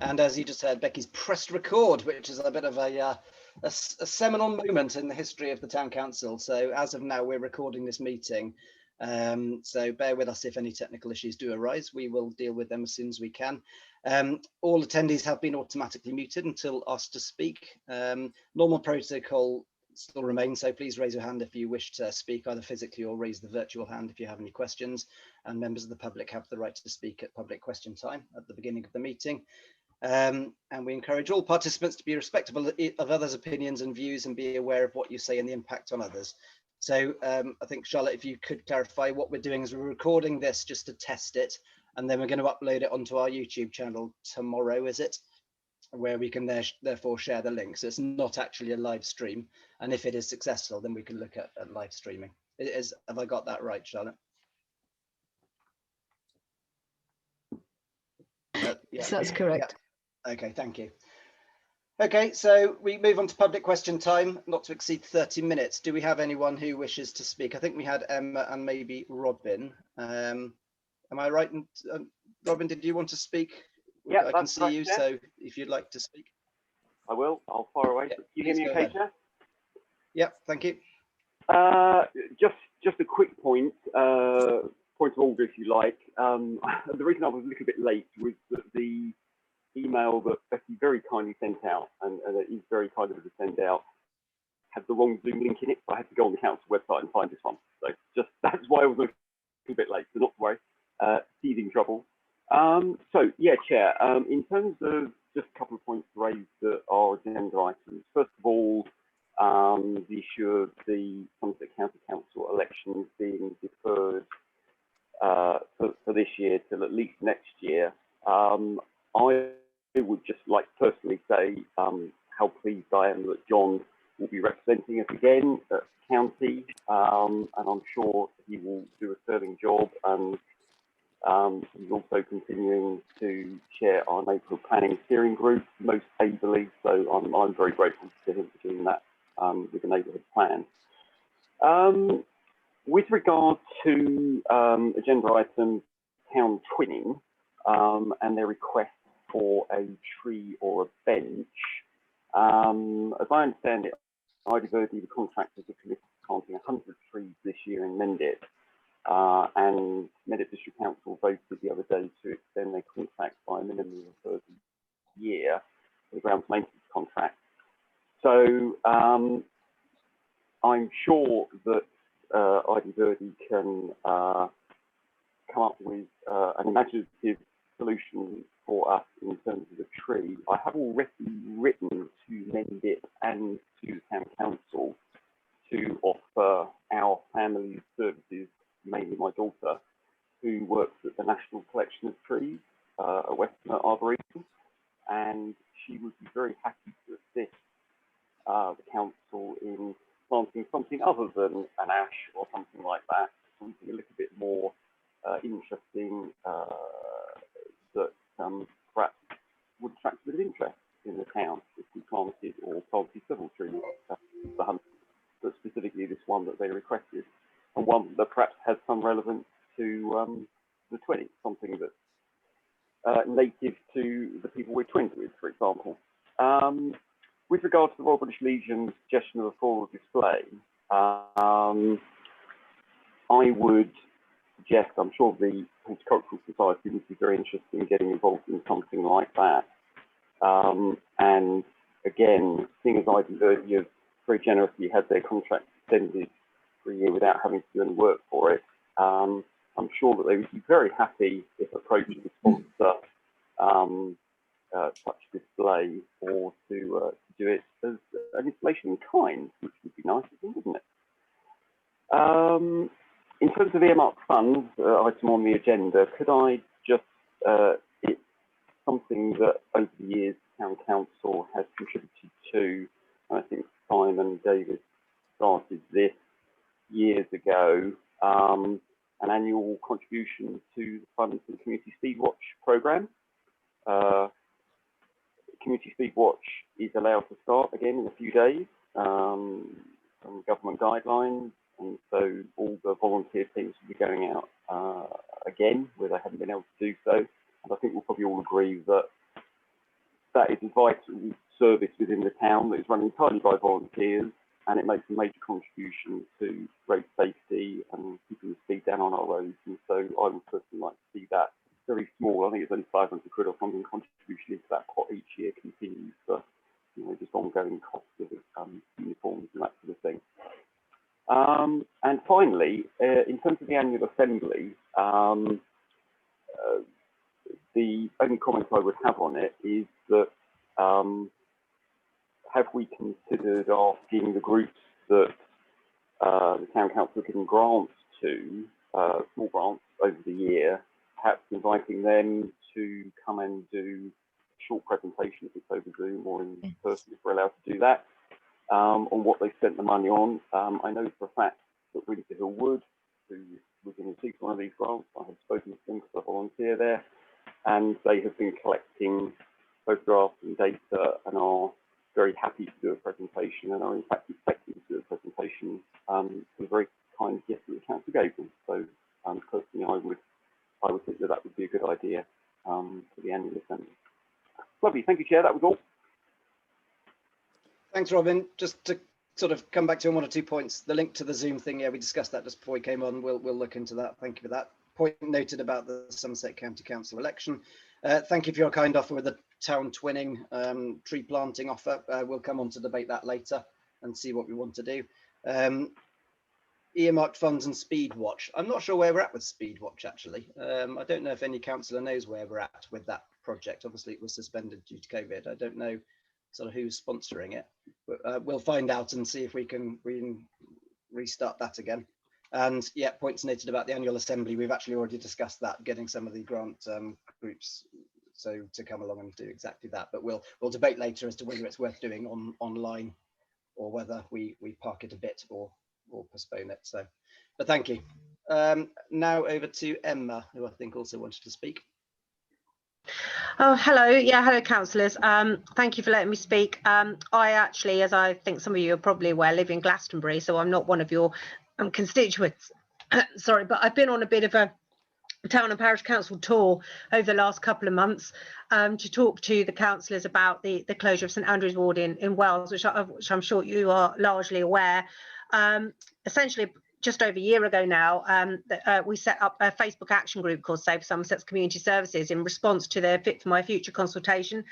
And as you just heard, Becky's pressed record, which is a bit of a seminal moment in the history of the Town Council. So as of now, we're recording this meeting. So bear with us if any technical issues do arise. We will deal with them as soon as we can. All attendees have been automatically muted until asked to speak. Normal protocol still remains, so please raise your hand if you wish to speak, either physically or raise the virtual hand if you have any questions. And members of the public have the right to speak at public question time at the beginning of the meeting. And we encourage all participants to be respectful of others' opinions and views and be aware of what you say and the impact on others. So I think, Charlotte, if you could clarify, what we're doing is we're recording this just to test it, and then we're going to upload it onto our YouTube channel tomorrow, is it? Where we can therefore share the link. So it's not actually a live stream. And if it is successful, then we can look at live streaming. Have I got that right, Charlotte? Yes, that's correct. Yeah. Okay, thank you. Okay, so we move on to public question time, not to exceed 30 minutes. Do we have anyone who wishes to speak? I think we had Emma and maybe Robin. Am I right? Robin, did you want to speak? Yeah, I can see you, so if you'd like to speak. I will. I'll fire away. Yeah, you hear me okay, Chair? Yeah, thank you. Just a quick point of order, if you like. The reason I was a little bit late was that the email that Becky very kindly sent out, and it is very kind of her to send out, had the wrong Zoom link in it. So I had to go on the council website and find this one. So that's why I was a little bit late. So not to worry. Teething trouble. So yeah, Chair, in terms of just a couple of points raised that are agenda items. First of all, the issue of the Somerset County Council elections being deferred for this year till at least next year. I would just like to personally say how pleased I am that John will be representing us again at county, and I'm sure he will do a sterling job, and he's also continuing to chair our neighbourhood planning steering group most ably, so I'm very grateful to him for doing that with the neighbourhood plan. With regard to agenda item town twinning and their request for a tree or a bench, as I understand it, IDVerde, the contractors are committed to planting 100 trees this year in Mendip. And Mendip District Council voted the other day to extend their contract by a minimum of 30 year for the grounds maintenance contract. So I'm sure that IDVerde can come up with an imaginative solution for us in terms of the tree. I have already written to Mendip and to Town Council to offer our family services, mainly my daughter, who works at the National Collection of Trees at Western Arboretum, and she would be very happy to assist the council in planting something other than an ash or something like that, something a little bit more interesting that perhaps would attract a bit of interest in the town if we planted several trees, but specifically this one that they requested, and one that perhaps has some relevance to the twinning, something that's native to the people we're twinned with, for example. With regard to the Royal British Legion's suggestion of a floral display, I would suggest, I'm sure the Horticultural Society would be very interested in getting involved in something like that. And again, seeing as IDVerde have very generously had their contract extended for a year without having to do any work for it, I'm sure that they would be very happy if approached to sponsor such a display, or to do it as an installation in kind, which would be nice, wouldn't it? In terms of earmarked funds, item on the agenda, could I just, it's something that over the years Town Council has contributed to, and I think Simon Davis started this years ago, an annual contribution to the funds for the Community Speed Watch programme. Community Speed Watch is allowed to start again in a few days from government guidelines, and so all the volunteer teams will be going out again where they haven't been able to do so. And I think we'll probably all agree that that is a vital service within the town that is run entirely by volunteers, and it makes a major contribution to road safety and keeping the speed down on our roads. And so I would personally like to see that very small, I think it's only 500 quid or something, contribution into that pot each year continues for, you know, just ongoing costs of uniforms and that sort of thing. And finally, in terms of the annual assembly, the only comment I would have on it is that have we considered asking the groups that the town council are giving grants to, small grants over the year, perhaps inviting them to come and do a short presentation if it's over Zoom or in person if we're allowed to do that, on what they spent the money on. I know for a fact that Windsor Hill Wood, who was going to seek one of these grants, I have spoken to them because I volunteer there, and they have been collecting photographs and data and are very happy to do a presentation and are in fact expecting to do a presentation for the very kind gift that the council gave them. So personally, I would think that that would be a good idea for the annual assembly. Lovely, thank you, Chair. That was all. Thanks, Robin. Just to sort of come back to one or 2 points, the link to the Zoom thing, yeah, we discussed that just before we came on. We'll look into that. Thank you for that. Point noted about the Somerset County Council election. Thank you for your kind offer with the town twinning tree planting offer. We'll come on to debate that later and see what we want to do. Earmarked funds and speed watch. I'm not sure where we're at with speed watch, actually. I don't know if any councillor knows where we're at with that project. Obviously, it was suspended due to COVID. I don't know sort of who's sponsoring it, but we'll find out and see if we can restart that again. And yeah, points noted about the annual assembly. We've actually already discussed that, getting some of the grant groups so to come along and do exactly that. But we'll debate later as to whether it's worth doing online or whether we park it a bit or postpone it. So, but thank you. Now over to Emma, who I think also wanted to speak. Oh, hello. Yeah, hello, councillors. Thank you for letting me speak. I actually, as I think some of you are probably aware, live in Glastonbury, so I'm not one of your constituents. Sorry, but I've been on a bit of a town and parish council tour over the last couple of months to talk to the councillors about the closure of St Andrew's Ward in Wells, which I'm sure you are largely aware. Essentially, just over a year ago now, we set up a Facebook action group called Save Somerset's Community Services in response to the Fit for My Future consultation,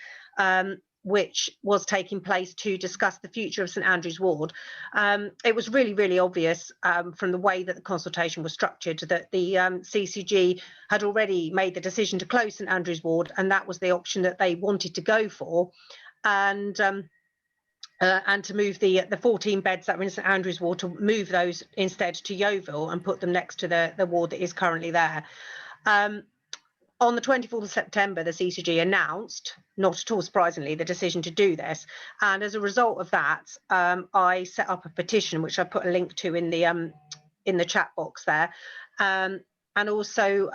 which was taking place to discuss the future of St Andrew's Ward. It was really, really obvious from the way that the consultation was structured that the CCG had already made the decision to close St Andrew's Ward, and that was the option that they wanted to go for. And to move the 14 beds that were in St Andrew's Ward, to move those instead to Yeovil and put them next to the ward that is currently there. On the 24th of September, the CCG announced, not at all surprisingly, the decision to do this. And as a result of that, I set up a petition, which I put a link to in the chat box there, and also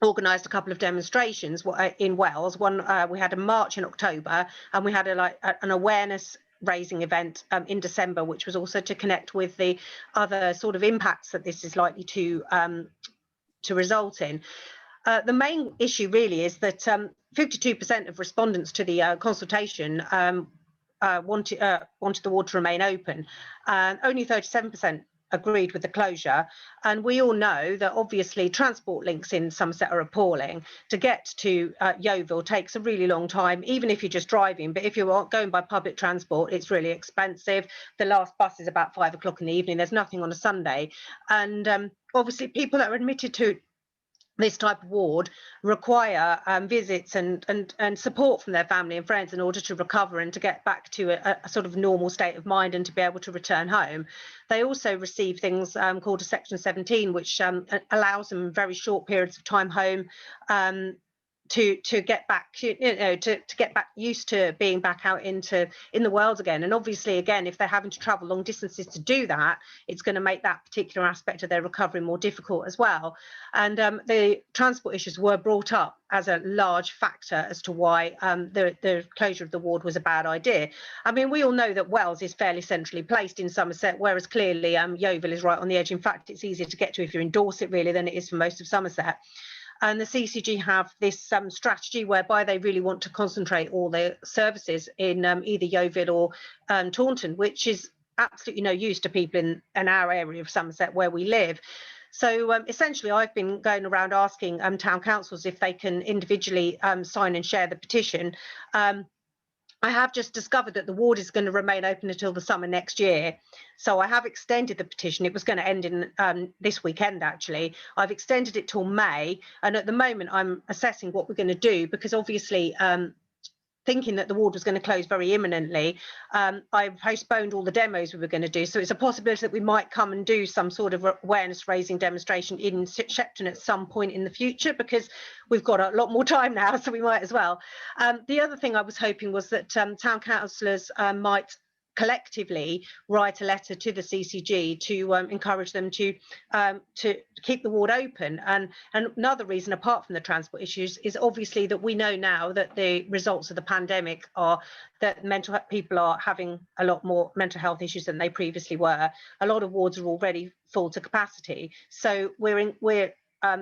organised a couple of demonstrations in Wales. One, we had a march in October, and we had an awareness raising event in December, which was also to connect with the other sort of impacts that this is likely to result in. The main issue really is that 52% of respondents to the consultation wanted the ward to remain open, and only 37% agreed with the closure. And we all know that obviously transport links in Somerset are appalling. To get to Yeovil takes a really long time, even if you're just driving. But if you're going by public transport, it's really expensive. The last bus is about 5 o'clock in the evening. There's nothing on a Sunday. And obviously people that are admitted to this type of ward require visits and support from their family and friends in order to recover and to get back to a sort of normal state of mind and to be able to return home. They also receive things called a Section 17, which allows them very short periods of time home to get back, to get back used to being back out in the world again. And obviously, again, if they're having to travel long distances to do that, it's going to make that particular aspect of their recovery more difficult as well. And the transport issues were brought up as a large factor as to why the closure of the ward was a bad idea. I mean, we all know that Wells is fairly centrally placed in Somerset, whereas clearly Yeovil is right on the edge. In fact, it's easier to get to if you're in Dorset really than it is for most of Somerset. and the CCG have this strategy whereby they really want to concentrate all their services in either Yeovil or Taunton, which is absolutely no use to people in our area of Somerset where we live. So essentially, I've been going around asking town councils if they can individually sign and share the petition. I have just discovered that the ward is going to remain open until the summer next year. So I have extended the petition. It was going to end in this weekend, actually. I've extended it till May. And at the moment, I'm assessing what we're going to do, because obviously, thinking that the ward was going to close very imminently, I postponed all the demos we were going to do. So it's a possibility that we might come and do some sort of awareness raising demonstration in Shepton at some point in the future, because we've got a lot more time now, so we might as well. The other thing I was hoping was that town councillors might collectively write a letter to the CCG to encourage them to keep the ward open. And another reason, apart from the transport issues, is obviously that we know now that the results of the pandemic are that people are having a lot more mental health issues than they previously were. A lot of wards are already full to capacity, so we're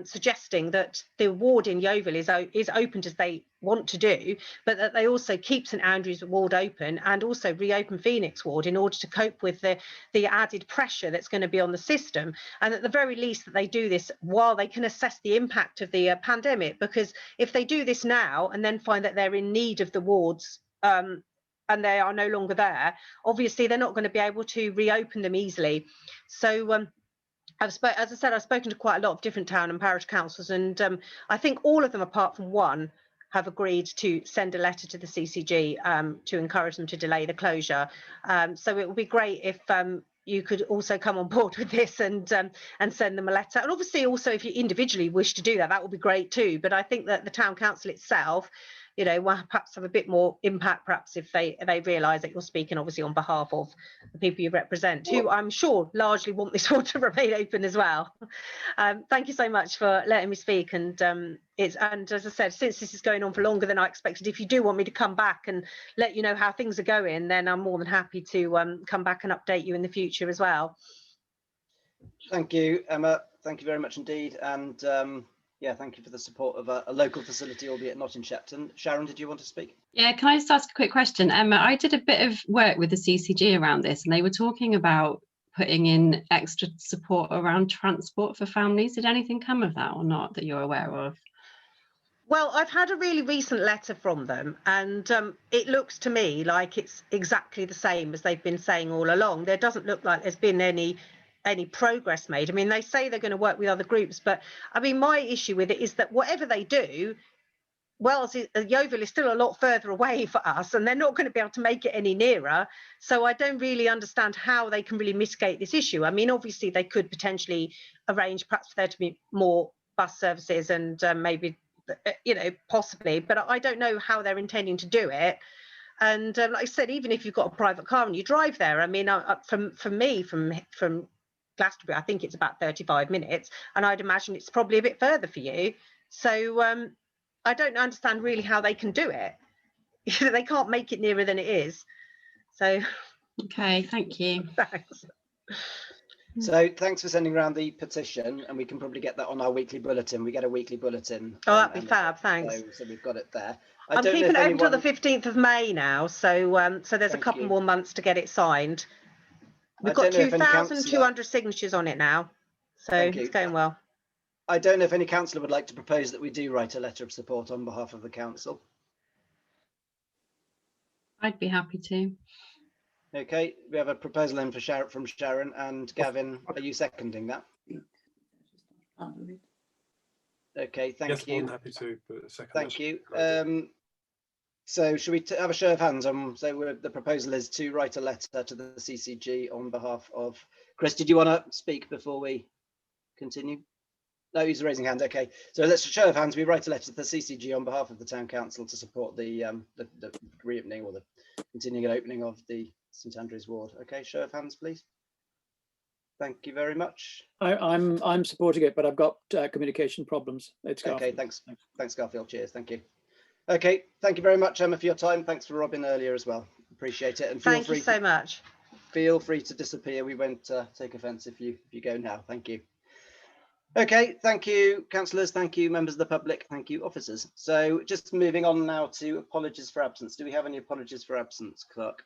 suggesting that the ward in Yeovil is opened as they want to do, but that they also keep St Andrew's ward open and also reopen Phoenix ward in order to cope with the added pressure that's going to be on the system. And at the very least that they do this while they can assess the impact of the pandemic, because if they do this now and then find that they're in need of the wards and they are no longer there, obviously they're not going to be able to reopen them easily. So as I said, I've spoken to quite a lot of different town and parish councils, and I think all of them, apart from one, have agreed to send a letter to the CCG to encourage them to delay the closure. So it would be great if you could also come on board with this and send them a letter. And obviously, also, if you individually wish to do that, that would be great too. But I think that the town council itself, you know, will perhaps have a bit more impact, perhaps if they realise that you're speaking obviously on behalf of the people you represent, who I'm sure largely want this ward to remain open as well. Thank you so much for letting me speak. And as I said, since this is going on for longer than I expected, if you do want me to come back and let you know how things are going, then I'm more than happy to come back and update you in the future as well. Thank you, Emma. Thank you very much indeed. And yeah, thank you for the support of a local facility, albeit not in Shepton. Sharon, did you want to speak? Yeah, can I just ask a quick question? Emma, I did a bit of work with the CCG around this, and they were talking about putting in extra support around transport for families. Did anything come of that or not that you're aware of? Well, I've had a really recent letter from them, and it looks to me like it's exactly the same as they've been saying all along. There doesn't look like there's been any progress made. I mean, they say they're going to work with other groups, but I mean, my issue with it is that whatever they do, Yeovil is still a lot further away for us, and they're not going to be able to make it any nearer. So I don't really understand how they can really mitigate this issue. I mean, obviously they could potentially arrange perhaps for there to be more bus services and maybe, you know, possibly, but I don't know how they're intending to do it. And like I said, even if you've got a private car and you drive there, I mean, from Glastonbury, I think it's about 35 minutes, and I'd imagine it's probably a bit further for you. So I don't understand really how they can do it. They can't make it nearer than it is. So okay, thank you. Thanks. So thanks for sending around the petition, and we can probably get that on our weekly bulletin. We get a weekly bulletin. Oh, that'd be fab, thanks. So we've got it there. I'm keeping it open until the 15th of May now, so so there's a couple more months to get it signed. We've got 2,200 signatures on it now, so it's going well. I don't know if any councillor would like to propose that we do write a letter of support on behalf of the council. I'd be happy to. Okay, we have a proposal in from Sharon, and Gavin, are you seconding that? Okay, thank you. Yes, I'm happy to. But second, thank you. So should we have a show of hands on? So the proposal is to write a letter to the CCG on behalf of Chris. Did you want to speak before we continue? No, he's raising hand. Okay, so let's show of hands. We write a letter to the CCG on behalf of the town council to support the reopening or the continuing opening of the St Andrews ward. Okay, show of hands, please. Thank you very much. I'm supporting it, but I've got communication problems. It's okay. Thanks, Garfield. Cheers. Thank you. Okay, thank you very much, Emma, for your time. Thanks for Robin earlier as well. Appreciate it. And thank you so much. Feel free to disappear. We won't take offence if you go now. Thank you. Okay, thank you, councillors. Thank you, members of the public. Thank you, officers. So just moving on now to apologies for absence. Do we have any apologies for absence, clerk?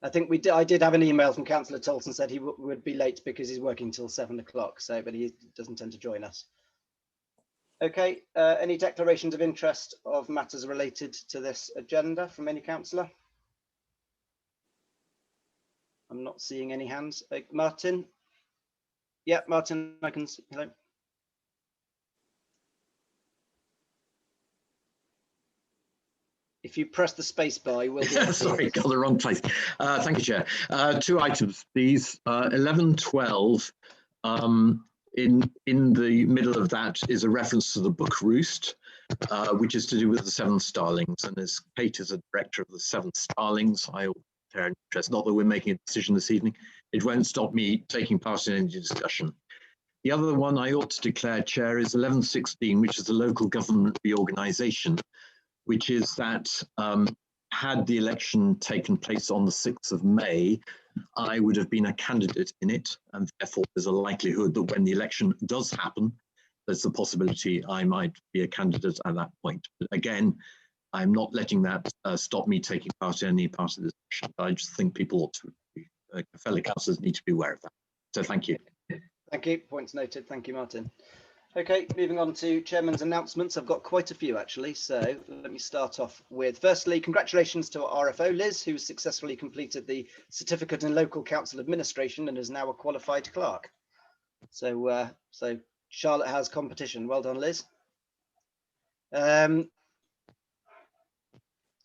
I think we did. I did have an email from Councillor Tolson said he would be late because he's working till 7 o'clock. So, but he doesn't tend to join us. Okay. Any declarations of interest of matters related to this agenda from any councillor? I'm not seeing any hands. Martin. Yeah, Martin. I can see. Hello. If you press the space bar, you will be able to sorry, got the wrong place. Thank you, Chair. Two items, please. 11:12. In the middle of that is a reference to the book Roost, which is to do with the Seven Starlings. And as Kate is a director of the Seven Starlings, I share an interest. Not that we're making a decision this evening. It won't stop me taking part in any discussion. The other one I ought to declare, Chair, is 11:16, which is the local government reorganisation, which is that had the election taken place on the 6th of May, I would have been a candidate in it, and therefore there's a likelihood that when the election does happen, there's the possibility I might be a candidate at that point. But again, I'm not letting that stop me taking part in any part of this discussion. I just think people ought to, fellow councillors need to be aware of that. So thank you. Thank you. Points noted. Thank you, Martin. Okay, moving on to Chairman's announcements. I've got quite a few actually, so let me start off with, firstly, congratulations to our RFO, Liz, who successfully completed the Certificate in Local Council Administration and is now a qualified clerk. So, so Charlotte has competition. Well done, Liz.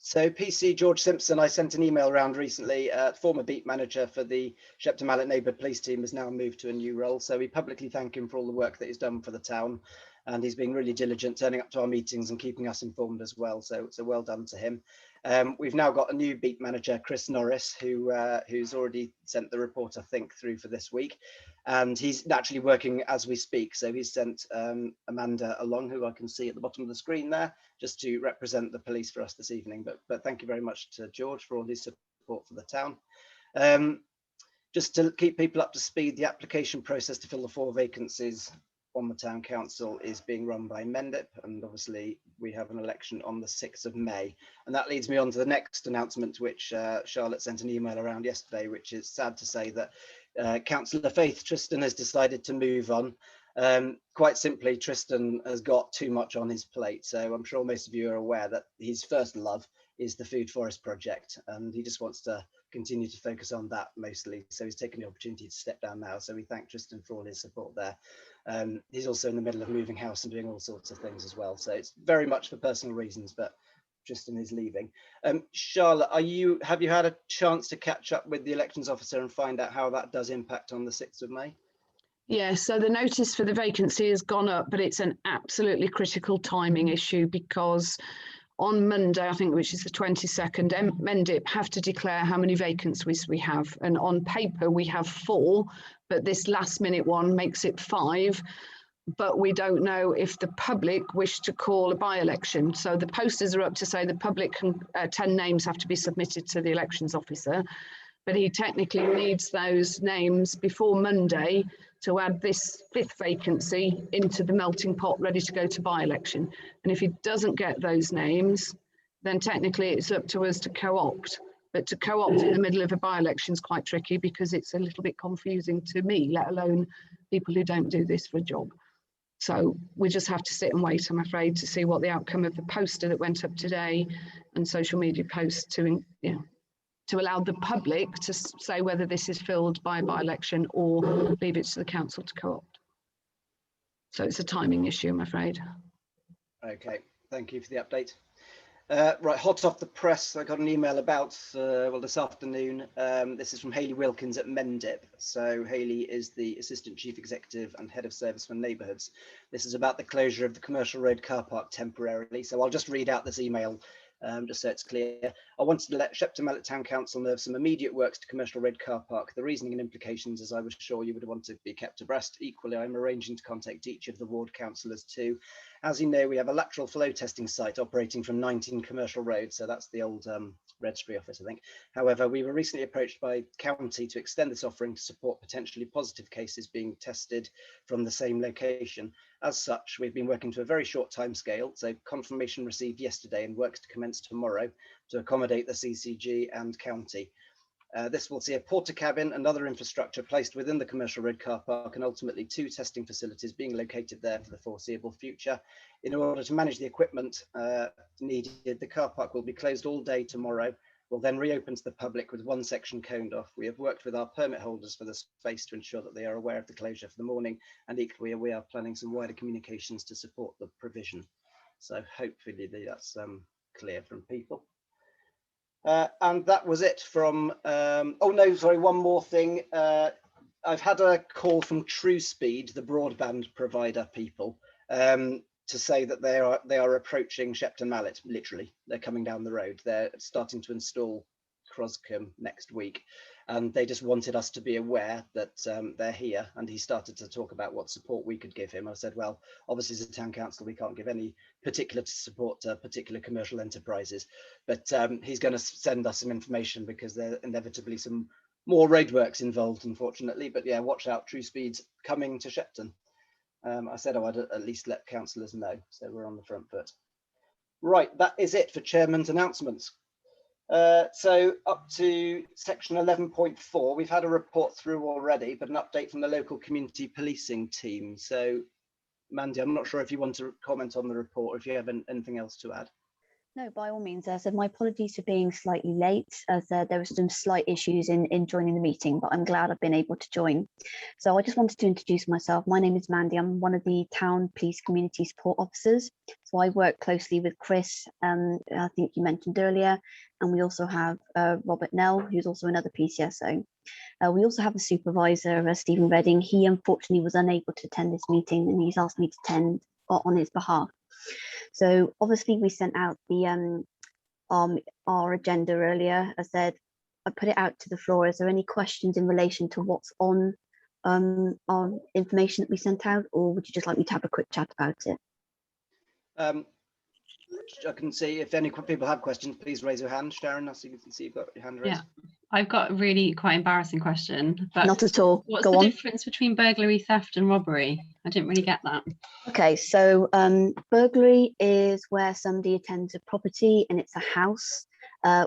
So PC George Simpson, I sent an email around recently, former beat manager for the Shepton Mallet neighbourhood police team, has now moved to a new role. So we publicly thank him for all the work that he's done for the town. And he's been really diligent, turning up to our meetings and keeping us informed as well. So well done to him. We've now got a new beat manager, Chris Norris, who's already sent the report, I think, through for this week. And he's actually working as we speak. So he's sent Amanda along, who I can see at the bottom of the screen there, just to represent the police for us this evening. But thank you very much to George for all his support for the town. Just to keep people up to speed, the application process to fill the 4 vacancies on the town council is being run by Mendip, and obviously we have an election on the 6th of May. And that leads me on to the next announcement, which Charlotte sent an email around yesterday, which is sad to say that Councillor Faith Tristan has decided to move on. Quite simply, Tristan has got too much on his plate. So I'm sure most of you are aware that his first love is the Food Forest project, and he just wants to continue to focus on that mostly. So he's taken the opportunity to step down now. So we thank Tristan for all his support there. He's also in the middle of moving house and doing all sorts of things as well. So it's very much for personal reasons, but Tristan is leaving. Charlotte, have you had a chance to catch up with the elections officer and find out how that does impact on the 6th of May? Yeah, so the notice for the vacancy has gone up, but it's an absolutely critical timing issue because on Monday, I think, which is the 22nd, Mendip have to declare how many vacancies we have. And on paper, we have 4, but this last minute one makes it 5. But we don't know if the public wish to call a by-election. So the posters are up to say the public can, 10 names have to be submitted to the elections officer, but he technically needs those names before Monday to add this 5th vacancy into the melting pot ready to go to by-election. And if he doesn't get those names, then technically it's up to us to co-opt. But to co-opt in the middle of a by-election is quite tricky because it's a little bit confusing to me, let alone people who don't do this for a job. So we just have to sit and wait, I'm afraid, to see what the outcome of the poster that went up today and social media posts to allow the public to say whether this is filled by by-election or leave it to the council to co-opt. So it's a timing issue, I'm afraid. Okay, thank you for the update. Right, hot off the press, I got an email about, well, this afternoon. This is from Hayley Wilkins at Mendip. So Hayley is the Assistant Chief Executive and Head of Service for Neighbourhoods. This is about the closure of the Commercial Road car park temporarily. So I'll just read out this email just so it's clear. I wanted to let Shepton Mallet Town Council know of some immediate works to Commercial Road Car Park. The reasoning and implications, as I was sure you would want to be kept abreast. Equally, I'm arranging to contact each of the ward councillors too. As you know, we have a lateral flow testing site operating from 19 Commercial Road, so that's the old registry office, I think. However, we were recently approached by county to extend this offering to support potentially positive cases being tested from the same location. As such, we've been working to a very short timescale, so confirmation received yesterday and works to commence tomorrow to accommodate the CCG and county. This will see a porter cabin and other infrastructure placed within the Commercial Road Car Park, and ultimately 2 testing facilities being located there for the foreseeable future. In order to manage the equipment needed, the car park will be closed all day tomorrow. We'll then reopen to the public with 1 section coned off. We have worked with our permit holders for the space to ensure that they are aware of the closure for the morning, and equally we are planning some wider communications to support the provision. So hopefully that's clear from people. And that was it from, oh no, sorry, one more thing. I've had a call from TrueSpeed, the broadband provider people, to say that they are approaching Shepton Mallet, literally. They're coming down the road. They're starting to install Croscombe next week. And they just wanted us to be aware that they're here. And he started to talk about what support we could give him. I said, well, obviously as a town council, we can't give any particular support to particular commercial enterprises, but he's going to send us some information because there are inevitably some more roadworks involved, unfortunately. But yeah, watch out, TrueSpeed's coming to Shepton. I said I'd at least let councillors know, so we're on the front foot. Right, that is it for Chairman's announcements. So up to section 11.4, we've had a report through already, but an update from the local community policing team. So Mandy, I'm not sure if you want to comment on the report or if you have anything else to add. No, by all means. So my apologies for being slightly late, as there were some slight issues in joining the meeting, but I'm glad I've been able to join. So I just wanted to introduce myself. My name is Mandy. I'm one of the town police community support officers. So I work closely with Chris, I think you mentioned earlier, and we also have Robert Nell, who's also another PCSO. We also have a supervisor, Stephen Redding. He unfortunately was unable to attend this meeting, and he's asked me to attend on his behalf. So obviously we sent out the our agenda earlier. I said I put it out to the floor. Is there any questions in relation to what's on our information that we sent out, or would you just like me to have a quick chat about it? I can see if any people have questions, please raise your hand. Sharon, I see you can see you've got your hand raised. Yeah, I've got a really quite embarrassing question. But not at all. What's the difference between burglary, theft and robbery? I didn't really get that. Okay, so burglary is where somebody attends a property and it's a house,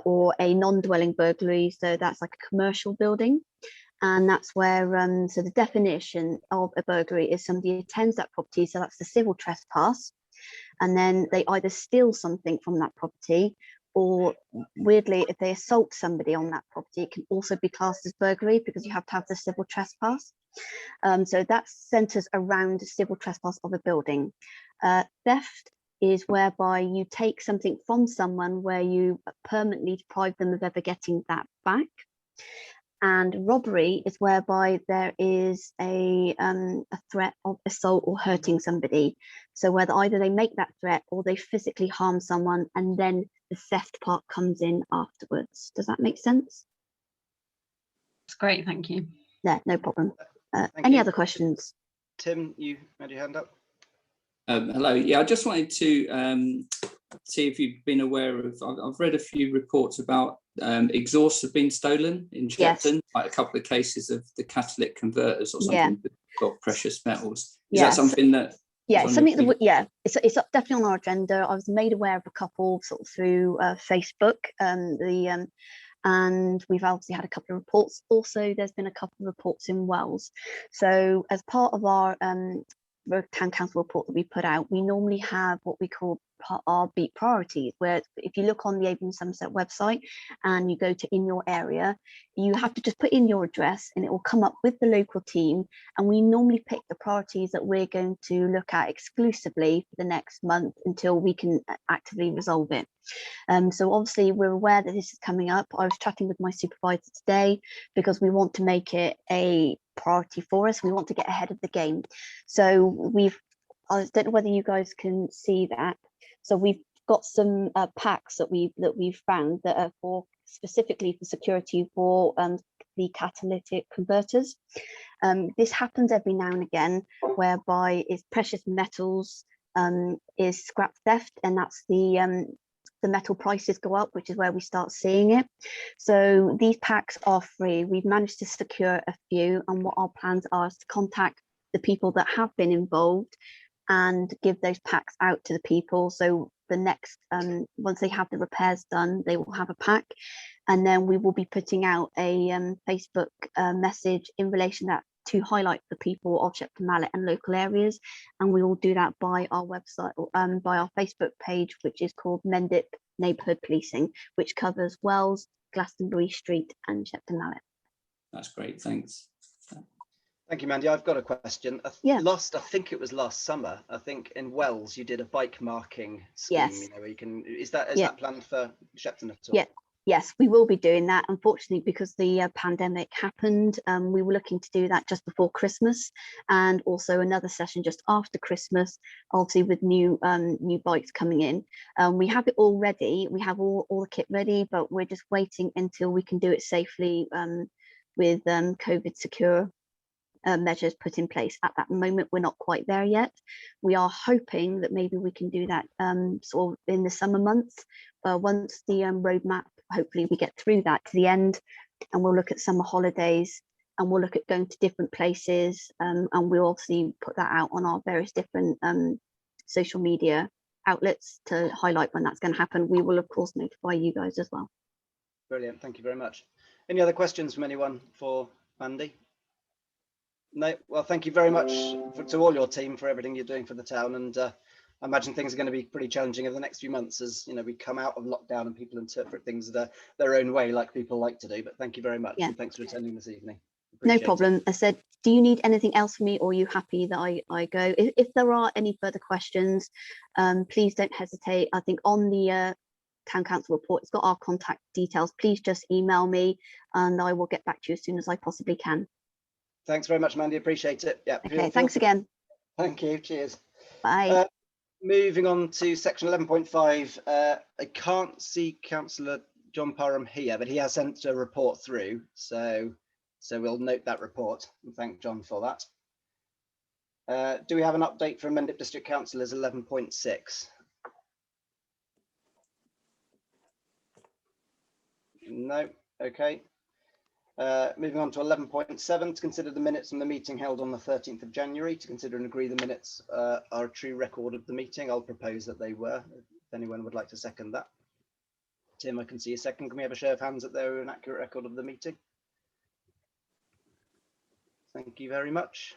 or a non-dwelling burglary. So that's like a commercial building. And that's where, so the definition of a burglary is somebody attends that property. So that's the civil trespass. And then they either steal something from that property, or weirdly, if they assault somebody on that property, it can also be classed as burglary because you have to have the civil trespass. So that centers around the civil trespass of a building. Theft is whereby you take something from someone where you permanently deprive them of ever getting that back. And robbery is whereby there is a threat of assault or hurting somebody. So whether either they make that threat or they physically harm someone, and then the theft part comes in afterwards. Does that make sense? That's great, thank you. Yeah, no problem. Any other questions? Tim, you had your hand up. Hello. Yeah, I just wanted to see if you've been aware of, I've read a few reports about exhausts have been stolen in Shepton, yes. Like a couple of cases of the catalytic converters or something that got precious metals. Is that something that? Yeah, something that it's definitely on our agenda. I was made aware of a couple sort of through Facebook, and we've obviously had a couple of reports. Also, there's been a couple of reports in Wells. So as part of our town council report that we put out, we normally have what we call our beat priorities, where if you look on the Avon Somerset website and you go to in your area, you have to just put in your address and it will come up with the local team, and we normally pick the priorities that we're going to look at exclusively for the next month until we can actively resolve it. So obviously we're aware that this is coming up. I was chatting with my supervisor today because we want to make it a priority for us. We want to get ahead of the game. So I don't know whether you guys can see that. So we've got some packs that we've found that are specifically for security for the catalytic converters. This happens every now and again, whereby it's precious metals is scrap theft, and that's the metal prices go up, which is where we start seeing it. So these packs are free. We've managed to secure a few, and what our plans are is to contact the people that have been involved and give those packs out to the people. So the next, once they have the repairs done, they will have a pack, and then we will be putting out a Facebook message in relation to highlight the people of Shepton Mallet and local areas, and we will do that by our website, by our Facebook page, which is called Mendip Neighbourhood Policing, which covers Wells, Glastonbury Street and Shepton Mallet. That's great, thanks. Thank you, Mandy. I've got a question. Yeah. I think it was last summer. I think in Wells you did a bike marking scheme. Yes. You know, where you can. Is that planned for Shepton at all? Yeah. Yes, we will be doing that. Unfortunately, because the pandemic happened, we were looking to do that just before Christmas, and also another session just after Christmas, obviously with new bikes coming in. We have it all ready. We have all the kit ready, but we're just waiting until we can do it safely with COVID secure measures put in place. At that moment, we're not quite there yet. We are hoping that maybe we can do that sort of in the summer months, once the roadmap, hopefully we get through that to the end, and we'll look at summer holidays, and we'll look at going to different places, and we'll obviously put that out on our various different social media outlets to highlight when that's going to happen. We will of course notify you guys as well. Brilliant, thank you very much. Any other questions from anyone for Mandy? No, well, thank you very much to all your team for everything you're doing for the town, and I imagine things are going to be pretty challenging over the next few months as we come out of lockdown and people interpret things their own way, like people like to do. But thank you very much, and thanks for attending this evening. No problem. I said, do you need anything else from me, or are you happy that I go? If there are any further questions, please don't hesitate. I think on the Town Council report, it's got our contact details. Please just email me and I will get back to you as soon as I possibly can. Thanks very much, Mandy. Appreciate it. Yeah. Okay, thanks again. Thank you. Cheers. Bye. Moving on to section 11.5. I can't see Councillor John Parham here, but he has sent a report through. So we'll note that report and thank John for that. Do we have an update from Mendip District Councillors 11.6? No. Okay. Moving on to 11.7, to consider the minutes from the meeting held on the 13th of January. To consider and agree the minutes are a true record of the meeting. I'll propose that they were. If anyone would like to second that. Tim, I can see a second. Can we have a show of hands that they were an accurate record of the meeting? Thank you very much.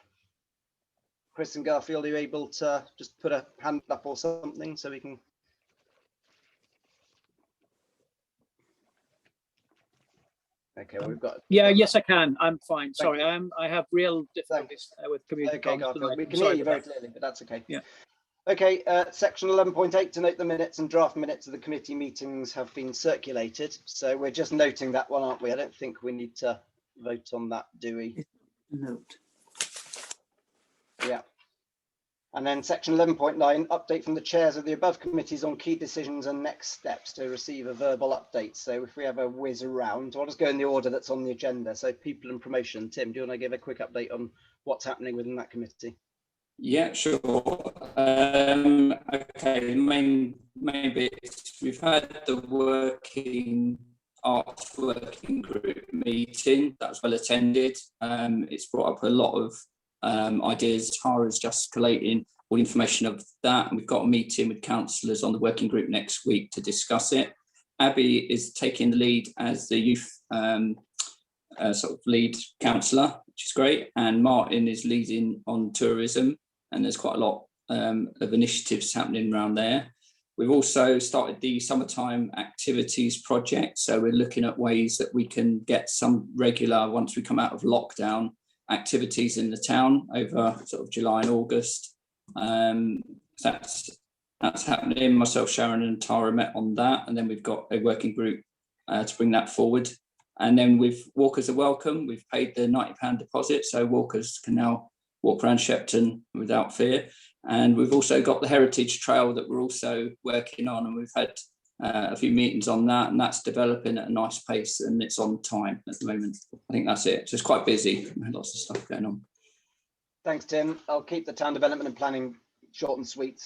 Chris and Garfield, are you able to just put a hand up or something so we can... Okay, well, we've got. Yes, I can. I'm fine. Sorry, I have real difficulties with communicating. Okay, we can hear you very clearly, but that's okay. Yeah. Okay, section 11.8, to note the minutes and draft minutes of the committee meetings have been circulated. So we're just noting that one, aren't we? I don't think we need to vote on that, do we? Note. Yeah. And then section 11.9, update from the chairs of the above committees on key decisions and next steps to receive a verbal update. So if we have a whiz around, I'll just go in the order that's on the agenda. So people and promotion. Tim, do you want to give a quick update on what's happening within that committee? Yeah, sure. Okay, main bits. We've had the arts working group meeting. That was well attended. It's brought up a lot of ideas. Tara's just collating all the information of that, and we've got a meeting with councillors on the working group next week to discuss it. Abby is taking the lead as the youth sort of lead councillor, which is great, and Martin is leading on tourism, and there's quite a lot of initiatives happening around there. We've also started the summertime activities project, so we're looking at ways that we can get some regular, once we come out of lockdown, activities in the town over sort of July and August. That's happening. Myself, Sharon and Tara met on that, and then we've got a working group to bring that forward. And then with walkers are welcome, we've paid the £90 deposit, so walkers can now walk around Shepton without fear. And we've also got the Heritage Trail that we're also working on, and we've had a few meetings on that, and that's developing at a nice pace, and it's on time at the moment. I think that's it. So it's quite busy, lots of stuff going on. Thanks, Tim. I'll keep the town development and planning short and sweet.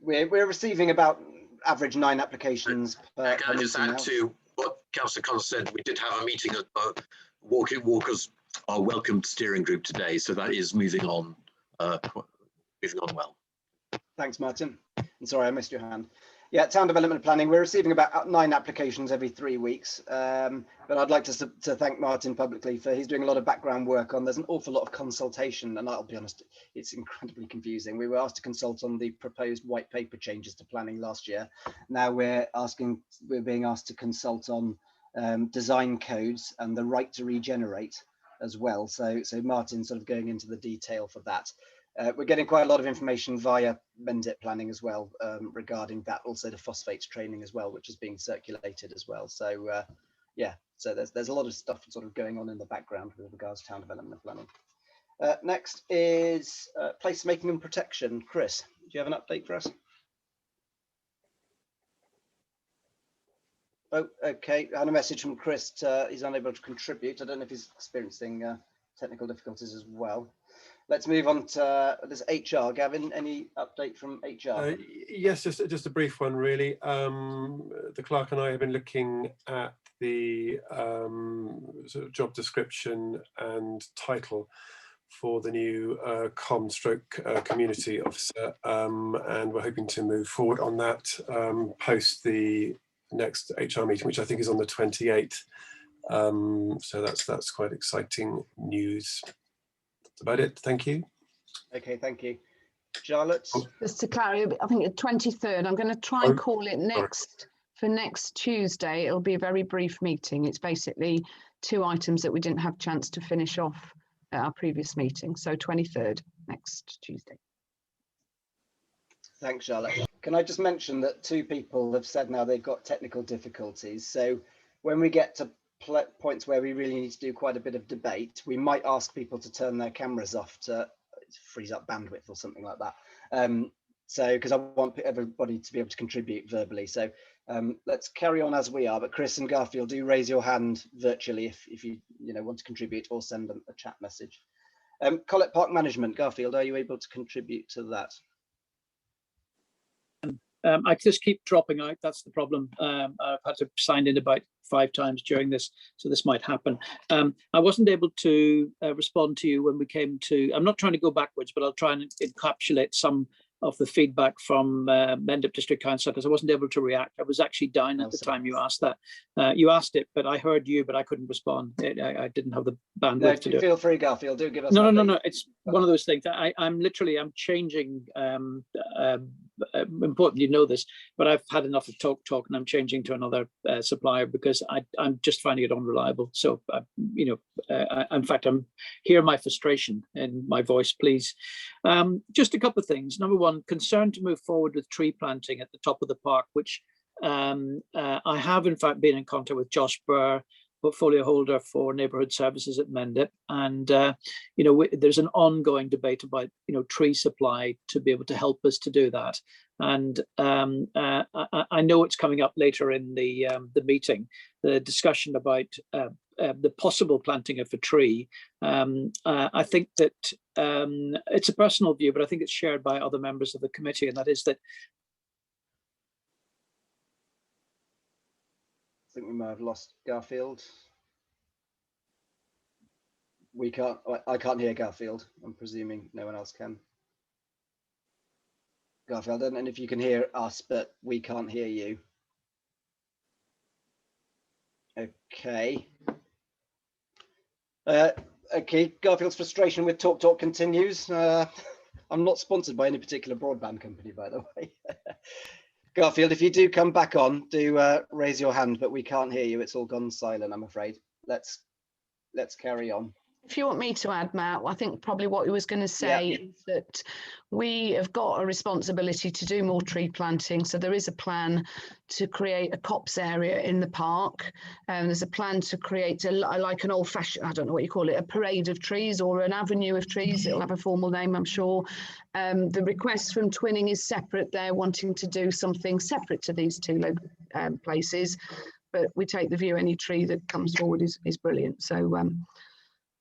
We're receiving about average 9 applications per Can I just add to what Councillor Connor said? We did have a meeting at Walkers our welcome steering group today, so that is moving on well. Thanks, Martin. And sorry, I missed your hand. Yeah, town development planning, we're receiving about 9 applications every 3 weeks. But I'd like to thank Martin publicly for he's doing a lot of background work on. There's an awful lot of consultation, and I'll be honest, it's incredibly confusing. We were asked to consult on the proposed white paper changes to planning last year. Now we're being asked to consult on design codes and the right to regenerate as well. So Martin's sort of going into the detail for that. We're getting quite a lot of information via Mendip planning as well regarding that, also the phosphates training as well, which is being circulated as well. So yeah, so there's a lot of stuff sort of going on in the background with regards to town development and planning. Next is placemaking and protection. Chris, do you have an update for us? Oh, okay. I had a message from Chris. He's unable to contribute. I don't know if he's experiencing technical difficulties as well. Let's move on to this HR. Gavin, any update from HR? Yes, just a brief one, really. The clerk and I have been looking at the sort of job description and title for the new community officer, and we're hoping to move forward on that post the next HR meeting, which I think is on the 28th. So that's quite exciting news. That's about it. Thank you. Okay, thank you. Charlotte? Just to clarify, I think the 23rd, I'm going to try and call it for next Tuesday. It'll be a very brief meeting. It's basically 2 items that we didn't have a chance to finish off at our previous meeting. So 23rd, next Tuesday. Thanks, Charlotte. Can I just mention that 2 people have said now they've got technical difficulties. So when we get to points where we really need to do quite a bit of debate, we might ask people to turn their cameras off to freeze up bandwidth or something like that. So because I want everybody to be able to contribute verbally. So let's carry on as we are. But Chris and Garfield, do raise your hand virtually if you want to contribute, or send them a chat message. Collett Park Management, Garfield, are you able to contribute to that? I just keep dropping out. That's the problem. I've had to sign in about 5 times during this, so this might happen. I wasn't able to respond to you when we came to, I'm not trying to go backwards, but I'll try and encapsulate some of the feedback from Mendip District Council, because I wasn't able to react. I was actually down at the time you asked that. You asked it, but I heard you, but I couldn't respond. I didn't have the bandwidth to do it. Feel free, Garfield. Do give us No. It's one of those things. I'm changing. Important you know this, but I've had enough of talk, and I'm changing to another supplier because I'm just finding it unreliable. So in fact, I'm hear my frustration in my voice, please. Just a couple of things. Number one, concern to move forward with tree planting at the top of the park, which I have in fact been in contact with Josh Burr, portfolio holder for neighbourhood services at Mendip, and there's an ongoing debate about tree supply to be able to help us to do that. And I know it's coming up later in the meeting, the discussion about the possible planting of a tree. I think that it's a personal view, but I think it's shared by other members of the committee, and that is that I think we might have lost Garfield. I can't hear Garfield. I'm presuming no one else can. Garfield, I don't know if you can hear us, but we can't hear you. Okay. Okay, Garfield's frustration with Talk continues. I'm not sponsored by any particular broadband company, by the way. Garfield, if you do come back on, do raise your hand, but we can't hear you. It's all gone silent, I'm afraid. Let's carry on. If you want me to add, Matt, I think probably what he was going to say is that we have got a responsibility to do more tree planting. So there is a plan to create a copse area in the park. And there's a plan to create like an old fashioned, I don't know what you call it, a parade of trees or an avenue of trees. It'll have a formal name, I'm sure. The request from Twinning is separate. They're wanting to do something separate to these two places. But we take the view any tree that comes forward is brilliant. So,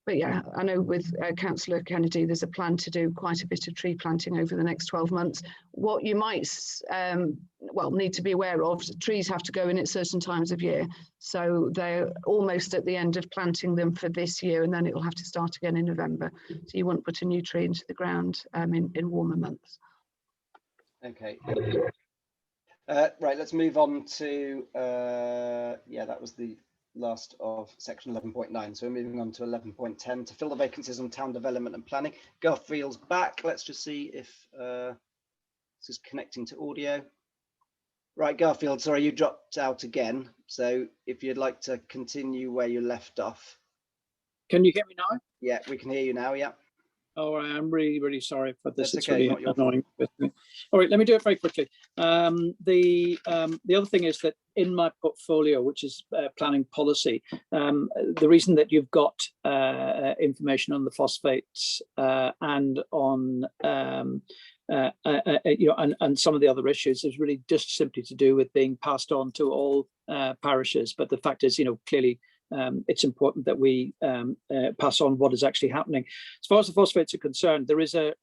but yeah, I know with Councillor Kennedy, there's a plan to do quite a bit of tree planting over the next 12 months. What you might, need to be aware of, trees have to go in at certain times of year. So they're almost at the end of planting them for this year, and then it will have to start again in November. So you wouldn't put a new tree into the ground in warmer months. Okay. Right, let's move on to, that was the last of section 11.9. So we're moving on to 11.10 to fill the vacancies on town development and planning. Garfield's back. Let's just see if this is connecting to audio. Right, Garfield, sorry, you dropped out again. So if you'd like to continue where you left off. Can you hear me now? Yeah, we can hear you now, yeah. Oh, I'm really, really sorry for this. That's it's okay, really annoying with me. All right, let me do it very quickly. The other thing is that in my portfolio, which is planning policy, the reason that you've got information on the phosphates and on and some of the other issues is really just simply to do with being passed on to all parishes. But the fact is, clearly, it's important that we pass on what is actually happening. As far as the phosphates are concerned, there is the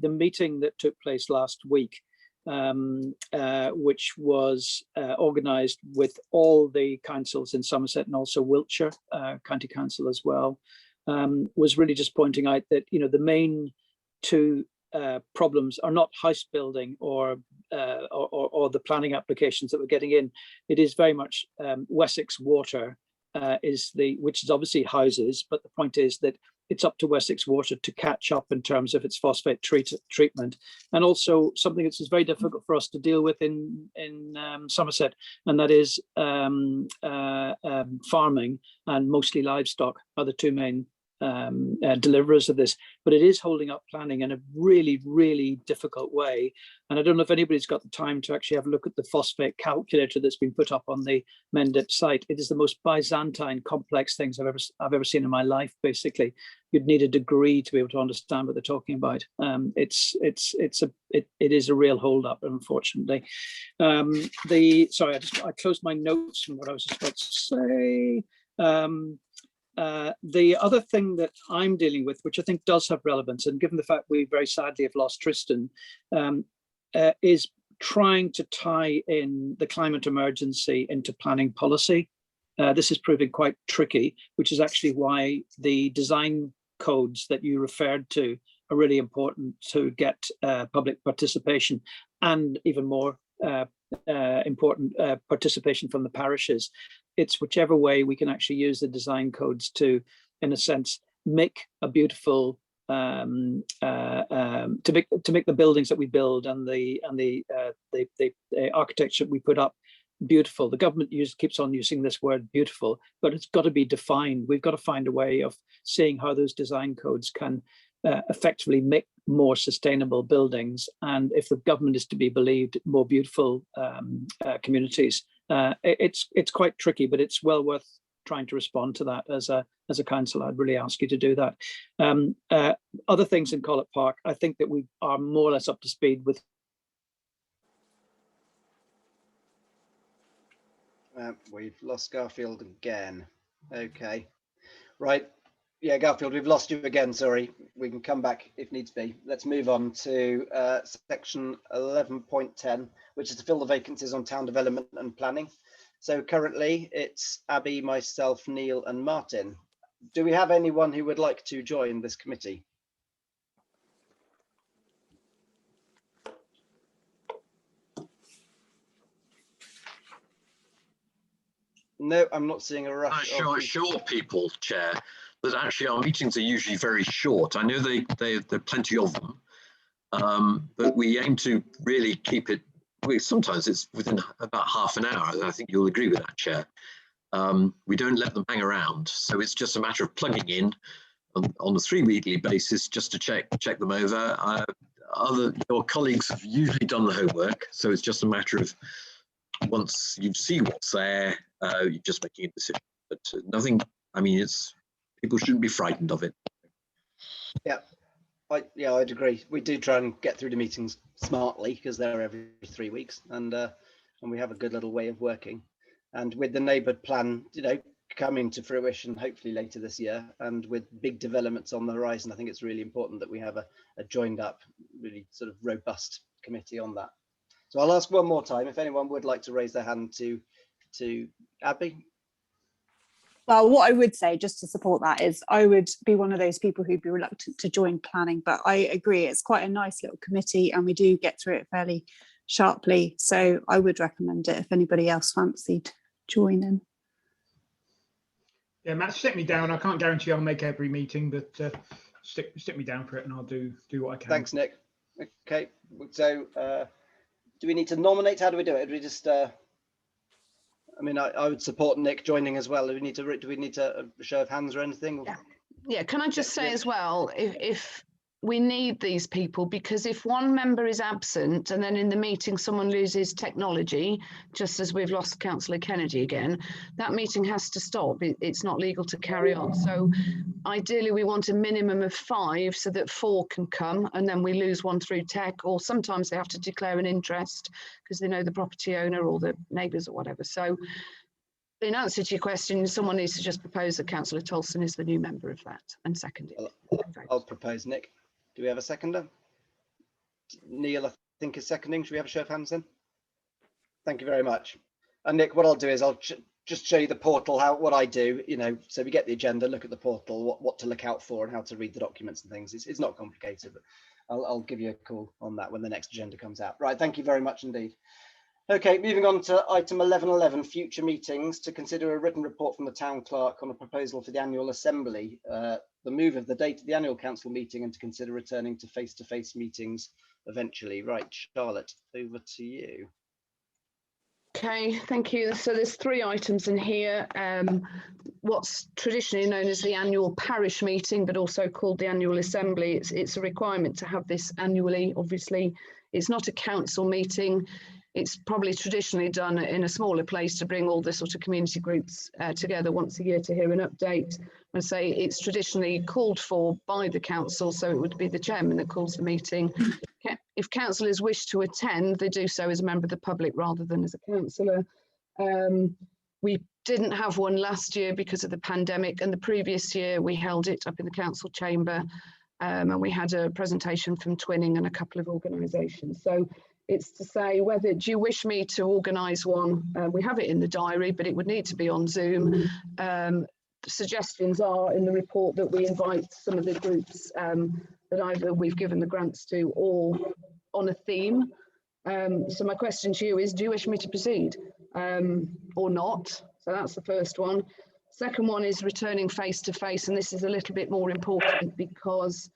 meeting that took place last week, which was organised with all the councils in Somerset and also Wiltshire County Council as well, was really just pointing out that the main two problems are not house building or the planning applications that we're getting in. It is very much Wessex Water. Which is obviously houses, but the point is that it's up to Wessex Water to catch up in terms of its phosphate treatment, and also something that's very difficult for us to deal with in Somerset, and that is farming and mostly livestock are the two main deliverers of this. But it is holding up planning in a really, really difficult way. And I don't know if anybody's got the time to actually have a look at the phosphate calculator that's been put up on the Mendip site. It is the most Byzantine complex things I've ever seen in my life. Basically, you'd need a degree to be able to understand what they're talking about. It is a real hold up, unfortunately. Sorry, I closed my notes from what I was just about to say. The other thing that I'm dealing with, which I think does have relevance, and given the fact we very sadly have lost Tristan, is trying to tie in the climate emergency into planning policy. This is proving quite tricky, which is actually why the design codes that you referred to are really important to get public participation, and even more important participation from the parishes. It's whichever way we can actually use the design codes to, in a sense, make a beautiful to make the buildings that we build and the architecture we put up beautiful. The government keeps on using this word beautiful, but it's got to be defined. We've got to find a way of seeing how those design codes can effectively make more sustainable buildings, and if the government is to be believed, more beautiful communities. It's quite tricky, but it's well worth trying to respond to that as a council. I'd really ask you to do that. Other things in Collett Park, I think that we are more or less up to speed with. We've lost Garfield again. Okay, right. Yeah, Garfield, we've lost you again. Sorry, we can come back if needs be. Let's move on to section 11.10, which is to fill the vacancies on town development and planning. So currently it's Abby, myself, Neil and Martin. Do we have anyone who would like to join this committee? No, I'm not seeing a rush. Sure, people, Chair, that actually our meetings are usually very short. I know there are plenty of them, but we aim to really keep it. Sometimes it's within about half an hour. I think you'll agree with that, Chair. We don't let them hang around, so it's just a matter of plugging in, on a 3 weekly basis just to check them over. Your colleagues have usually done the homework, so it's just a matter of once you see what's there, you're just making a decision. But nothing. I mean, people shouldn't be frightened of it. Yeah. I'd agree. We do try and get through the meetings smartly because they're every 3 weeks, and we have a good little way of working. And with the neighbourhood plan, coming to fruition hopefully later this year, and with big developments on the horizon, I think it's really important that we have a joined up, really sort of robust committee on that. So I'll ask one more time if anyone would like to raise their hand to Abby. Well, what I would say, just to support that, is I would be one of those people who'd be reluctant to join planning, but I agree it's quite a nice little committee and we do get through it fairly sharply. So I would recommend it if anybody else fancied joining. Yeah, Matt, stick me down. I can't guarantee I'll make every meeting, but stick me down for it and I'll do what I can. Thanks, Nick. Okay, so do we need to nominate? How do we do it? Do we just I mean, I would support Nick joining as well. Do we need to show of hands or anything? Yeah. Can I just say as well, if we need these people, because if one member is absent and then in the meeting someone loses technology, just as we've lost Councillor Kennedy again, that meeting has to stop. It's not legal to carry on. So ideally we want a minimum of 5 so that 4 can come, and then we lose one through tech, or sometimes they have to declare an interest because they know the property owner or the neighbours or whatever. So in answer to your question, someone needs to just propose that Councillor Tolson is the new member of that and second it. I'll propose Nick. Do we have a seconder? Neil, I think, is seconding. Should we have a show of hands then? Thank you very much. And Nick, what I'll do is I'll just show you the portal, what I do, so we get the agenda, look at the portal, what to look out for and how to read the documents and things. It's not complicated, but I'll give you a call on that when the next agenda comes out. Right, thank you very much indeed. Okay, moving on to item 11.11, future meetings, to consider a written report from the town clerk on a proposal for the annual assembly, the move of the date of the annual council meeting, and to consider returning to face-to-face meetings eventually. Right, Charlotte, over to you. Okay, thank you. So there's 3 items in here. What's traditionally known as the annual parish meeting, but also called the annual assembly. It's a requirement to have this annually. Obviously, it's not a council meeting. It's probably traditionally done in a smaller place to bring all the sort of community groups together once a year to hear an update. I say it's traditionally called for by the council, so it would be the chairman that calls the meeting. If councillors wish to attend, they do so as a member of the public rather than as a councillor. We didn't have one last year because of the pandemic, and the previous year we held it up in the council chamber, and we had a presentation from Twinning and a couple of organisations. So it's to say, whether do you wish me to organise one? We have it in the diary, but it would need to be on Zoom. The suggestions are in the report that we invite some of the groups that either we've given the grants to or on a theme. So my question to you is, do you wish me to proceed or not? So that's the first one. Second one is returning face to face, and this is a little bit more important because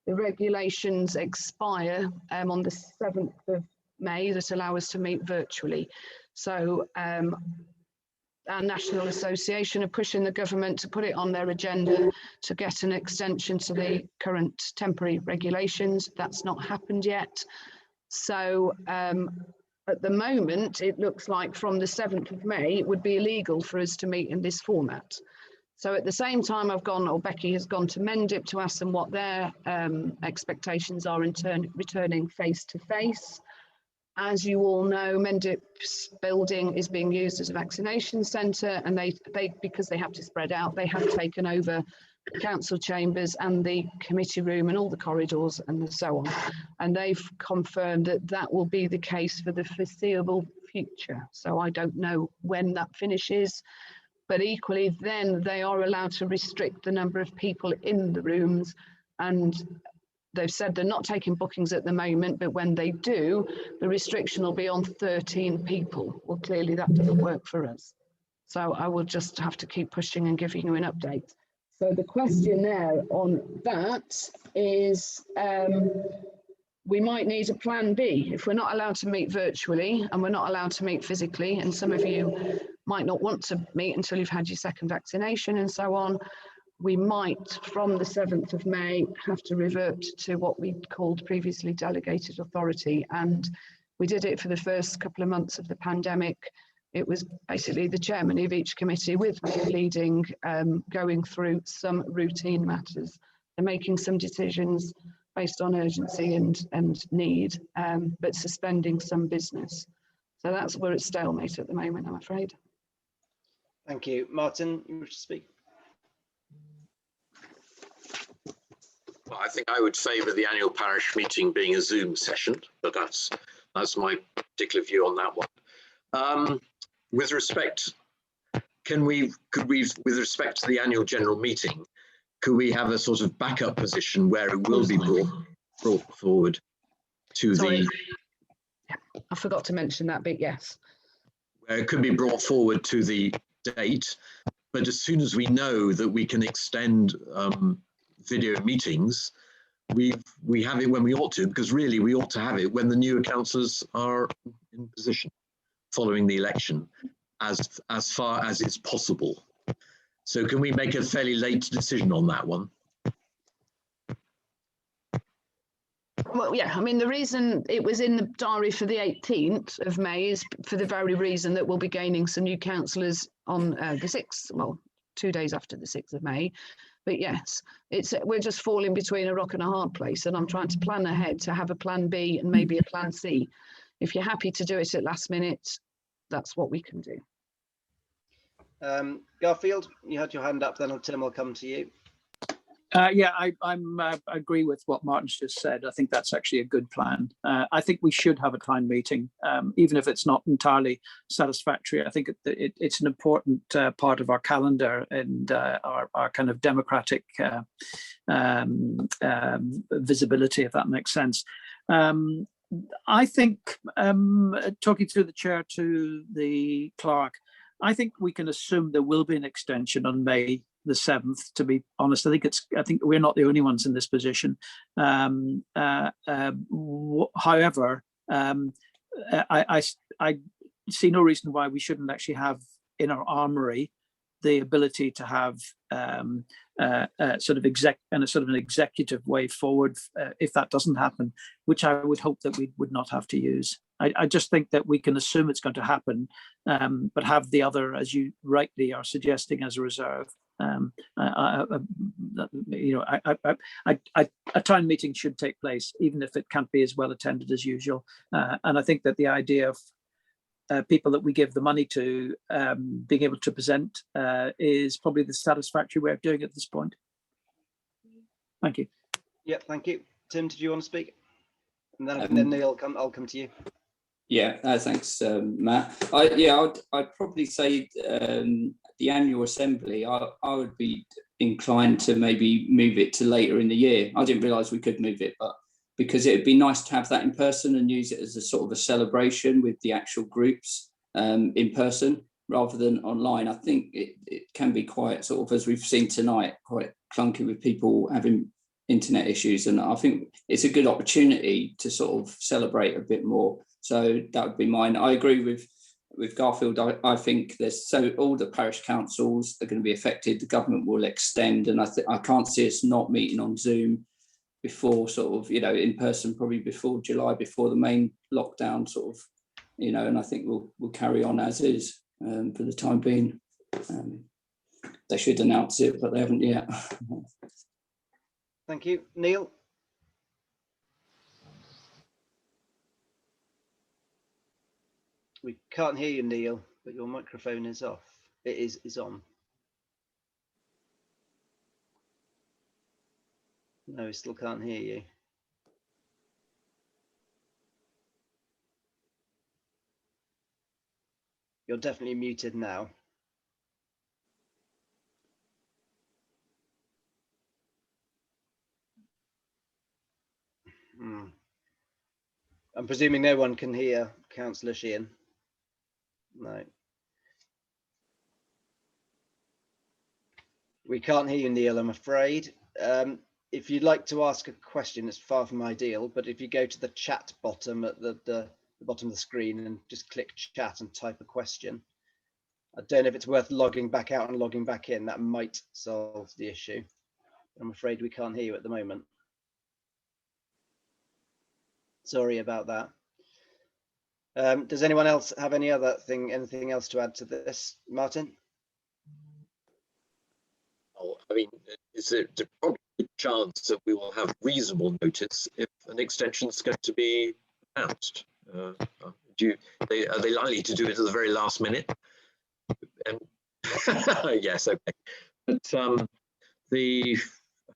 the regulations expire on the 7th of May that allow us to meet virtually. So our National Association are pushing the government to put it on their agenda to get an extension to the current temporary regulations. That's not happened yet. So at the moment, it looks like from the 7th of May, it would be illegal for us to meet in this format. So at the same time, Becky has gone to Mendip to ask them what their expectations are in returning face to face. As you all know, Mendip's building is being used as a vaccination centre, and they because they have to spread out, they have taken over the council chambers and the committee room and all the corridors and so on. And they've confirmed that that will be the case for the foreseeable future. So I don't know when that finishes, but equally then they are allowed to restrict the number of people in the rooms, and they've said they're not taking bookings at the moment, but when they do, the restriction will be on 13 people. Well, clearly that doesn't work for us. So I will just have to keep pushing and giving you an update. So the question there on that is, we might need a plan B. If we're not allowed to meet virtually and we're not allowed to meet physically, and some of you might not want to meet until you've had your second vaccination and so on, we might, from the 7th of May, have to revert to what we called previously delegated authority. And we did it for the first couple of months of the pandemic. It was basically the chairman of each committee with me leading, going through some routine matters and making some decisions based on urgency and need, but suspending some business. So that's where it's stalemate at the moment, I'm afraid. Thank you. Martin, you wish to speak? Well, I think I would favour the annual parish meeting being a Zoom session, but that's my particular view on that one. With respect, could we, with respect to the annual general meeting, could we have a sort of backup position where it will be brought forward to Sorry. I forgot to mention that bit, yes. Where it could be brought forward to the date, but as soon as we know that we can extend video meetings, we have it when we ought to, because really we ought to have it when the newer councillors are in position following the election, as far as it's possible. So can we make a fairly late decision on that one? Well, yeah, I mean, the reason it was in the diary for the 18th of May is for the very reason that we'll be gaining some new councillors on the 6th, well, 2 days after the 6th of May. But yes, we're just falling between a rock and a hard place, and I'm trying to plan ahead to have a plan B and maybe a plan C. If you're happy to do it at last minute, that's what we can do. Garfield, you had your hand up, then Tim will come to you. Yeah, I agree with what Martin's just said. I think that's actually a good plan. I think we should have a time meeting, even if it's not entirely satisfactory. I think it's an important part of our calendar and our kind of democratic visibility, if that makes sense. I think, talking through the chair to the clerk, I think we can assume there will be an extension on May the 7th, to be honest. I think we're not the only ones in this position. However, I see no reason why we shouldn't actually have in our armory the ability to have sort of an executive way forward if that doesn't happen, which I would hope that we would not have to use. I just think that we can assume it's going to happen, but have the other, as you rightly are suggesting, as a reserve. A town meeting should take place, even if it can't be as well attended as usual. And I think that the idea of people that we give the money to being able to present is probably the satisfactory way of doing it at this point. Thank you. Yeah, thank you. Tim, did you want to speak? And then Neil, I'll come to you. Yeah, thanks, Matt. I'd probably say the annual assembly, I would be inclined to maybe move it to later in the year. I didn't realise we could move it, but because it would be nice to have that in person and use it as a sort of a celebration with the actual groups in person rather than online. I think it can be quite sort of, as we've seen tonight, quite clunky with people having internet issues. And I think it's a good opportunity to sort of celebrate a bit more. So that would be mine. I agree with Garfield. I think all the parish councils are going to be affected. The government will extend, and I can't see us not meeting on Zoom before sort of, in person, probably before July, before the main lockdown sort of, and I think we'll carry on as is for the time being. They should announce it, but they haven't yet. Thank you. Neil? We can't hear you, Neil, but your microphone is off. It is on. No, we still can't hear you. You're definitely muted now. I'm presuming no one can hear Councillor Sheehan. No. We can't hear you, Neil, I'm afraid. If you'd like to ask a question, it's far from ideal, but if you go to the chat bottom at the bottom of the screen and just click chat and type a question, I don't know if it's worth logging back out and logging back in. That might solve the issue. I'm afraid we can't hear you at the moment. Sorry about that. Does anyone else have anything else to add to this? Martin? Oh, I mean, is there probably a chance that we will have reasonable notice if an extension is going to be announced? Are they likely to do it at the very last minute? And yes, okay. But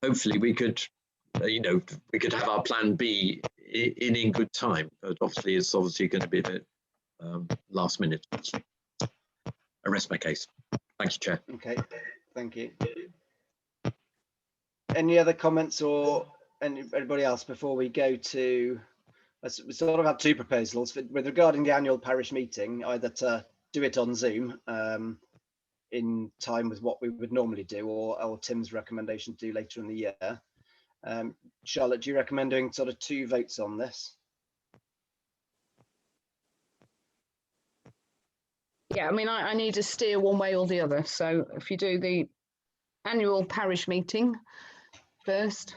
hopefully we could, we could have our plan B in good time. But obviously, it's obviously going to be a bit last minute. I rest my case. Thank you, Chair. Okay, thank you. Any other comments or anybody else before we go to? We sort of have two proposals with regarding the annual parish meeting, either to do it on Zoom in time with what we would normally do, or Tim's recommendation to do later in the year. Charlotte, do you recommend doing sort of two votes on this? Yeah, I mean, I need to steer one way or the other. So if you do the annual parish meeting first.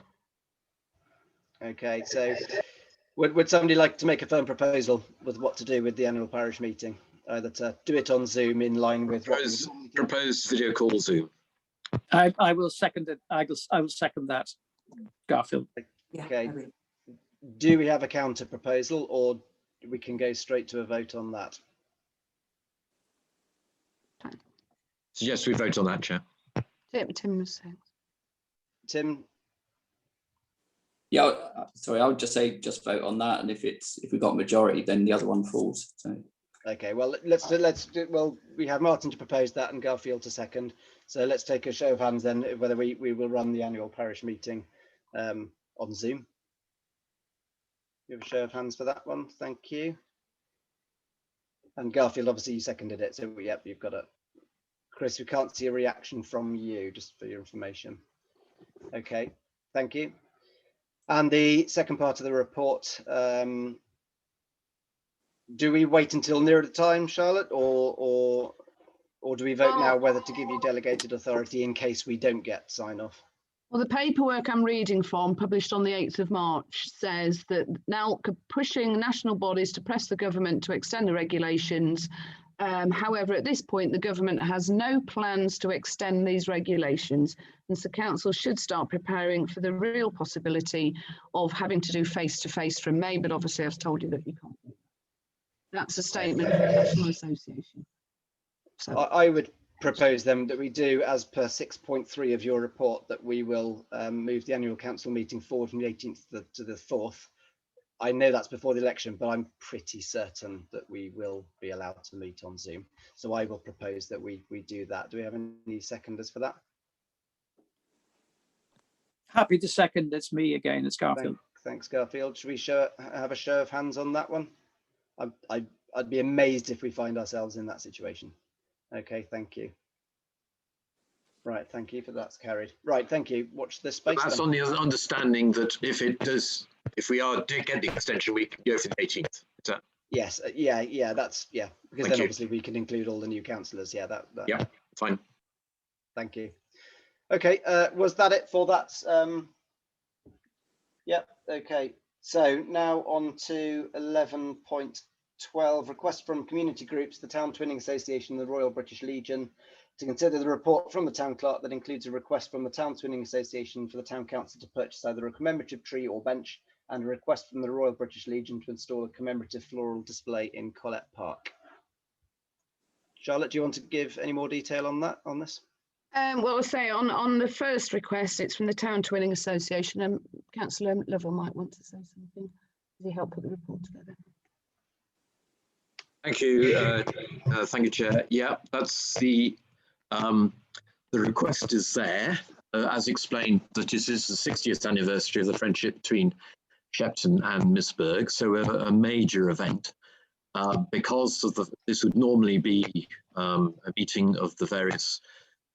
Okay, so would somebody like to make a firm proposal with what to do with the annual parish meeting? Either to do it on Zoom in line with proposed video call Zoom. I will second it. I will second that, Garfield. Okay. Do we have a counter proposal, or we can go straight to a vote on that? Suggest we vote on that, Chair. Tim was saying. Tim? Yeah, sorry, I would just say just vote on that, and if we got majority, then the other one falls. So. Okay, well well, we have Martin to propose that and Garfield to second. So let's take a show of hands then whether we will run the annual parish meeting on Zoom. You have a show of hands for that one. Thank you. And Garfield, obviously you seconded it, so yep, you've got it. Chris, we can't see a reaction from you, just for your information. Okay, thank you. And the second part of the report, do we wait until nearer the time, Charlotte, or do we vote now whether to give you delegated authority in case we don't get sign off? Well, the paperwork I'm reading from, published on the 8th of March, says that now pushing national bodies to press the government to extend the regulations. However, at this point, the government has no plans to extend these regulations, and so council should start preparing for the real possibility of having to do face-to-face from May, but obviously I've told you that you can't. That's a statement from the National Association. So I would propose then that we do, as per 6.3 of your report, that we will move the annual council meeting forward from the 18th to the 4th. I know that's before the election, but I'm pretty certain that we will be allowed to meet on Zoom. So I will propose that we do that. Do we have any seconders for that? Happy to second. It's me again. It's Garfield. Thanks, Garfield. Should we have a show of hands on that one? I'd be amazed if we find ourselves in that situation. Okay, thank you. Right, thank you for that's carried. Right, thank you. Watch this space. But that's on the understanding that if we do get the extension, we can go for the 18th. Is that? Yes, yeah, that's because thank then you. obviously we can include all the new councillors. Yeah, that. Yeah, fine. Thank you. Okay, was that it for that? Yep. Okay. So now on to 11.12, request from community groups, the Town Twinning Association, the Royal British Legion, to consider the report from the Town Clerk that includes a request from the Town Twinning Association for the Town Council to purchase either a commemorative tree or bench, and a request from the Royal British Legion to install a commemorative floral display in Collette Park. Charlotte, do you want to give any more detail on that, on this? Well, I'll say on the first request, it's from the Town Twinning Association, and Councillor Lovell might want to say something. Does he help put the report together? Thank you, thank you, Chair. Yeah, that's the request is there, as explained, that this is the 60th anniversary of the friendship between Shepton and Misburgh, so a major event. Because of this would normally be a meeting of the various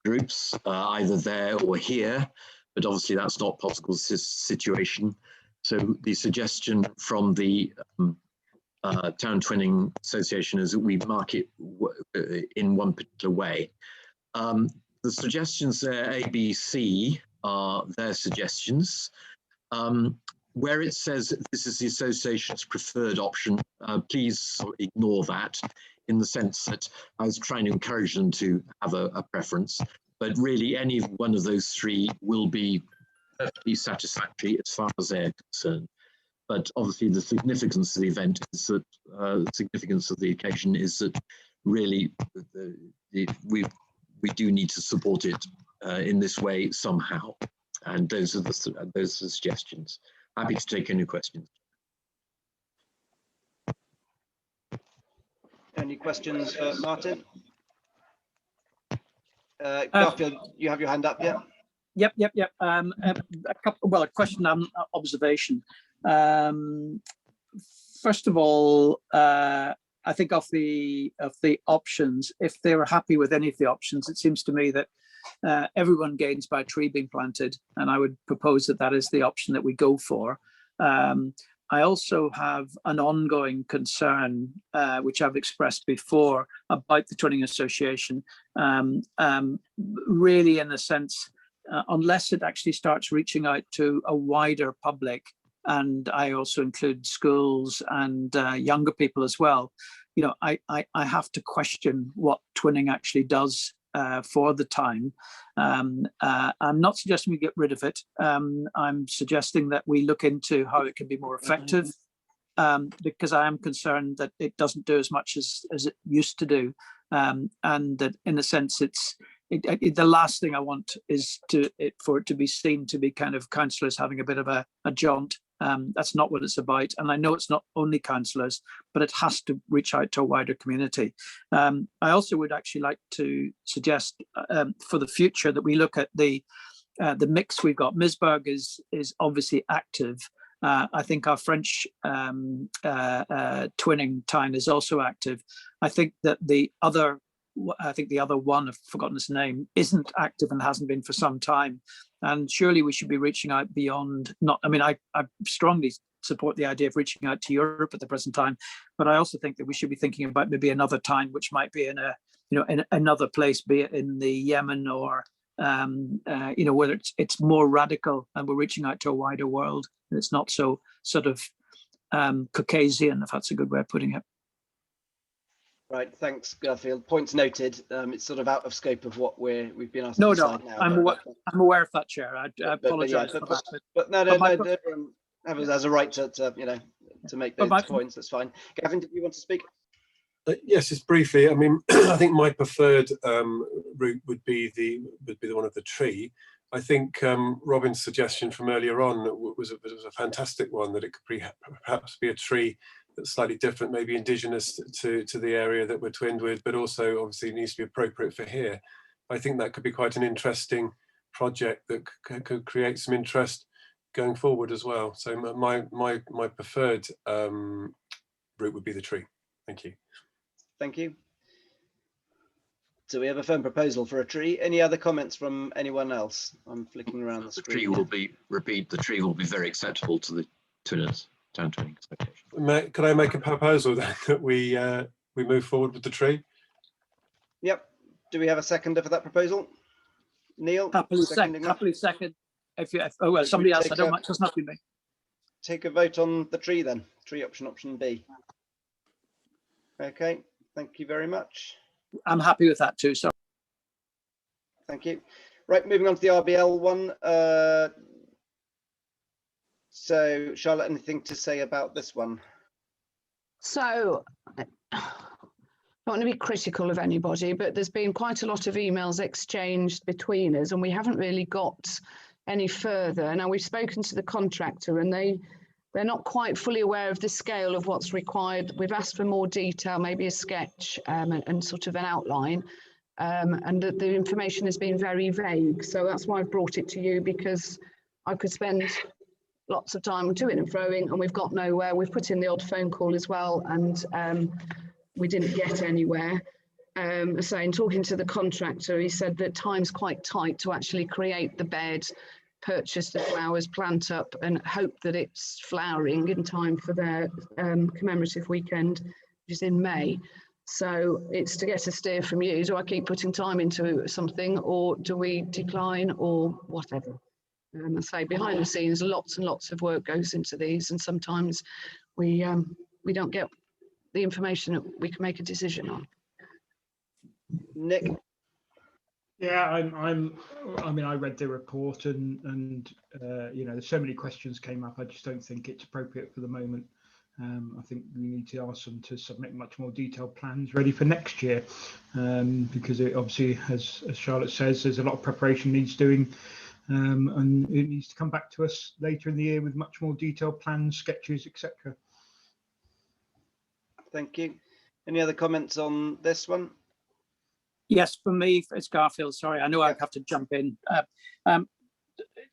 groups, either there or here, but obviously that's not possible situation. So the suggestion from the Town Twinning Association is that we mark it in one particular way. The suggestions there, A, B, C, are their suggestions. Where it says this is the association's preferred option, please ignore that, in the sense that I was trying to encourage them to have a preference, but really any one of those three will be perfectly satisfactory as far as they're concerned. But obviously the significance of the event is that, the significance of the occasion is that really we do need to support it in this way somehow. And those are the suggestions. Happy to take any questions. Any questions for Martin? Garfield, you have your hand up, yeah? Yep. A question and observation. First of all, I think of the options, if they were happy with any of the options, it seems to me that everyone gains by a tree being planted, and I would propose that that is the option that we go for. I also have an ongoing concern, which I've expressed before, about the Twinning Association, really in the sense, unless it actually starts reaching out to a wider public, and I also include schools and younger people as well, you know, I have to question what twinning actually does for the time. I'm not suggesting we get rid of it. I'm suggesting that we look into how it can be more effective, because I am concerned that it doesn't do as much as it used to do, and that in a sense the last thing I want is for it to be seen to be kind of councillors having a bit of a jaunt. That's not what it's about. And I know it's not only councillors, but it has to reach out to a wider community. I also would actually like to suggest for the future that we look at the mix we've got. Misberg is obviously active. I think our French twinning town is also active. I think that the other one, I've forgotten his name, isn't active and hasn't been for some time. And surely we should be reaching out beyond, I strongly support the idea of reaching out to Europe at the present time, but I also think that we should be thinking about maybe another time, which might be in another place, be it in the Yemen or, whether it's more radical and we're reaching out to a wider world. And it's not so sort of Caucasian, if that's a good way of putting it. Right, thanks, Garfield. Points noted. It's sort of out of scope of what we've been asked to decide now. I'm aware of that, Chair. I apologise for that. But no, everyone has a right to make those points. That's fine. Gavin, did you want to speak? Yes, just briefly. I mean, I think my preferred route would be the one of the tree. I think Robin's suggestion from earlier on was a fantastic one, that it could perhaps be a tree that's slightly different, maybe indigenous to the area that we're twinned with, but also obviously needs to be appropriate for here. I think that could be quite an interesting project that could create some interest going forward as well. So my preferred route would be the tree. Thank you. Thank you. So we have a firm proposal for a tree. Any other comments from anyone else? I'm flicking around the screen. The tree will be very acceptable to the Twinners. Town Twinning Association. Could I make a proposal then that we move forward with the tree? Yep. Do we have a seconder for that proposal? Neil? Happily second. Somebody else, I don't mind, does not be me. Take a vote on the tree then. Tree option B. Okay, thank you very much. I'm happy with that too, so. Thank you. Right, moving on to the RBL one. So, Charlotte, anything to say about this one? So, I don't want to be critical of anybody, but there's been quite a lot of emails exchanged between us, and we haven't really got any further. Now, we've spoken to the contractor, and they're not quite fully aware of the scale of what's required. We've asked for more detail, maybe a sketch and sort of an outline, and the information has been very vague. So that's why I've brought it to you, because I could spend lots of time to and froing, and we've got nowhere. We've put in the odd phone call as well, and we didn't get anywhere. So in talking to the contractor, he said that time's quite tight to actually create the bed, purchase the flowers, plant up and hope that it's flowering in time for their commemorative weekend, which is in May. So it's to get a steer from you. Do I keep putting time into something, or do we decline, or whatever? I say behind the scenes, lots and lots of work goes into these, and sometimes we don't get the information that we can make a decision on. Nick? Yeah, I mean, I read the report, and you know, there's so many questions came up. I just don't think it's appropriate for the moment. I think we need to ask them to submit much more detailed plans ready for next year, because it obviously, as Charlotte says, there's a lot of preparation needs doing, and it needs to come back to us later in the year with much more detailed plans, sketches, etc. Thank you. Any other comments on this one? Yes, for me, it's Garfield. Sorry, I know I have to jump in.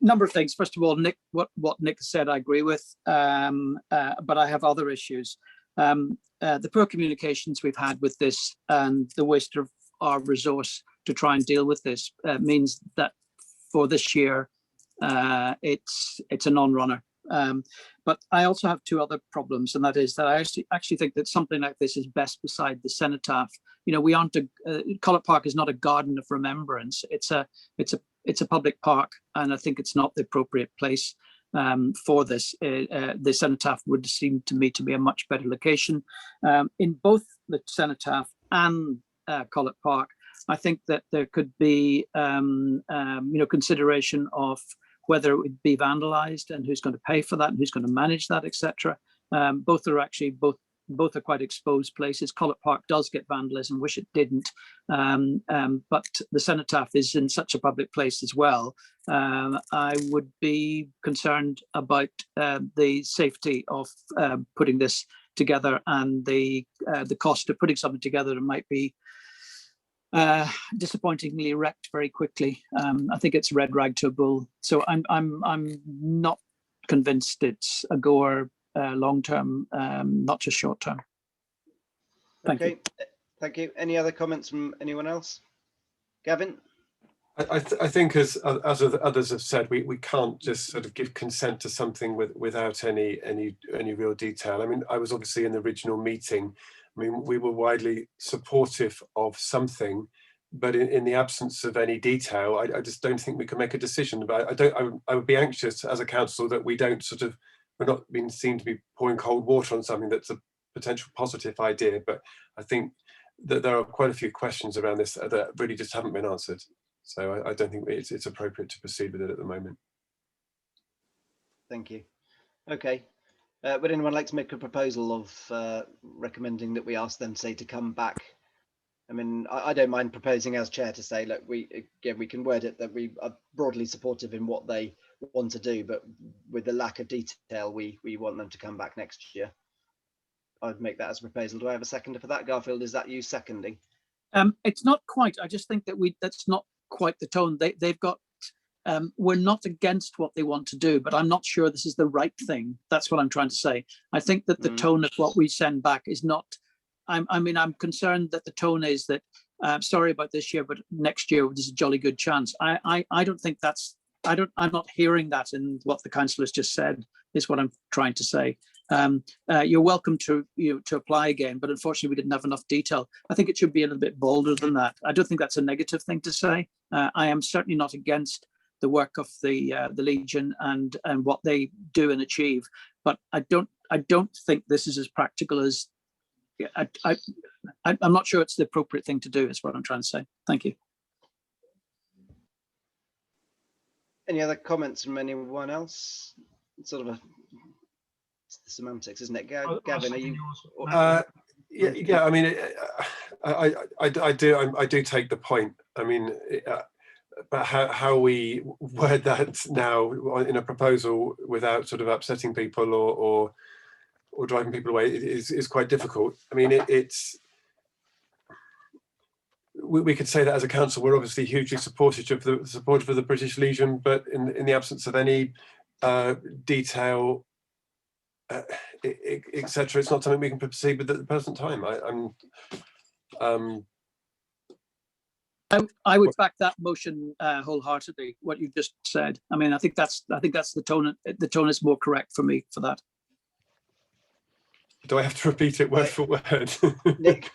Number of things. First of all, Nick, what Nick said, I agree with, but I have other issues. The poor communications we've had with this and the waste of our resource to try and deal with this means that for this year, it's a non-runner. But I also have two other problems, and that is that I actually think that something like this is best beside the cenotaph. You know, we aren't Collett Park is not a garden of remembrance. It's a public park, and I think it's not the appropriate place for this. The cenotaph would seem to me to be a much better location. In both the cenotaph and Collett Park, I think that there could be you know, consideration of whether it would be vandalized and who's going to pay for that and who's going to manage that, etc. Both are quite exposed places. Collett Park does get vandalism, wish it didn't, but the cenotaph is in such a public place as well. I would be concerned about the safety of putting this together, and the cost of putting something together that might be disappointingly wrecked very quickly. I think it's red rag to a bull. So I'm not convinced it's a goer long term, not just short term. Thank you. Thank you. Any other comments from anyone else? Gavin? I think, as others have said, we can't just sort of give consent to something without any real detail. I mean, I was obviously in the original meeting. I mean, we were widely supportive of something, but in the absence of any detail, I just don't think we can make a decision. But I would be anxious as a council that we're not being seen to be pouring cold water on something that's a potential positive idea. But I think that there are quite a few questions around this that really just haven't been answered. So I don't think it's appropriate to proceed with it at the moment. Thank you. Okay. Would anyone like to make a proposal of recommending that we ask them, say, to come back? I mean, I don't mind proposing as chair to say, look, we can word it that we are broadly supportive in what they want to do, but with the lack of detail, we want them to come back next year. I'd make that as a proposal. Do I have a seconder for that? Garfield, is that you seconding? It's not quite. I just think that that's not quite the tone. They've got. We're not against what they want to do, but I'm not sure this is the right thing. That's what I'm trying to say. I think that the tone of what we send back is not. I mean, I'm concerned that the tone is that sorry about this year, but next year there's a jolly good chance. I don't think that's. I'm not hearing that in what the councillors just said. Is what I'm trying to say. You're welcome to apply again, but unfortunately we didn't have enough detail. I think it should be a little bit bolder than that. I don't think that's a negative thing to say. I am certainly not against the work of the Legion and what they do and achieve, but I don't think this is as practical as. I'm not sure it's the appropriate thing to do. Is what I'm trying to say. Thank you. Any other comments from anyone else? It's sort of it's the semantics, isn't it? Gavin, are you? Yeah. I mean, I do take the point. I mean, but how we word that now in a proposal without sort of upsetting people or driving people away is quite difficult. I mean, we could say that as a council, we're obviously hugely supportive of the British Legion, but in the absence of any detail, etc., it's not something we can proceed with at the present time. I would back that motion wholeheartedly. What you just said. I mean, I think that's the tone. The tone is more correct for me for that. Do I have to repeat it word for word? Nick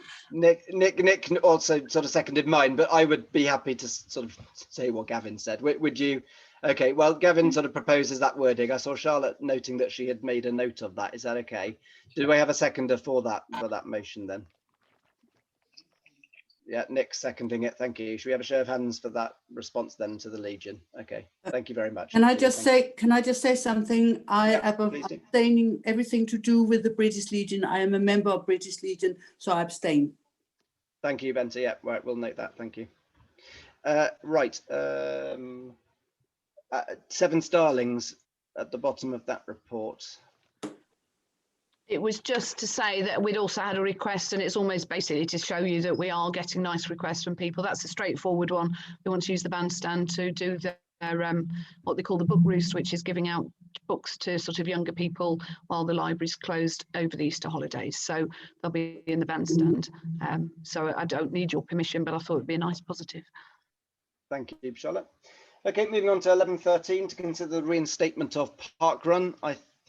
also sort of seconded mine, but I would be happy to sort of say what Gavin said. Would you? Okay, well, Gavin sort of proposes that wording. I saw Charlotte noting that she had made a note of that. Is that okay? Do we have a seconder for that motion then? Yeah, Nick seconding it. Thank you. Should we have a show of hands for that response then to the Legion? Okay, thank you very much. Can I just say something? I am abstaining everything to do with the British Legion. I am a member of British Legion, so I abstain. Thank you, Bente. Yeah, right, we'll note that. Thank you. Right. 7 Starlings at the bottom of that report. It was just to say that we'd also had a request, and it's almost basically to show you that we are getting nice requests from people. That's a straightforward one. We want to use the bandstand to do their what they call the book roost, which is giving out books to sort of younger people while the library's closed over the Easter holidays. So they'll be in the bandstand. So I don't need your permission, but I thought it'd be a nice positive. Thank you, Charlotte. Okay, moving on to 11:13 to consider the reinstatement of Park Run.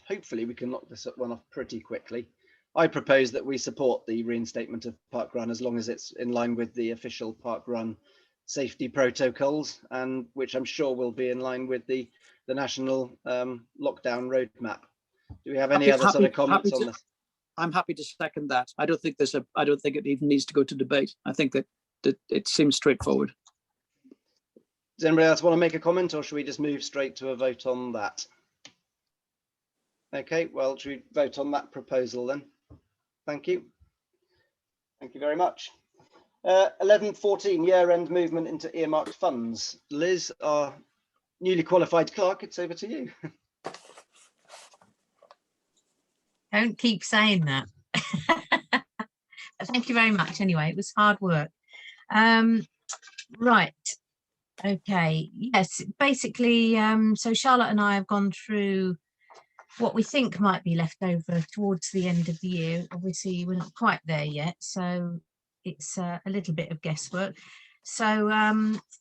Hopefully we can knock this one off pretty quickly. I propose that we support the reinstatement of Park Run as long as it's in line with the official Park Run safety protocols, and which I'm sure will be in line with the national lockdown roadmap. Do we have any other sort of comments on this? I'm happy to second that. I don't think it even needs to go to debate. I think that it seems straightforward. Does anybody else want to make a comment, or should we just move straight to a vote on that? Okay, well, should we vote on that proposal then? Thank you. Thank you very much. 11:14, year-end movement into earmarked funds. Liz, our newly qualified clerk, it's over to you. Don't keep saying that. Thank you very much. Anyway, it was hard work. Right. Okay. Yes, basically, so Charlotte and I have gone through what we think might be left over towards the end of the year. Obviously, we're not quite there yet, so it's a little bit of guesswork. So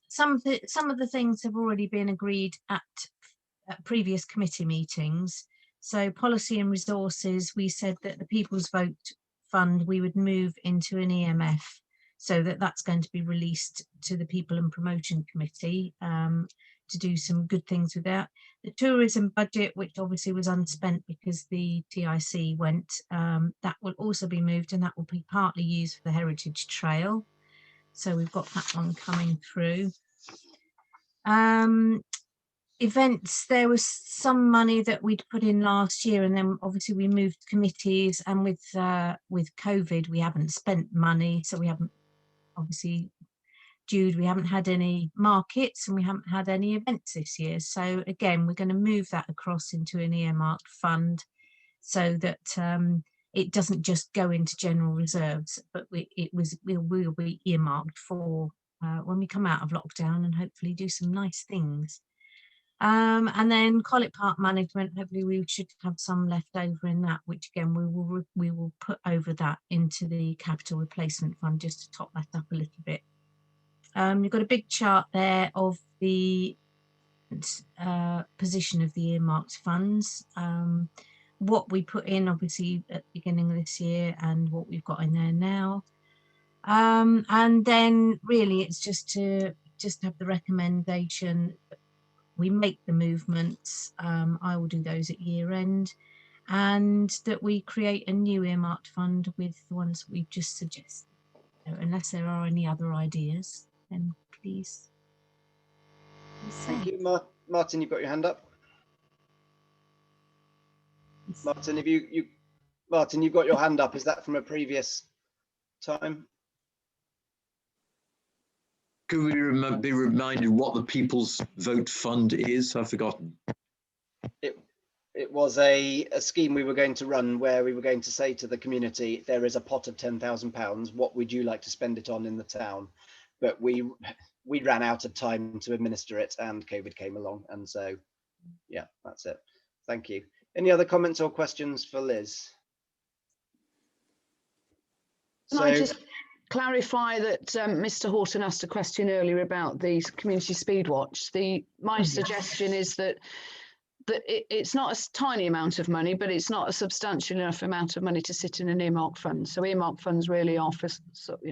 some of the things have already been agreed at previous committee meetings. So policy and resources, we said that the People's Vote Fund we would move into an EMF, so that's going to be released to the People and Promotion Committee to do some good things with that. The tourism budget, which obviously was unspent because the TIC went, that will also be moved, and that will be partly used for the Heritage Trail. So we've got that one coming through. Events, there was some money that we'd put in last year, and then obviously we moved committees, and with COVID we haven't spent money, so we haven't, obviously Jude, we haven't had any markets and we haven't had any events this year. So again, we're going to move that across into an earmarked fund so that it doesn't just go into general reserves, but will be earmarked for when we come out of lockdown and hopefully do some nice things. And then Collett Park management, hopefully we should have some left over in that, which again we will put over that into the capital replacement fund just to top that up a little bit. You've got a big chart there of the position of the earmarked funds, what we put in obviously at the beginning of this year and what we've got in there now. And then really it's just to have the recommendation, we make the movements, I will do those at year end, and that we create a new earmarked fund with the ones we've just suggested. So unless there are any other ideas, then please. Thank you, Martin. You've got your hand up. Martin, Martin, you've got your hand up. Is that from a previous time? Could we be reminded what the People's Vote Fund is? I've forgotten. It was a scheme we were going to run where we were going to say to the community, there is a pot of £10,000. What would you like to spend it on in the town? But we ran out of time to administer it and COVID came along. And so, yeah, that's it. Thank you. Any other comments or questions for Liz? clarify that Mr. Horton asked a question earlier about the community speed watch. My suggestion is that it's not a tiny amount of money, but it's not a substantial enough amount of money to sit in an earmarked fund. So earmarked funds really are for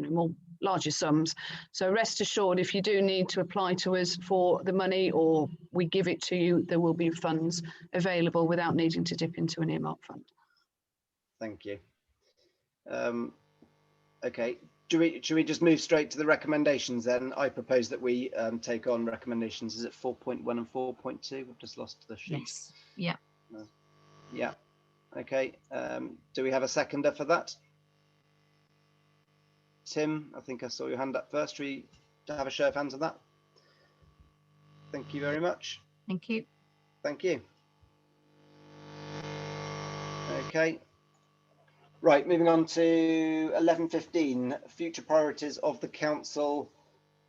more larger sums. So rest assured, if you do need to apply to us for the money or we give it to you, there will be funds available without needing to dip into an earmarked fund. Thank you. Okay, should we just move straight to the recommendations then? I propose that we take on recommendations. Is it 4.1 and 4.2? We've just lost the sheet. Yes. Yeah. Yeah. Okay. Do we have a seconder for that? Tim, I think I saw your hand up first. Should we have a show of hands on that? Thank you very much. Thank you. Thank you. Okay. Right, moving on to 11:15, future priorities of the council,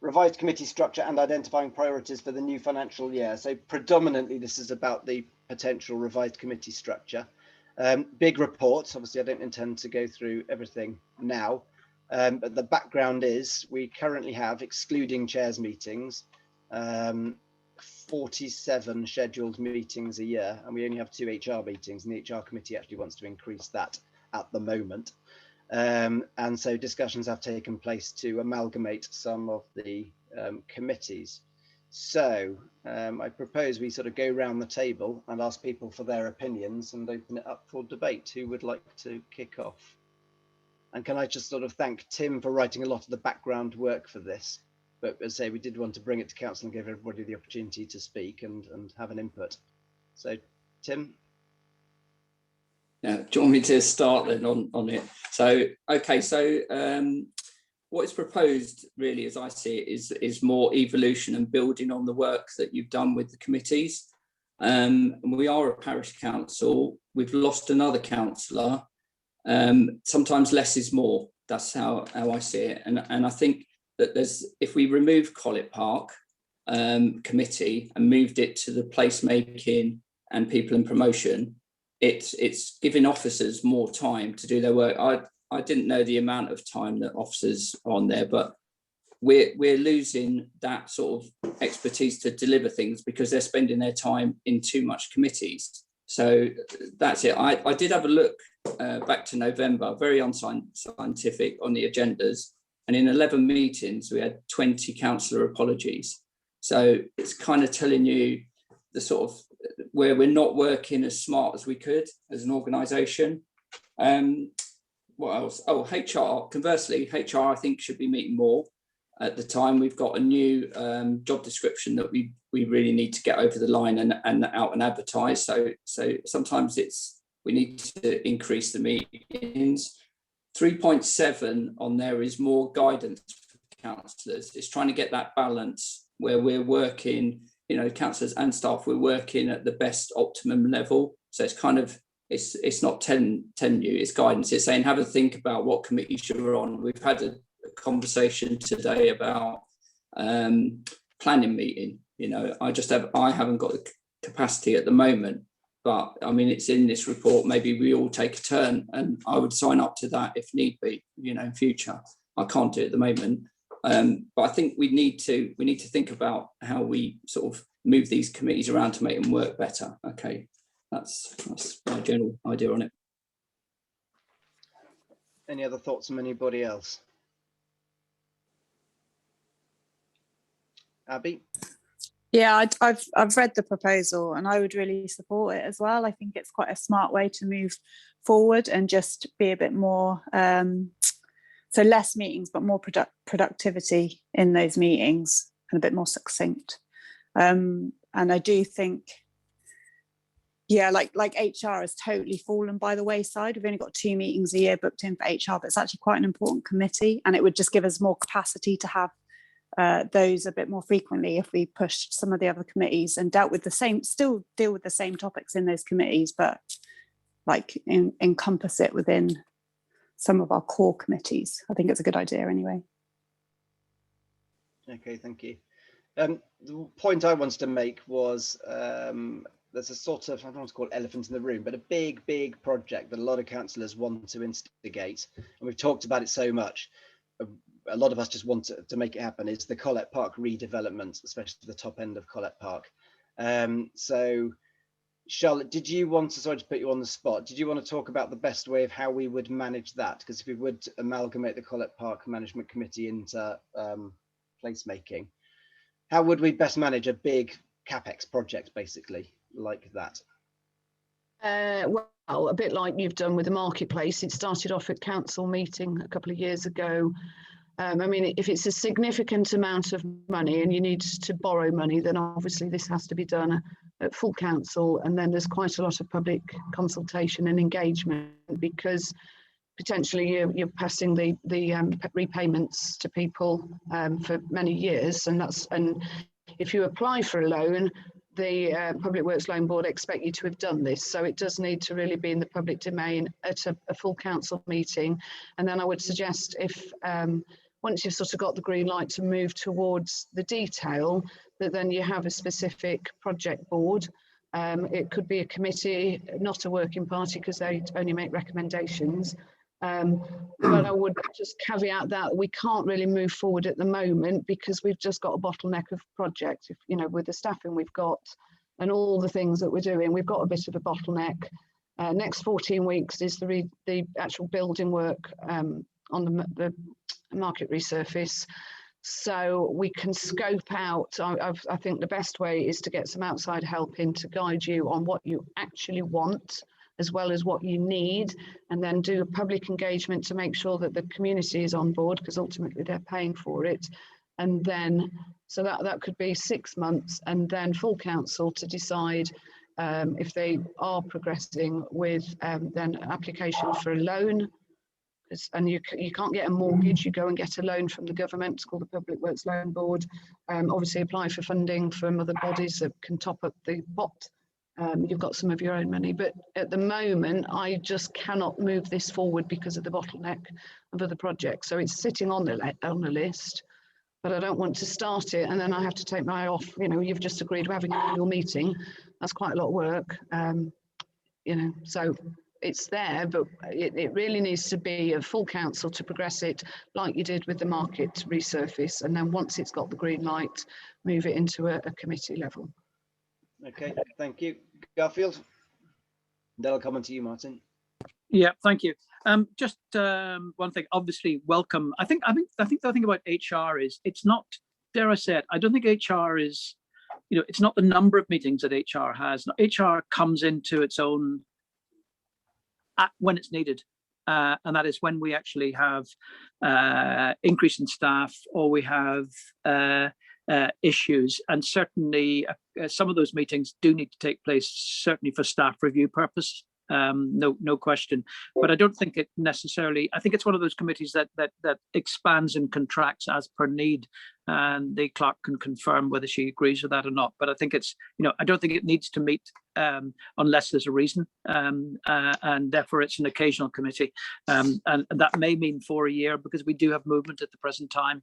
revised committee structure and identifying priorities for the new financial year. So predominantly this is about the potential revised committee structure. Big reports, obviously I don't intend to go through everything now, but the background is we currently have, excluding chairs meetings, 47 scheduled meetings a year, and we only have 2 HR meetings, and the HR committee actually wants to increase that at the moment. And so discussions have taken place to amalgamate some of the committees. So I propose we sort of go round the table and ask people for their opinions and open it up for debate. Who would like to kick off? And can I just sort of thank Tim for writing a lot of the background work for this? But as I say, we did want to bring it to council and give everybody the opportunity to speak and have an input. So Tim. Yeah, do you want me to start then on it? So, okay, so what is proposed really, as I see it, is more evolution and building on the work that you've done with the committees. We are a parish council. We've lost another councillor. Sometimes less is more. That's how I see it. And I think that if we remove Collet Park committee and moved it to the placemaking and people in promotion, it's giving officers more time to do their work. I didn't know the amount of time that officers are on there, but we're losing that sort of expertise to deliver things because they're spending their time in too much committees. So that's it. I did have a look back to November, very unscientific on the agendas, and in 11 meetings we had 20 councillor apologies. So it's kind of telling you the sort of where we're not working as smart as we could as an organisation. What else? Oh, HR. Conversely, HR I think should be meeting more. At the time, we've got a new job description that we really need to get over the line and out and advertise. So sometimes we need to increase the meetings. 3.7 on there is more guidance for councillors. It's trying to get that balance where we're working, councillors and staff, we're working at the best optimum level. So it's kind of, it's not telling you, it's guidance. It's saying, have a think about what committees you're on. We've had a conversation today about planning meeting. I haven't got the capacity at the moment, but I mean, it's in this report. Maybe we all take a turn, and I would sign up to that if need be, in future. I can't do it at the moment. But I think we need to think about how we sort of move these committees around to make them work better. Okay, that's my general idea on it. Any other thoughts from anybody else? Abby? Yeah, I've read the proposal and I would really support it as well. I think it's quite a smart way to move forward and just be a bit more so less meetings, but more productivity in those meetings and a bit more succinct. And I do think, yeah, like HR has totally fallen by the wayside. We've only got 2 meetings a year booked in for HR, but it's actually quite an important committee, and it would just give us more capacity to have those a bit more frequently if we pushed some of the other committees and still deal with the same topics in those committees, but like encompass it within some of our core committees. I think it's a good idea anyway. Okay, thank you. The point I wanted to make was there's a sort of, I don't want to call it elephant in the room, but a big project that a lot of councillors want to instigate, and we've talked about it so much, a lot of us just want to make it happen, is the Collett Park redevelopment, especially the top end of Collett Park. So Charlotte, did you want to, sorry to put you on the spot, did you want to talk about the best way of how we would manage that? Because if we would amalgamate the Collett Park Management Committee into placemaking, how would we best manage a big CapEx project, basically, like that? Well, a bit like you've done with the marketplace. It started off at council meeting a couple of years ago. I mean, if it's a significant amount of money and you need to borrow money, then obviously this has to be done at full council, and then there's quite a lot of public consultation and engagement, because potentially you're passing the repayments to people for many years, and if you apply for a loan, the Public Works Loan Board expect you to have done this. So it does need to really be in the public domain at a full council meeting. And then I would suggest, if once you've sort of got the green light to move towards the detail, that then you have a specific project board. It could be a committee, not a working party, because they only make recommendations. But I would just caveat that we can't really move forward at the moment because we've just got a bottleneck of projects. If, you know, with the staffing we've got and all the things that we're doing, we've got a bit of a bottleneck. Next 14 weeks is the actual building work on the market resurface. So we can scope out. I think the best way is to get some outside help in to guide you on what you actually want, as well as what you need, and then do a public engagement to make sure that the community is on board, because ultimately they're paying for it. And then, so that could be 6 months, and then full council to decide if they are progressing with then application for a loan. And you can't get a mortgage, you go and get a loan from the government. It's called the Public Works Loan Board. Obviously apply for funding from other bodies that can top up the pot. You've got some of your own money, but at the moment I just cannot move this forward because of the bottleneck of other projects. So it's sitting on the list, but I don't want to start it and then I have to take my eye off. You know, you've just agreed we're having an annual meeting. That's quite a lot of work. You know, so it's there, but it really needs to be a full council to progress it, like you did with the market resurface, and then once it's got the green light, move it into a committee level. Okay, thank you, Garfield. Then I'll come on to you, Martin. Yeah, thank you. Just one thing. Obviously, welcome. I think the thing about HR is it's not. Dare I say it? I don't think HR is. You know, it's not the number of meetings that HR has. HR comes into its own when it's needed, and that is when we actually have increase in staff, or we have issues, and certainly some of those meetings do need to take place certainly for staff review purpose, no question, but I don't think it necessarily. I think it's one of those committees that expands and contracts as per need, and the clerk can confirm whether she agrees with that or not. But I think it's, you know, I don't think it needs to meet unless there's a reason, and therefore it's an occasional committee, and that may mean for a year because we do have movement at the present time.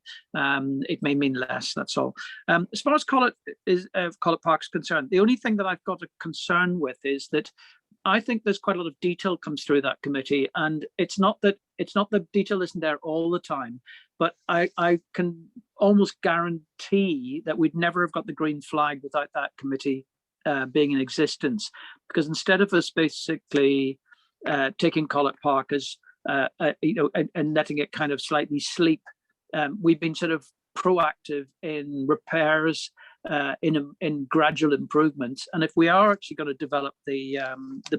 It may mean less. That's all. As far as Collett Park is concerned, the only thing that I've got a concern with is that I think there's quite a lot of detail comes through that committee, and it's not that detail isn't there all the time, but I can almost guarantee that we'd never have got the green flag without that committee being in existence, because instead of us basically taking Collett Park as you know, and letting it kind of slightly sleep, we've been sort of proactive in repairs, in gradual improvements. And if we are actually going to develop the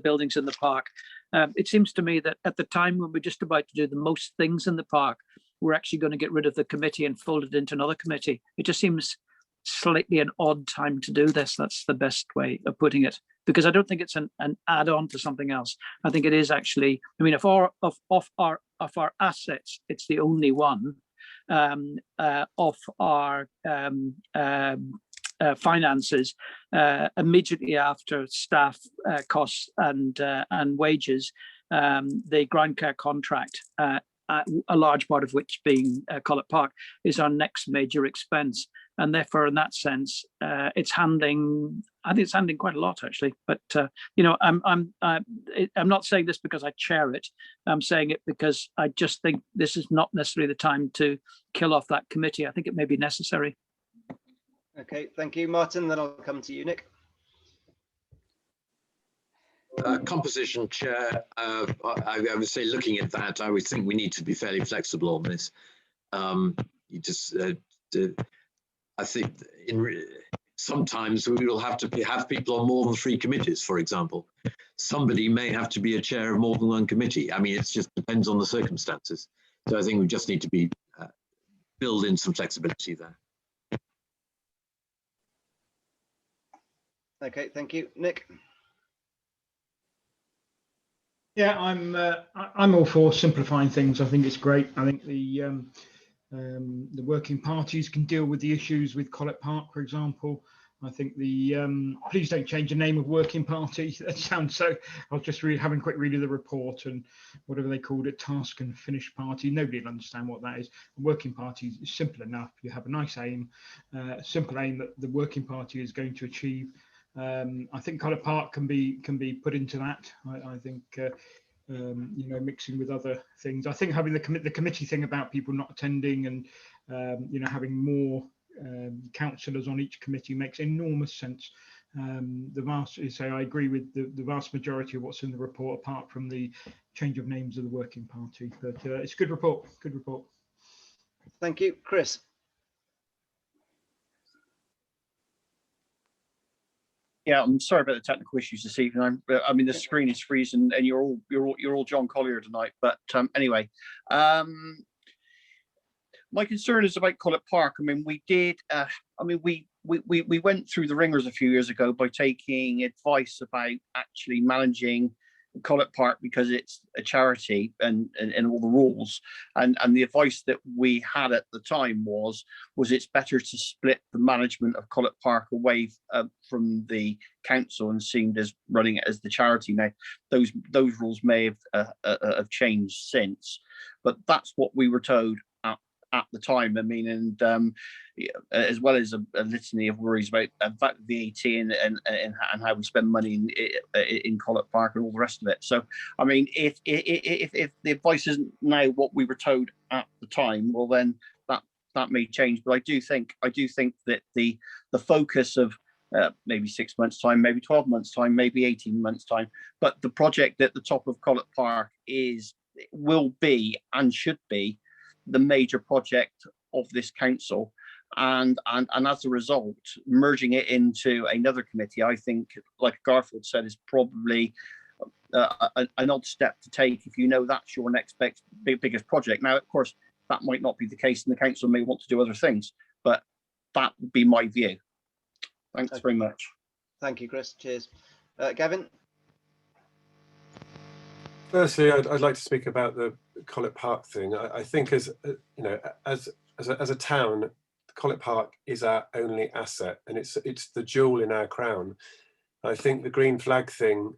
buildings in the park, it seems to me that at the time when we're just about to do the most things in the park, we're actually going to get rid of the committee and fold it into another committee. It just seems slightly an odd time to do this. That's the best way of putting it, because I don't think it's an add-on to something else. I think it is actually, I mean, of our assets, it's the only one. Of our finances, immediately after staff costs and wages, the ground care contract, a large part of which being Collett Park, is our next major expense, and therefore in that sense it's handing I think it's handing quite a lot actually. But you know, I'm not saying this because I chair it. I'm saying it because I just think this is not necessarily the time to kill off that committee. I think it may be necessary. Okay, thank you, Martin. Then I'll come to you, Nick. Composition, Chair. I would say, looking at that, I would think we need to be fairly flexible on this. You just, I think, sometimes we will have to have people on more than 3 committees, for example. Somebody may have to be a chair of more than 1 committee. I mean, it just depends on the circumstances. So I think we just need to be build in some flexibility there. Okay, thank you, Nick. Yeah, I'm all for simplifying things. I think it's great. I think the working parties can deal with the issues with Collett Park, for example. I think the please don't change the name of working party. That sounds so. I was just having a quick read of the report and whatever they called it, task and finish party. Nobody will understand what that is. A working party is simple enough. You have a nice aim, a simple aim that the working party is going to achieve. I think Collett Park can be put into that. I think you know, mixing with other things. I think having the committee thing about people not attending and you know, having more councillors on each committee makes enormous sense. I agree with the vast majority of what's in the report, apart from the change of names of the working party. But it's a good report. Good report. Thank you, Chris. Yeah, I'm sorry about the technical issues this evening. I mean, the screen is freezing, and you're all John Collier tonight. But anyway, my concern is about Collett Park. I mean, we did. I mean, we went through the ringers a few years ago by taking advice about actually managing Collett Park because it's a charity and all the rules. And the advice that we had at the time was it's better to split the management of Collett Park away from the council and seemed as running it as the charity. Now, those rules may have changed since, but that's what we were told at the time. I mean, and as well as a litany of worries about VAT and how we spend money in Collett Park and all the rest of it. So, I mean, if the advice isn't now what we were told at the time, well, then that may change. But I do think that the focus of maybe 6 months' time, maybe 12 months' time, maybe 18 months' time, but the project at the top of Collett Park will be and should be the major project of this council, and as a result, merging it into another committee, I think, like Garfield said, is probably an odd step to take if you know that's your next biggest project. Now, of course, that might not be the case, and the council may want to do other things, but that would be my view. Thanks very much. Thank you, Chris. Cheers. Gavin? Firstly, I'd like to speak about the Collett Park thing. I think, as you know, as a town, Collett Park is our only asset, and it's the jewel in our crown. I think the green flag thing,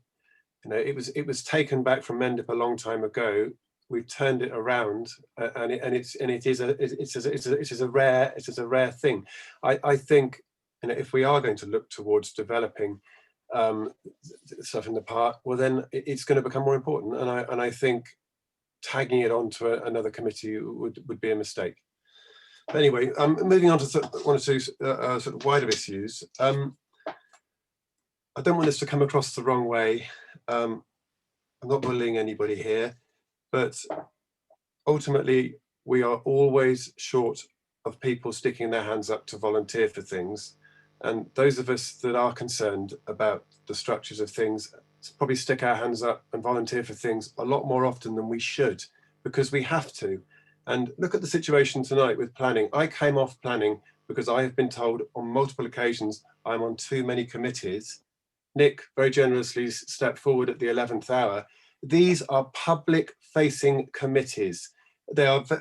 you know, it was taken back from Mendip a long time ago. We've turned it around, and it is a rare thing. I think, you know, if we are going to look towards developing stuff in the park, well, then it's going to become more important, and I think tagging it onto another committee would be a mistake. But anyway, moving on to one or two sort of wider issues. I don't want this to come across the wrong way. I'm not bullying anybody here, but ultimately we are always short of people sticking their hands up to volunteer for things. And those of us that are concerned about the structures of things probably stick our hands up and volunteer for things a lot more often than we should, because we have to. And look at the situation tonight with planning. I came off planning because I have been told on multiple occasions I'm on too many committees. Nick very generously stepped forward at the 11th hour. These are public-facing committees.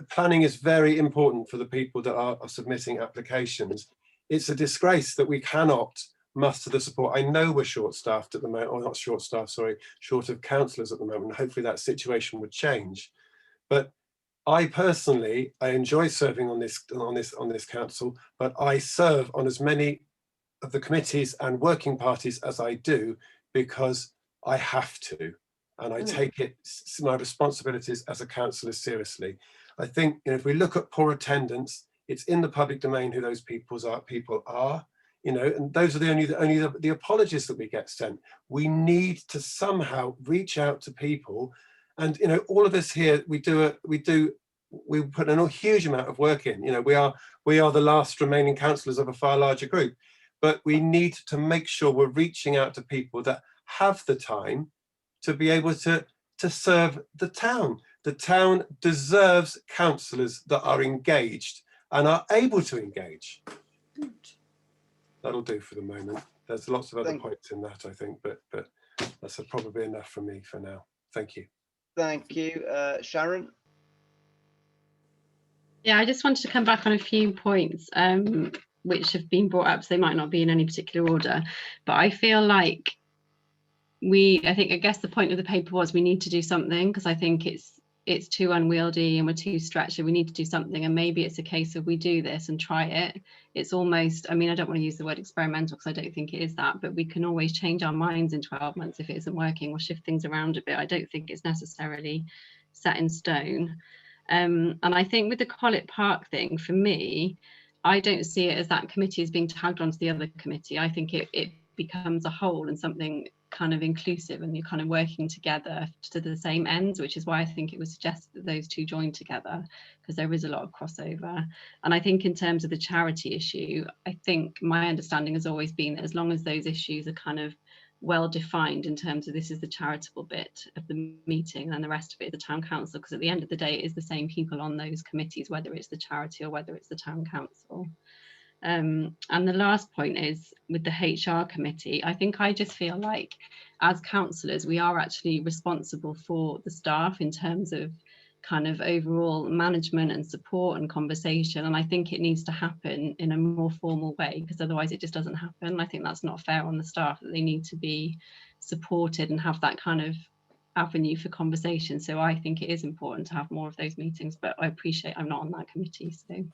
Planning is very important for the people that are submitting applications. It's a disgrace that we cannot muster the support. I know we're short-staffed at the moment, or not short-staffed, sorry, short of councillors at the moment. Hopefully that situation would change. But I personally, I enjoy serving on this council, but I serve on as many of the committees and working parties as I do, because I have to, and I take my responsibilities as a councillor seriously. I think, you know, if we look at poor attendance, it's in the public domain who those people are, you know, and those are the apologies that we get sent. We need to somehow reach out to people, and you know, all of us here, we put a huge amount of work in. You know, we are the last remaining councillors of a far larger group, but we need to make sure we're reaching out to people that have the time to be able to serve the town. The town deserves councillors that are engaged and are able to engage. That'll do for the moment. There's lots of other points in that, I think, but that's probably enough for me for now. Thank you. Thank you. Sharon? Yeah, I just wanted to come back on a few points which have been brought up, so they might not be in any particular order, but I feel like I guess the point of the paper was we need to do something, because I think it's too unwieldy and we're too stretched, and we need to do something. And maybe it's a case of we do this and try it. It's almost, I mean, I don't want to use the word experimental because I don't think it is that, but we can always change our minds in 12 months if it isn't working, or shift things around a bit. I don't think it's necessarily set in stone. And I think with the Collett Park thing, for me, I don't see it as that committee is being tagged onto the other committee. I think it becomes a whole and something kind of inclusive, and you're kind of working together to the same ends, which is why I think it was suggested that those two join together, because there is a lot of crossover. And I think in terms of the charity issue, I think my understanding has always been that as long as those issues are kind of well defined in terms of this is the charitable bit of the meeting and the rest of it is the town council, because at the end of the day it is the same people on those committees, whether it's the charity or whether it's the town council. And the last point is with the HR committee, I think I just feel like as councillors we are actually responsible for the staff in terms of kind of overall management and support and conversation, and I think it needs to happen in a more formal way, because otherwise it just doesn't happen. I think that's not fair on the staff, that they need to be supported and have that kind of avenue for conversation. So I think it is important to have more of those meetings, but I appreciate I'm not on that committee. So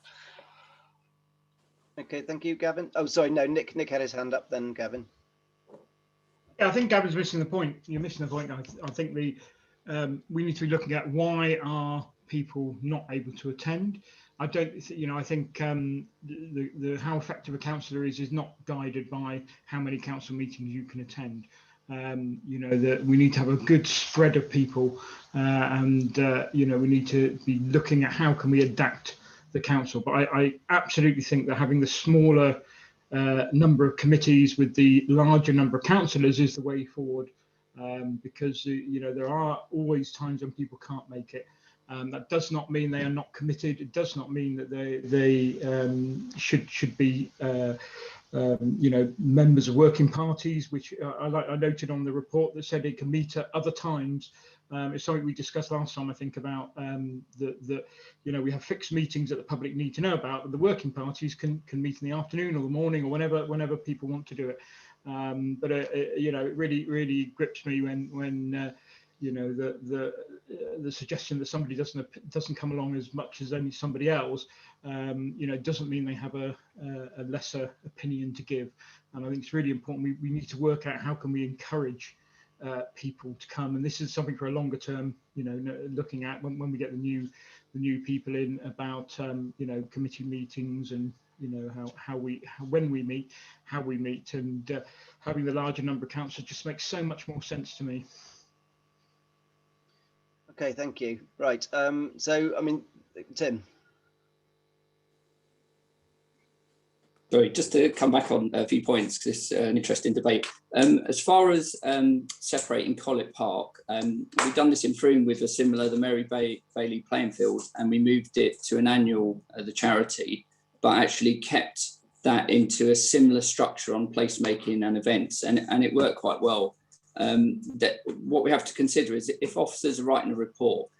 okay, thank you. Gavin? Oh, sorry, no, Nick had his hand up, then Gavin. Yeah, I think Gavin's missing the point. You're missing the point. I think we need to be looking at why are people not able to attend. I don't, you know, I think the how effective a councillor is not guided by how many council meetings you can attend. You know, that we need to have a good spread of people, and you know, we need to be looking at how can we adapt the council. But I absolutely think that having the smaller number of committees with the larger number of councillors is the way forward, because you know, there are always times when people can't make it. That does not mean they are not committed. It does not mean that they should be you know, members of working parties, which I noted on the report that said it can meet at other times. It's something we discussed last time, I think, about that you know, we have fixed meetings that the public need to know about, but the working parties can meet in the afternoon or the morning or whenever people want to do it. But you know, it really grips me when you know, the suggestion that somebody doesn't come along as much as only somebody else, you know, doesn't mean they have a lesser opinion to give. And I think it's really important. We need to work out how can we encourage people to come, and this is something for a longer term, you know, looking at when we get the new people in, about you know, committee meetings, and you know, when we meet, how we meet, and having the larger number of councillors just makes so much more sense to me. Okay, thank you. Right, so I mean, Tim. Sorry, just to come back on a few points, because it's an interesting debate. As far as separating Collett Park, we've done this in Frome with the Mary Bailey playing field, and we moved it to an annual, the charity, but actually kept that into a similar structure on placemaking and events, and it worked quite well. That what we have to consider is if officers are writing a report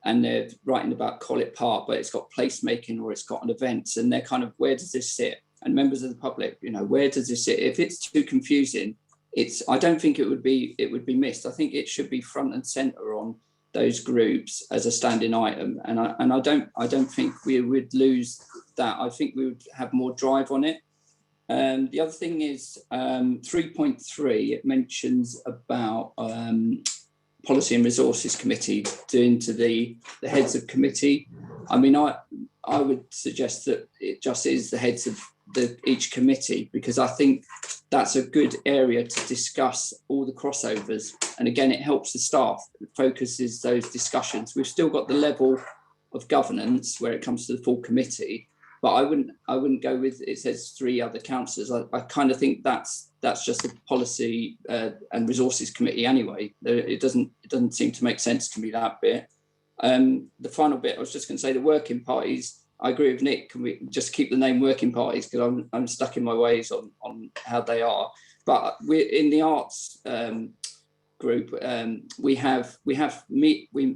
and they're writing about Collett Park, but it's got placemaking or it's got an event, and they're kind of, where does this sit? And members of the public, you know, where does this sit? If it's too confusing, I don't think it would be missed. I think it should be front and center on those groups as a standing item, and I don't think we would lose that. I think we would have more drive on it. The other thing is 3.3, it mentions about Policy and Resources Committee doing to the heads of committee. I mean, I would suggest that it just is the heads of each committee, because I think that's a good area to discuss all the crossovers. And again, it helps the staff, it focuses those discussions. We've still got the level of governance where it comes to the full committee, but I wouldn't go with, it says 3 other councillors. I kind of think that's just the Policy and Resources Committee anyway. It doesn't seem to make sense to me, that bit. The final bit, I was just going to say the working parties. I agree with Nick. Can we just keep the name working parties, because I'm stuck in my ways on how they are. But we're in the arts group. We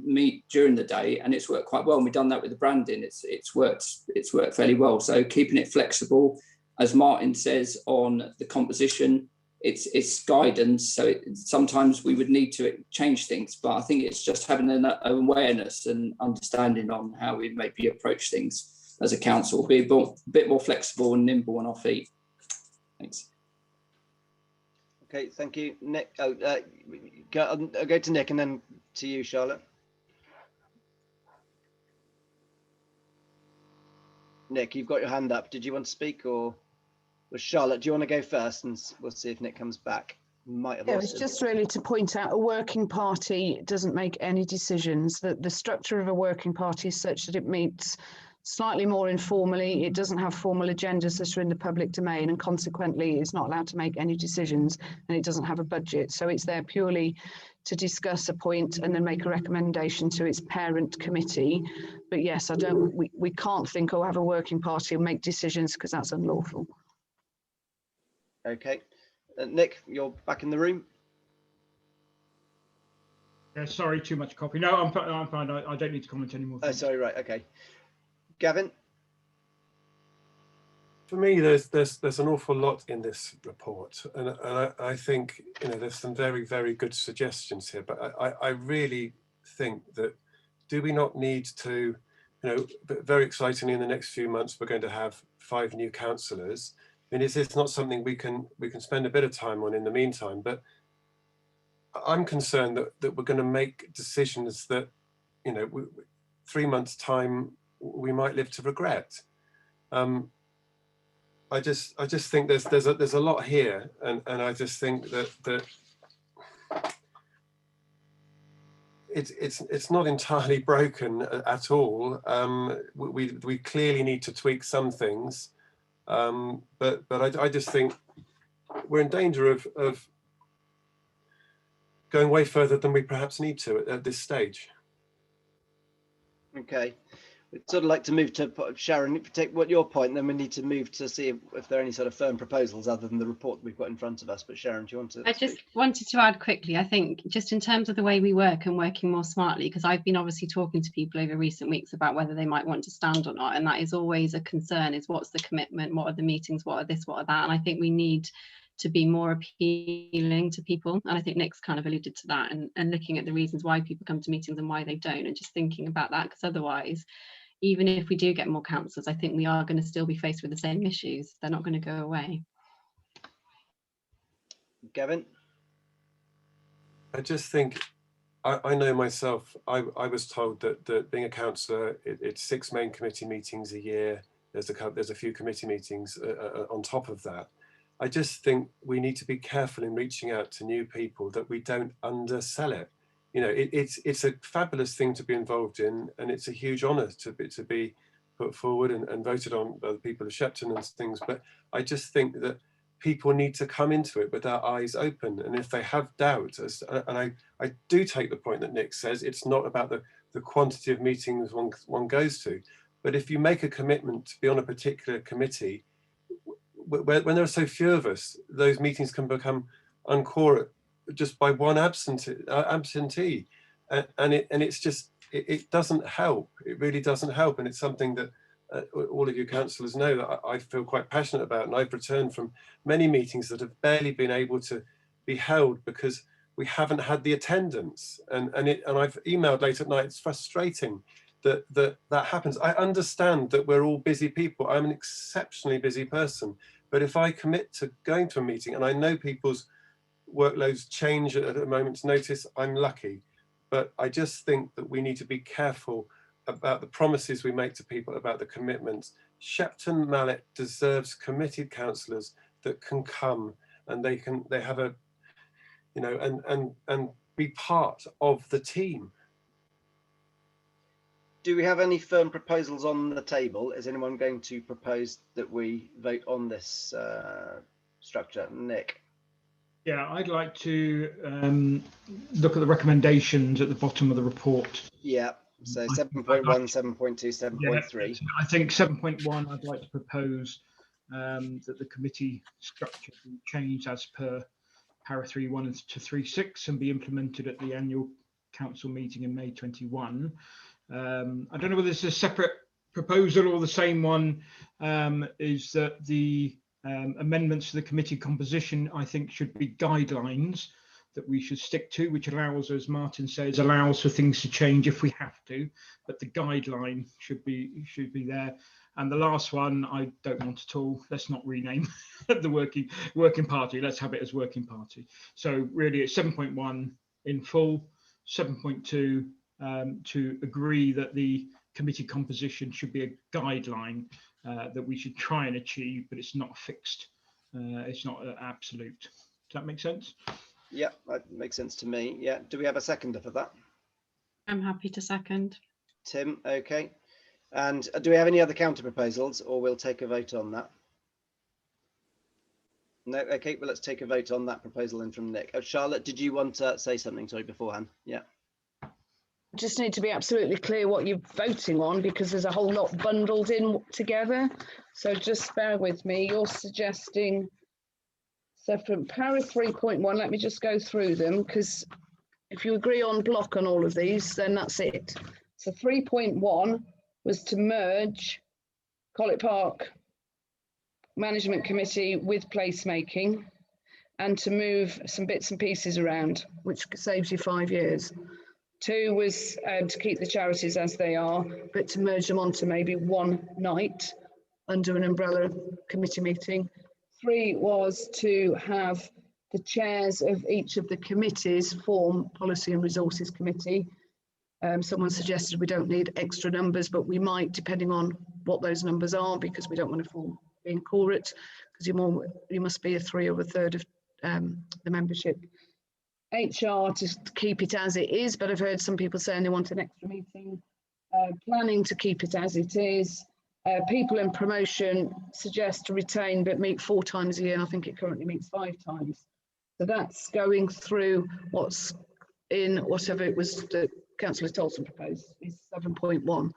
meet during the day, and it's worked quite well. And we've done that with the branding. It's worked fairly well. So keeping it flexible, as Martin says, on the composition. It's guidance, so sometimes we would need to change things, but I think it's just having an awareness and understanding on how we maybe approach things as a council, be a bit more flexible and nimble on our feet. Thanks. Okay, thank you, Nick. I'll go to Nick and then to you, Charlotte. Nick, you've got your hand up. Did you want to speak, or was Charlotte? Do you want to go first, and we'll see if Nick comes back? Might have. Yeah, it's just really to point out a working party doesn't make any decisions. That the structure of a working party is such that it meets slightly more informally. It doesn't have formal agendas that are in the public domain, and consequently it's not allowed to make any decisions, and it doesn't have a budget. So it's there purely to discuss a point and then make a recommendation to its parent committee. But yes, we can't think, oh, have a working party and make decisions, because that's unlawful. Okay, Nick, you're back in the room. Yeah, sorry, too much copy. No, I'm fine. I don't need to comment anymore. Oh, sorry, right, okay. Gavin? For me, there's an awful lot in this report, and I think there's some very, very good suggestions here. But I really think that, do we not need to, very excitingly, in the next few months we're going to have 5 new councillors. I mean, is this not something we can spend a bit of time on in the meantime? But I'm concerned that we're going to make decisions that, 3 months' time we might live to regret. I just think there's a lot here, and I just think that it's not entirely broken at all. We clearly need to tweak some things. But I just think we're in danger of going way further than we perhaps need to at this stage. Okay, we'd sort of like to move to Sharon. If you take what your point, then we need to move to see if there are any sort of firm proposals other than the report that we've got in front of us. But Sharon, do you want to? I just wanted to add quickly, I think, just in terms of the way we work and working more smartly, because I've been obviously talking to people over recent weeks about whether they might want to stand or not, and that is always a concern, is what's the commitment, what are the meetings, what are this, what are that, and I think we need to be more appealing to people, and I think Nick's kind of alluded to that, and looking at the reasons why people come to meetings and why they don't, and just thinking about that, because otherwise, even if we do get more councillors, I think we are going to still be faced with the same issues. They're not going to go away. Gavin? I just think, I know myself, I was told that being a councillor, it's 6 main committee meetings a year. There's a few committee meetings on top of that. I just think we need to be careful in reaching out to new people, that we don't undersell it. It's a fabulous thing to be involved in, and it's a huge honour to be put forward and voted on by the people of Shepton and things. But I just think that people need to come into it with their eyes open, and if they have doubt, and I do take the point that Nick says, it's not about the quantity of meetings one goes to, but if you make a commitment to be on a particular committee, when there are so few of us, those meetings can become unquorum just by one absentee, and it doesn't help. It really doesn't help, and it's something that all of you councillors know that I feel quite passionate about, and I've returned from many meetings that have barely been able to be held because we haven't had the attendance, and I've emailed late at night. It's frustrating that happens. I understand that we're all busy people. I'm an exceptionally busy person, But if I commit to going to a meeting, and I know people's workloads change at a moment's notice, I'm lucky. But I just think that we need to be careful about the promises we make to people, about the commitments. Shepton Mallet deserves committed councillors that can come and they have a, you know, and be part of the team. Do we have any firm proposals on the table? Is anyone going to propose that we vote on this structure? Nick? Yeah, I'd like to look at the recommendations at the bottom of the report. Yeah, so 7.1, 7.2, 7.3. Yeah, I think 7.1, I'd like to propose that the committee structure be changed as per para 3.1 to 3.6 and be implemented at the annual council meeting in May 21. I don't know whether this is a separate proposal or the same one, is that the amendments to the committee composition, I think, should be guidelines that we should stick to, which allows, as Martin says, allows for things to change if we have to, but the guideline should be there. And the last one, I don't want at all. Let's not rename the working party. Let's have it as working party. So really, it's 7.1 in full, 7.2 to agree that the committee composition should be a guideline that we should try and achieve, but it's not fixed. It's not absolute. Does that make sense? Yeah, that makes sense to me. Yeah. Do we have a seconder for that? I'm happy to second. Tim, okay. And do we have any other counter proposals, or we'll take a vote on that? No, okay, well, let's take a vote on that proposal in from Nick. Oh, Charlotte, did you want to say something, sorry, beforehand? Yeah. Just need to be absolutely clear what you're voting on, because there's a whole lot bundled in together. So just bear with me. You're suggesting, so from para 3.1, let me just go through them, because if you agree on block on all of these, then that's it. So 3.1 was to merge Collett Park Management Committee with placemaking and to move some bits and pieces around, which saves you 5 years. 2 was to keep the charities as they are, but to merge them onto maybe one night under an umbrella committee meeting. 3 was to have the chairs of each of the committees form Policy and Resources Committee. Someone suggested we don't need extra numbers, but we might, depending on what those numbers are, because we don't want to form being corporate, because you must be a 3 or a third of the membership. HR to keep it as it is, but I've heard some people saying they want an extra meeting. Planning to keep it as it is. People in promotion suggest to retain but meet 4 times a year, and I think it currently meets 5 times. So that's going through what's in whatever it was that Councillor Tolson proposed is 7.1.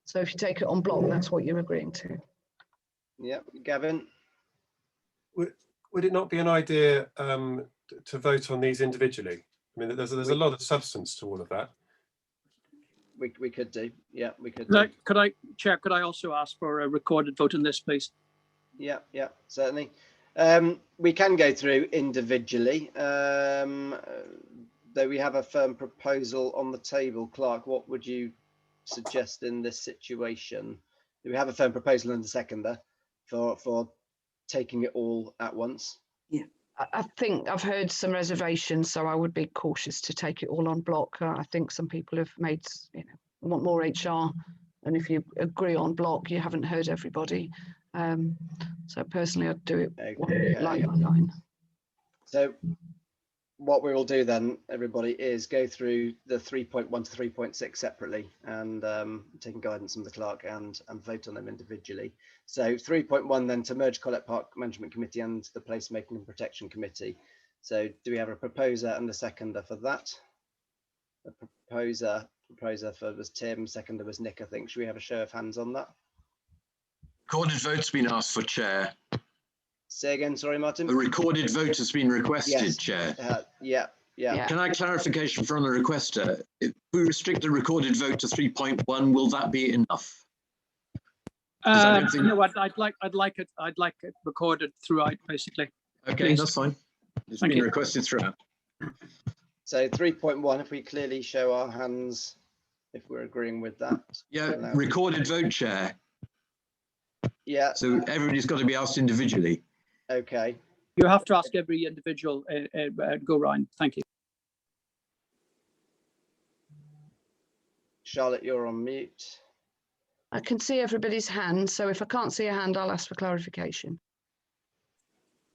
So if you take it on block, that's what you're agreeing to. Yeah, Gavin. Would it not be an idea to vote on these individually? I mean, there's a lot of substance to all of that. We could do. Yeah, we could. Could I, Chair? Could I also ask for a recorded vote on this, please? Yeah, certainly. We can go through individually. Though we have a firm proposal on the table, Clark, what would you suggest in this situation? Do we have a firm proposal in the seconder for taking it all at once? Yeah, I think I've heard some reservations, so I would be cautious to take it all on block. I think some people have made, want more HR, and if you agree on block, you haven't heard everybody. So personally, I'd do it line by line. So what we will do then, everybody, is go through the 3.1 to 3.6 separately and taking guidance from the clerk and vote on them individually. So 3.1 then, to merge Collett Park Management Committee and the Placemaking and Protection Committee. So do we have a proposer and a seconder for that? A proposer for was Tim, seconder was Nick, I think. Should we have a show of hands on that? Recorded vote's been asked for, Chair. Say again, sorry, Martin. A recorded vote has been requested, yes. Chair. Yeah. Can I clarification from the requester? If we restrict the recorded vote to 3.1, will that be enough? You know what? I'd like it recorded throughout, basically. Okay, please. That's fine. It's been requested throughout. So 3.1, if we clearly show our hands, if we're agreeing with that. Yeah, recorded vote, Chair. Yeah. So everybody's got to be asked individually. Okay. You have to ask every individual go round. Thank you. Charlotte, you're on mute. I can see everybody's hand, so if I can't see a hand, I'll ask for clarification.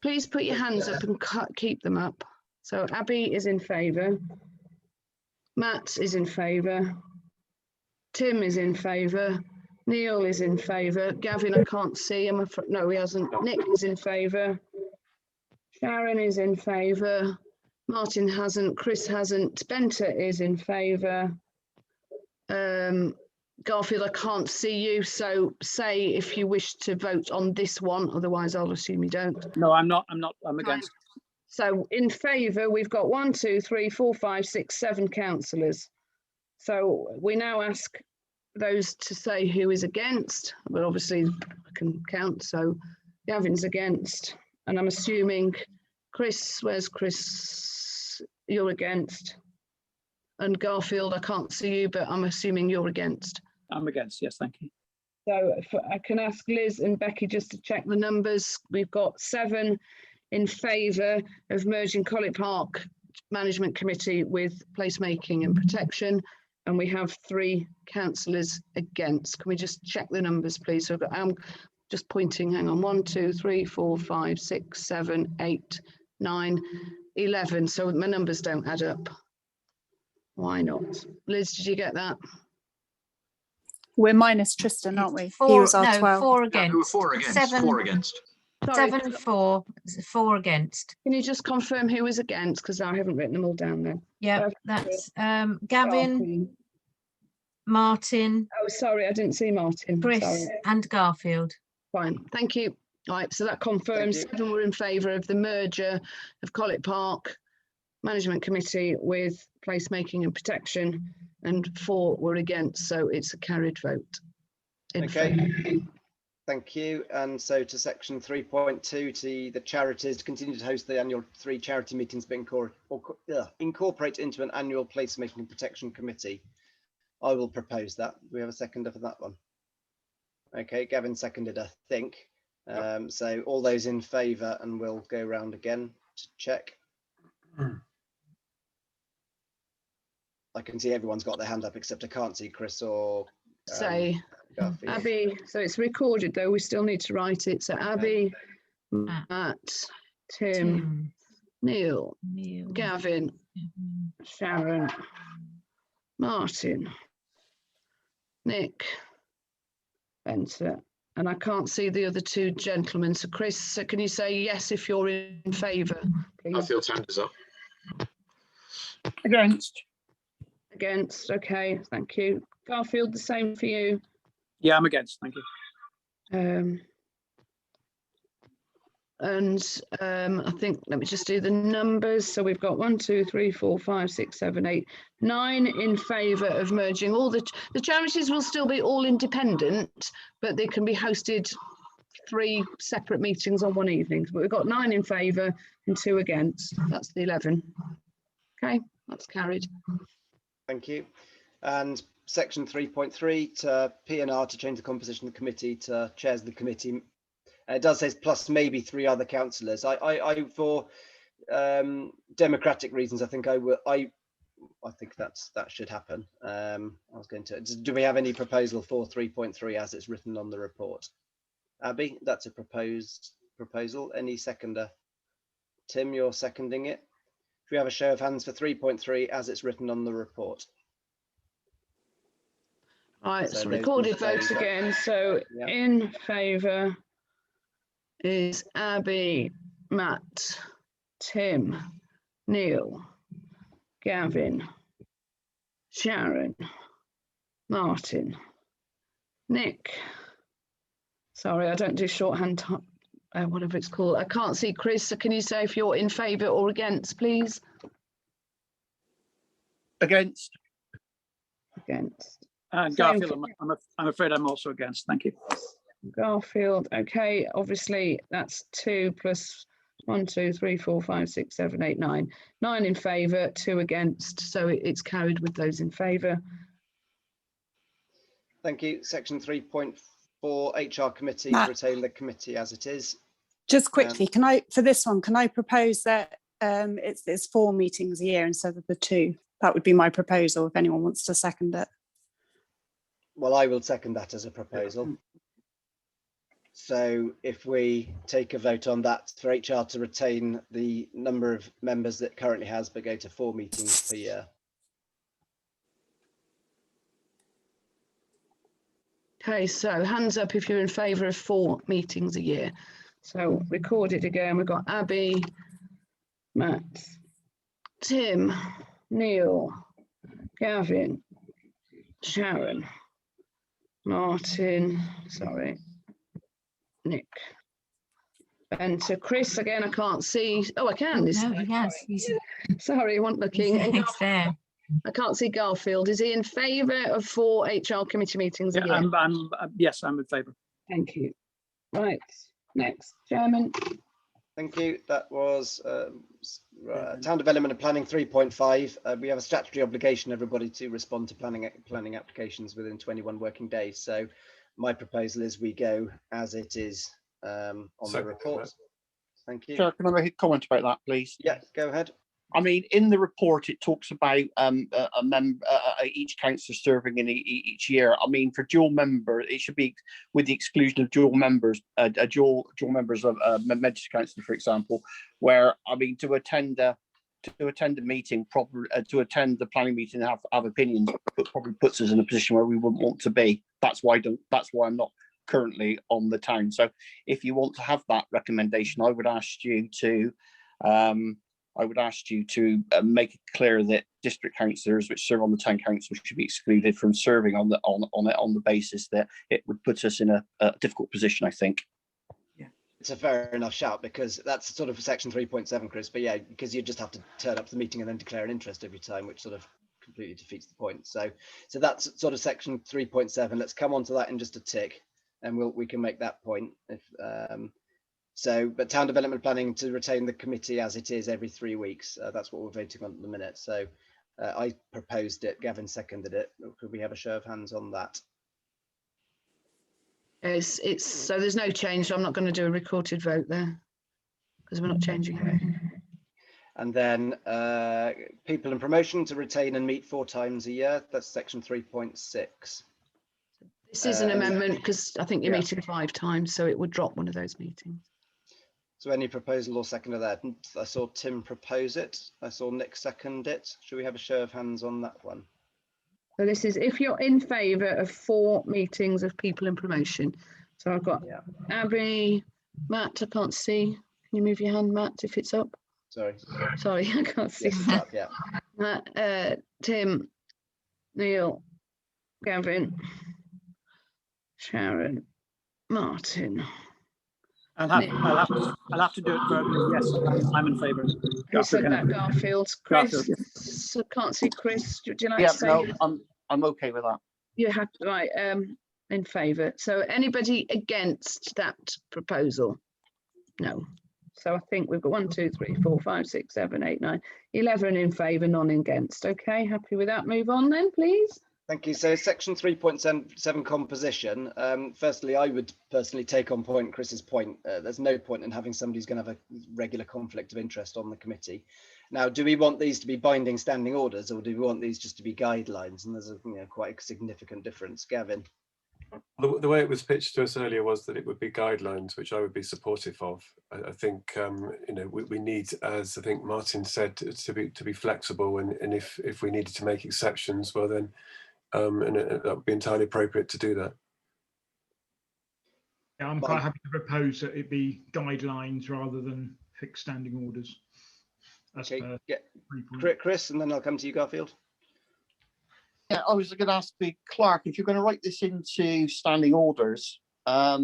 Please put your hands up and keep them up. So Abby is in favour. Matt is in favour. Tim is in favour. Neil is in favour. Gavin, I can't see. I'm afraid. No, he hasn't. Nick is in favour. Sharon is in favour. Martin hasn't. Chris hasn't. Benta is in favour. Garfield, I can't see you. So say if you wish to vote on this one. Otherwise, I'll assume you don't. No, I'm not. I'm against. So in favour, we've got 1, 2, 3, 4, 5, 6, 7 councillors. So we now ask those to say who is against, but obviously I can count. So Gavin's against, and I'm assuming Chris, where's Chris? You're against. And Garfield, I can't see you, but I'm assuming you're against. I'm against, yes, thank you. So if I can ask Liz and Becky just to check the numbers. We've got 7 in favour of merging Collett Park Management Committee with placemaking and protection, and we have 3 councillors against. Can we just check the numbers, please? So I'm just pointing, hang on, 1, 2, 3, 4, 5, 6, 7, 8, 9, 11. So my numbers don't add up. Why not? Liz, did you get that? We're minus Tristan, aren't we? 4, He was our no, 12. 4 against. No, 4 against. 7, 4 against. Sorry. 7, 4, 4 against. Can you just confirm who was against? Because I haven't written them all down there. Yeah, that's Gavin, Martin. Oh, sorry, I didn't see Martin. Chris Sorry. and Garfield. Fine, thank you. Right, so that confirms 7 were in favour of the merger of Collett Park Management Committee with placemaking and protection, and 4 were against, so it's a carried vote. Okay, thank you. And so to section 3.2, to the charities to continue to host the annual 3 charity meetings, but incorporate into an annual placemaking and protection committee. I will propose that. Do we have a seconder for that one? Okay, Gavin seconded, I think. So all those in favour, and we'll go round again to check. I can see everyone's got their hand up, except I can't see Chris or Say, Garfield. Abby, so it's recorded though, we still need to write it. So Abby, Matt, Tim, Neil, Gavin, Sharon, Martin, Nick, Benta, and I can't see the other 2 gentlemen. So Chris, can you say yes if you're in favour, please? Garfield's hand is up. Against. Against, okay, thank you. Garfield, the same for you. Yeah, I'm against, thank you. I think, let me just do the numbers. So we've got 1, 2, 3, 4, 5, 6, 7, 8, 9 in favour of merging. All the charities will still be all independent, but they can be hosted 3 separate meetings on one evening. But we've got 9 in favour and 2 against. That's the 11. Okay, that's carried. Thank you. And section 3.3 to P&R to change the composition of the committee to chairs of the committee. It does say plus maybe 3 other councillors. I for democratic reasons, I think I think that should happen. I was going to. Do we have any proposal for 3.3 as it's written on the report? Abby, that's a proposed proposal. Any seconder? Tim, you're seconding it. Do we have a show of hands for 3.3 as it's written on the report? Right, so recorded votes again. So in favour is Abby, Matt, Tim, Neil, Gavin, Sharon, Martin, Nick. Sorry, I don't do shorthand, whatever it's called. I can't see Chris, so can you say if you're in favour or against, please? Against. Against. And Garfield, I'm afraid I'm also against, thank you. Garfield, okay, obviously that's 2 plus 1, 2, 3, 4, 5, 6, 7, 8, 9. 9 in favour, 2 against, so it's carried with those in favour. Thank you. Section 3.4, HR committee, retain the committee as it is. Just quickly, can I, for this one, can I propose that it's 4 meetings a year instead of the 2? That would be my proposal if anyone wants to second it. Well, I will second that as a proposal. So if we take a vote on that for HR to retain the number of members that it currently has, but go to 4 meetings per year. Okay, so hands up if you're in favour of 4 meetings a year. So record it again. We've got Abby, Matt, Tim, Neil, Gavin, Sharon, Martin, sorry, Nick. And to Chris again, I can't see. Oh, I can. No, he has. Sorry, I wasn't looking. He's there. I can't see Garfield. Is he in favour of 4 HR committee meetings a year? Yes, I'm in favour. Thank you. Right, next, Chairman. Thank you. That was Town Development and Planning 3.5. We have a statutory obligation, everybody, to respond to planning applications within 21 working days. So my proposal is we go as it is on the report. Thank you. Chair, can I make a comment about that, please? Yeah, go ahead. I mean, in the report, it talks about each councillor serving in each year. I mean, for dual member, it should be with the exclusion of dual members, dual members of Manchester Council, for example, where, I mean, to attend a meeting, to attend the planning meeting and have opinions, probably puts us in a position where we wouldn't want to be. That's why I'm not currently on the town. So if you want to have that recommendation, I would ask you to make it clear that district councillors which serve on the town council should be excluded from serving on the basis that it would put us in a difficult position, I think. Yeah, it's a fair enough shout, because that's sort of section 3.7, Chris. But yeah, because you just have to turn up to the meeting and then declare an interest every time, which sort of completely defeats the point. So that's sort of section 3.7. Let's come on to that in just a tick, and we can make that point if. But town development planning to retain the committee as it is every 3 weeks. That's what we're voting on at the minute. So I proposed it, Gavin seconded it. Could we have a show of hands on that? It's so there's no change. So I'm not going to do a recorded vote there because we're not changing it. And then people and promotion to retain and meet 4 times a year. That's section 3.6. This is an amendment because I think you're meeting 5 times, so it would drop one of those meetings. So any proposal or second of that? I saw Tim propose it. I saw Nick second it. Should we have a show of hands on that one? So this is if you're in favour of 4 meetings of people in promotion. So I've got Abby, Matt, I can't see. Can you move your hand, Matt, if it's up? Sorry, I can't see. Yes, it's up, yeah. Matt, Tim, Neil, Gavin, Sharon, Martin. I'll have to do it verbally. Yes, I'm in favour. Who said that? Garfield. Chris. Garfield, yes. I can't see Chris. Do you like to say? No, I'm okay with that. You have right. In favour. So anybody against that proposal? No. So I think we've got 1, 2, 3, 4, 5, 6, 7, 8, 9, 11 in favour, none against. Okay, happy with that. Move on then, please. Thank you. So section 3.7 composition. Firstly, I would personally take on point Chris's point. There's no point in having somebody who's going to have a regular conflict of interest on the committee. Now, do we want these to be binding standing orders, or do we want these just to be guidelines? And there's a quite a significant difference. Gavin. The way it was pitched to us earlier was that it would be guidelines, which I would be supportive of. I think we need, as I think Martin said, to be flexible, and if we needed to make exceptions, well then. And that would be entirely appropriate to do that. Yeah, I'm quite happy to propose that it be guidelines rather than fixed standing orders. Okay, Chris, and then I'll come to you, Garfield. Yeah, I was going to ask the clerk, if you're going to write this into standing orders, how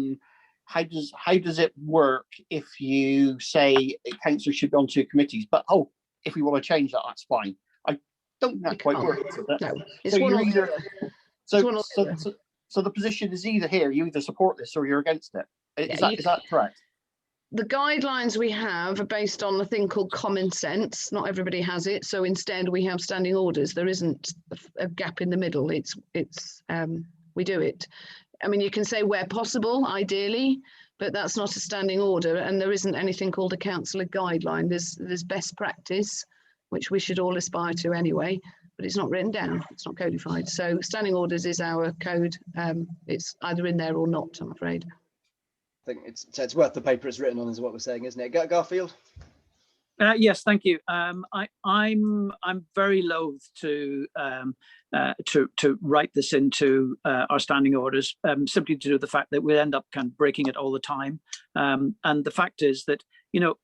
does it work if you say a councillor should be on 2 committees? But if we want to change that, that's fine. Don't that quite work? No, it's so one or the other. So the position is either here, you either support this or you're against it. Is that correct? The guidelines we have are based on a thing called common sense. Not everybody has it, so instead we have standing orders. There isn't a gap in the middle. It's we do it. I mean, you can say where possible, ideally, but that's not a standing order, and there isn't anything called a councillor guideline. There's best practice, which we should all aspire to anyway, but it's not written down, it's not codified. So standing orders is our code. It's either in there or not, I'm afraid. I think it's worth the paper it's written on, is what we're saying, isn't it? Garfield? Yes, thank you. I'm very loath to write this into our standing orders, simply due to the fact that we end up kind of breaking it all the time. And the fact is that, you know,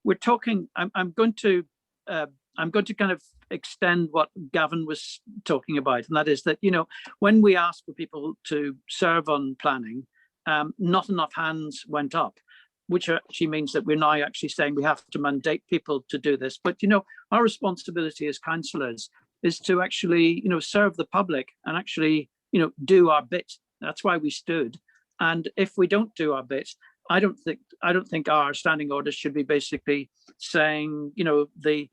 we're talking. I'm going to kind of extend what Gavin was talking about, and that is that, you know, when we ask for people to serve on planning, not enough hands went up, which actually means that we're now actually saying we have to mandate people to do this. But, you know, our responsibility as councillors is to actually, you know, serve the public and actually, you know, do our bit. That's why we stood. And if we don't do our bit, I don't think our standing orders should be basically saying, you know, the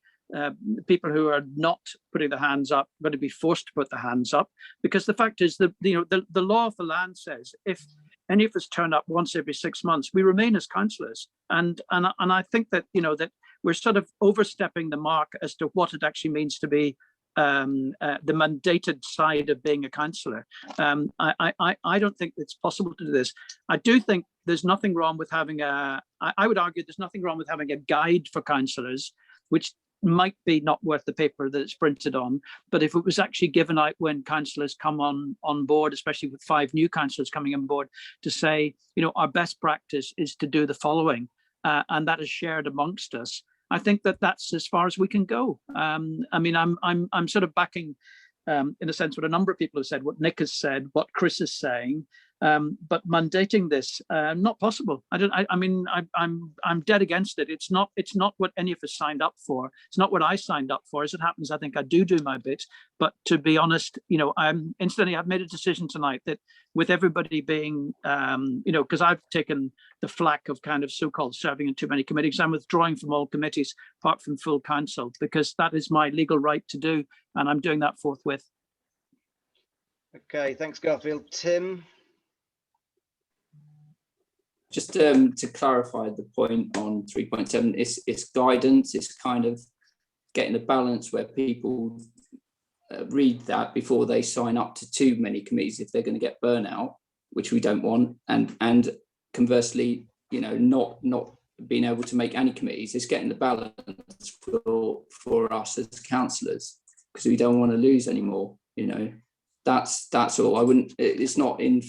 people who are not putting their hands up are going to be forced to put their hands up, because the fact is that, you know, the law of the land says if any of us turn up once every 6 months, we remain as councillors. And I think that, you know, that we're sort of overstepping the mark as to what it actually means to be the mandated side of being a councillor. I don't think it's possible to do this. I do think there's nothing wrong with having I would argue there's nothing wrong with having a guide for councillors, which might be not worth the paper that it's printed on, but if it was actually given out when councillors come on board, especially with 5 new councillors coming on board, to say, you know, our best practice is to do the following, and that is shared amongst us. I think that that's as far as we can go. I mean, I'm sort of backing, in a sense, what a number of people have said, what Nick has said, what Chris is saying. But mandating this, not possible. I'm dead against it. It's not what any of us signed up for. It's not what I signed up for. As it happens, I think I do my bit. But to be honest, you know, instantly I've made a decision tonight that with everybody being, you know, because I've taken the flack of kind of so-called serving in too many committees, I'm withdrawing from all committees apart from full council, because that is my legal right to do, and I'm doing that forthwith. Okay, thanks, Garfield. Tim? Just to clarify the point on 3.7, it's guidance. It's kind of getting a balance where people read that before they sign up to too many committees if they're going to get burnout, which we don't want. And conversely, you know, not being able to make any committees. It's getting the balance for us as councillors, because we don't want to lose anymore. You know, that's all. I wouldn't. It's not in,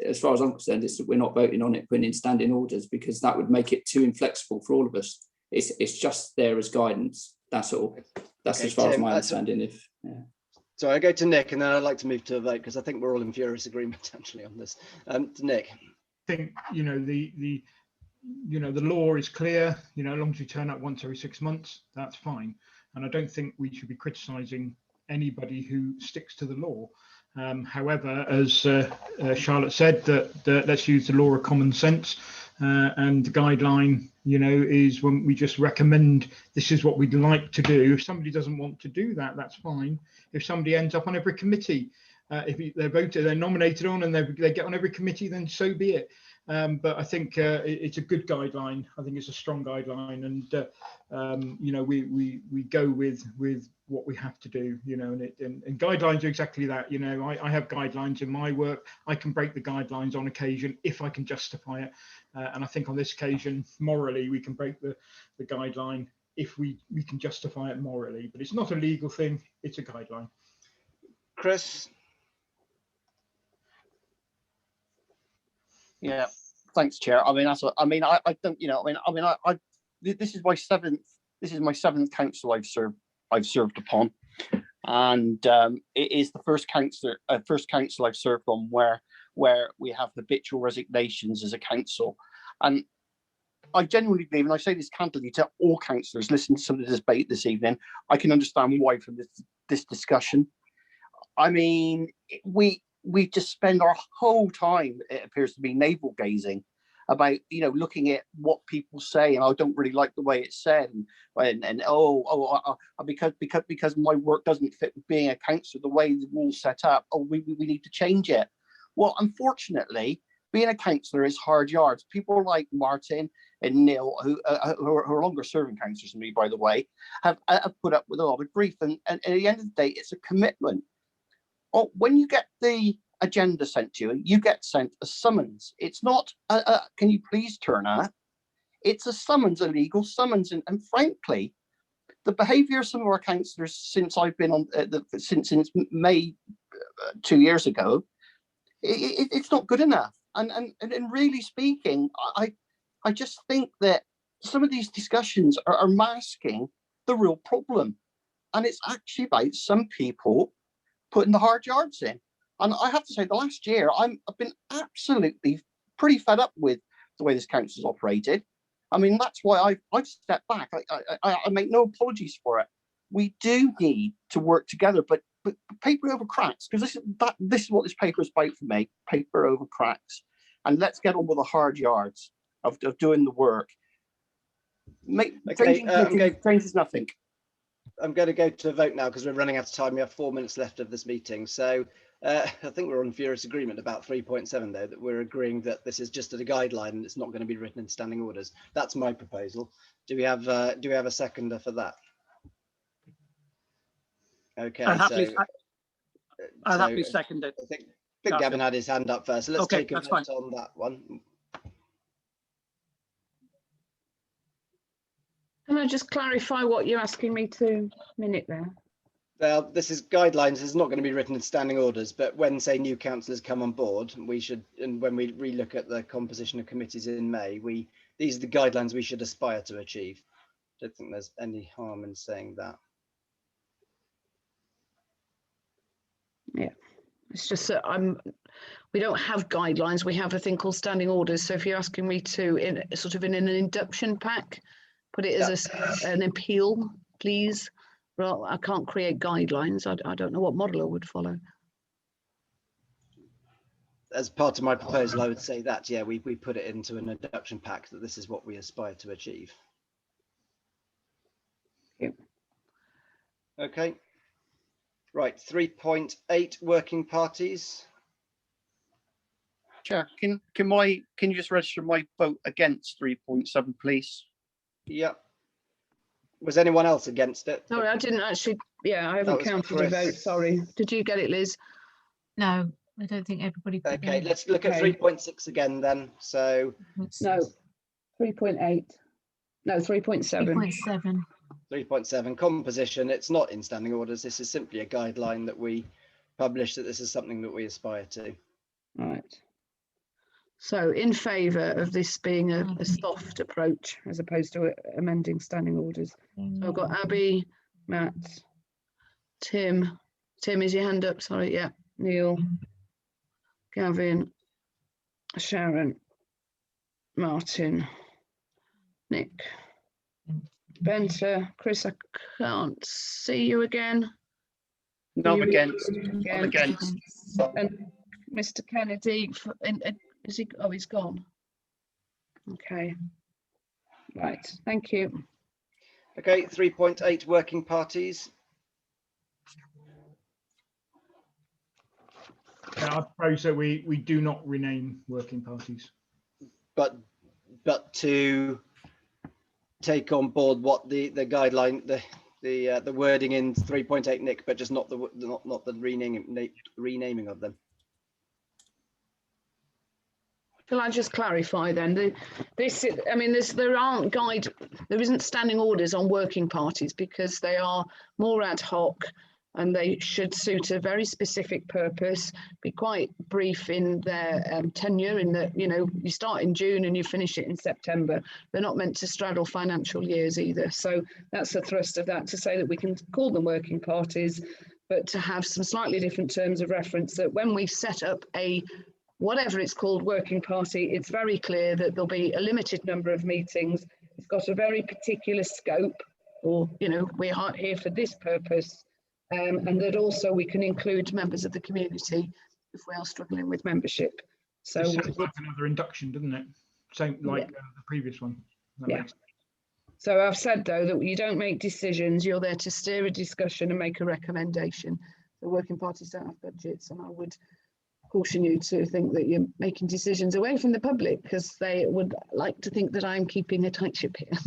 as far as I'm concerned, we're not voting on it, putting in standing orders, because that would make it too inflexible for all of us. It's just there as guidance. That's all. That's okay, as far Tim, as my understanding. So I go to Nick, and then I'd like to move to a vote, because I think we're all in furious agreement actually on this. To Nick. I think, you know, the law is clear. You know, as long as you turn up once every 6 months, that's fine. And I don't think we should be criticising anybody who sticks to the law. However, as Charlotte said, that let's use the law of common sense, and the guideline, you know, is when we just recommend this is what we'd like to do. If somebody doesn't want to do that, that's fine. If somebody ends up on every committee, if they're nominated on and they get on every committee, then so be it. But I think it's a good guideline. I think it's a strong guideline, and you know, we go with what we have to do. You know, and guidelines are exactly that. You know, I have guidelines in my work. I can break the guidelines on occasion if I can justify it, and I think on this occasion, morally, we can break the guideline if we can justify it morally. But it's not a legal thing; it's a guideline. Chris. Yeah, thanks, Chair. I mean, that's what I mean. I don't, you know, I this is my seventh council I've served upon, and it is the first council I've served on where we have habitual resignations as a council, and I genuinely believe, and I say this candidly to all councillors listening to some of the debate this evening, I can understand why from this discussion. I mean, we just spend our whole time, it appears to be, navel gazing about, you know, looking at what people say, and I don't really like the way it's said, because my work doesn't fit with being a councillor the way the rules set up. Oh, we need to change it. Well, unfortunately, being a councillor is hard yards. People like Martin and Neil, who are longer serving councillors than me, by the way, have put up with a lot of grief. And at the end of the day, it's a commitment. Oh, when you get the agenda sent to you, you get sent a summons. It's not, can you please turn up? It's a summons, a legal summons. And frankly, the behaviour of some of our councillors since I've been on, since May 2 years ago, it's not good enough. And really speaking, I just think that some of these discussions are masking the real problem. And it's actually about some people putting the hard yards in. And I have to say, the last year, I've been absolutely pretty fed up with the way this council's operated. I mean, that's why I've stepped back. I make no apologies for it. We do need to work together, but paper over cracks, because this is what this paper is about for me, paper over cracks. And let's get on with the hard yards of doing the work. Changes nothing. I'm going to go to a vote now because we're running out of time. We have 4 minutes left of this meeting. So I think we're on furious agreement about 3.7, though, that we're agreeing that this is just a guideline and it's not going to be written in standing orders. That's my proposal. Do we have a seconder for that? Okay. I'll happily second it. I think Gavin had his hand up first. So let's take a vote on that one. Can I just clarify what you're asking me to minute there? Well, this is guidelines. It's not going to be written in standing orders, but when, say, new councillors come on board, we should, and when we relook at the composition of committees in May, these are the guidelines we should aspire to achieve. I don't think there's any harm in saying that. Yeah, it's just that we don't have guidelines. We have a thing called standing orders. So if you're asking me to, in an induction pack, put it as an appeal, please. Well, I can't create guidelines. I don't know what model I would follow. As part of my proposal, I would say that, yeah, we put it into an induction pack that this is what we aspire to achieve. Yeah. Okay. Right, 3.8 working parties. Chair, can you just register my vote against 3.7, please? Yeah. Was anyone else against it? Sorry, I didn't actually. Yeah, I haven't counted a vote. Sorry. Did you get it, Liz? No, I don't think everybody. Okay, let's look at 3.6 again then. So no, 3.8. No, 3.7. 3.7. 3.7 composition. It's not in standing orders. This is simply a guideline that we publish, that this is something that we aspire to. Right. So in favour of this being a soft approach as opposed to amending standing orders. So I've got Abby, Matt, Tim. Tim, is your hand up? Sorry, yeah. Neil, Gavin, Sharon, Martin, Nick, Benta, Chris, I can't see you again. No, I'm against. I'm against. And Mr. Kennedy, is he? Oh, he's gone. Okay. Right. Thank you. Okay. 3.8 working parties. I propose that we do not rename working parties. But to take on board what the guideline, the wording in 3.8, Nick, but just not the renaming of them. Shall I just clarify then? There isn't standing orders on working parties because they are more ad hoc and they should suit a very specific purpose, be quite brief in their tenure, in that, you start in June and you finish it in September. They're not meant to straddle financial years either. So that's the thrust of that, to say that we can call them working parties, but to have some slightly different terms of reference, that when we set up whatever it's called, working party, it's very clear that there'll be a limited number of meetings. It's got a very particular scope, or, we are here for this purpose. And that also we can include members of the community if we are struggling with membership. So it sounds like another induction, doesn't it? Same like the previous one. Yeah. So I've said, though, that you don't make decisions. You're there to steer a discussion and make a recommendation. The working parties don't have budgets, and I would caution you to think that you're making decisions away from the public, because they would like to think that I'm keeping a tight ship here.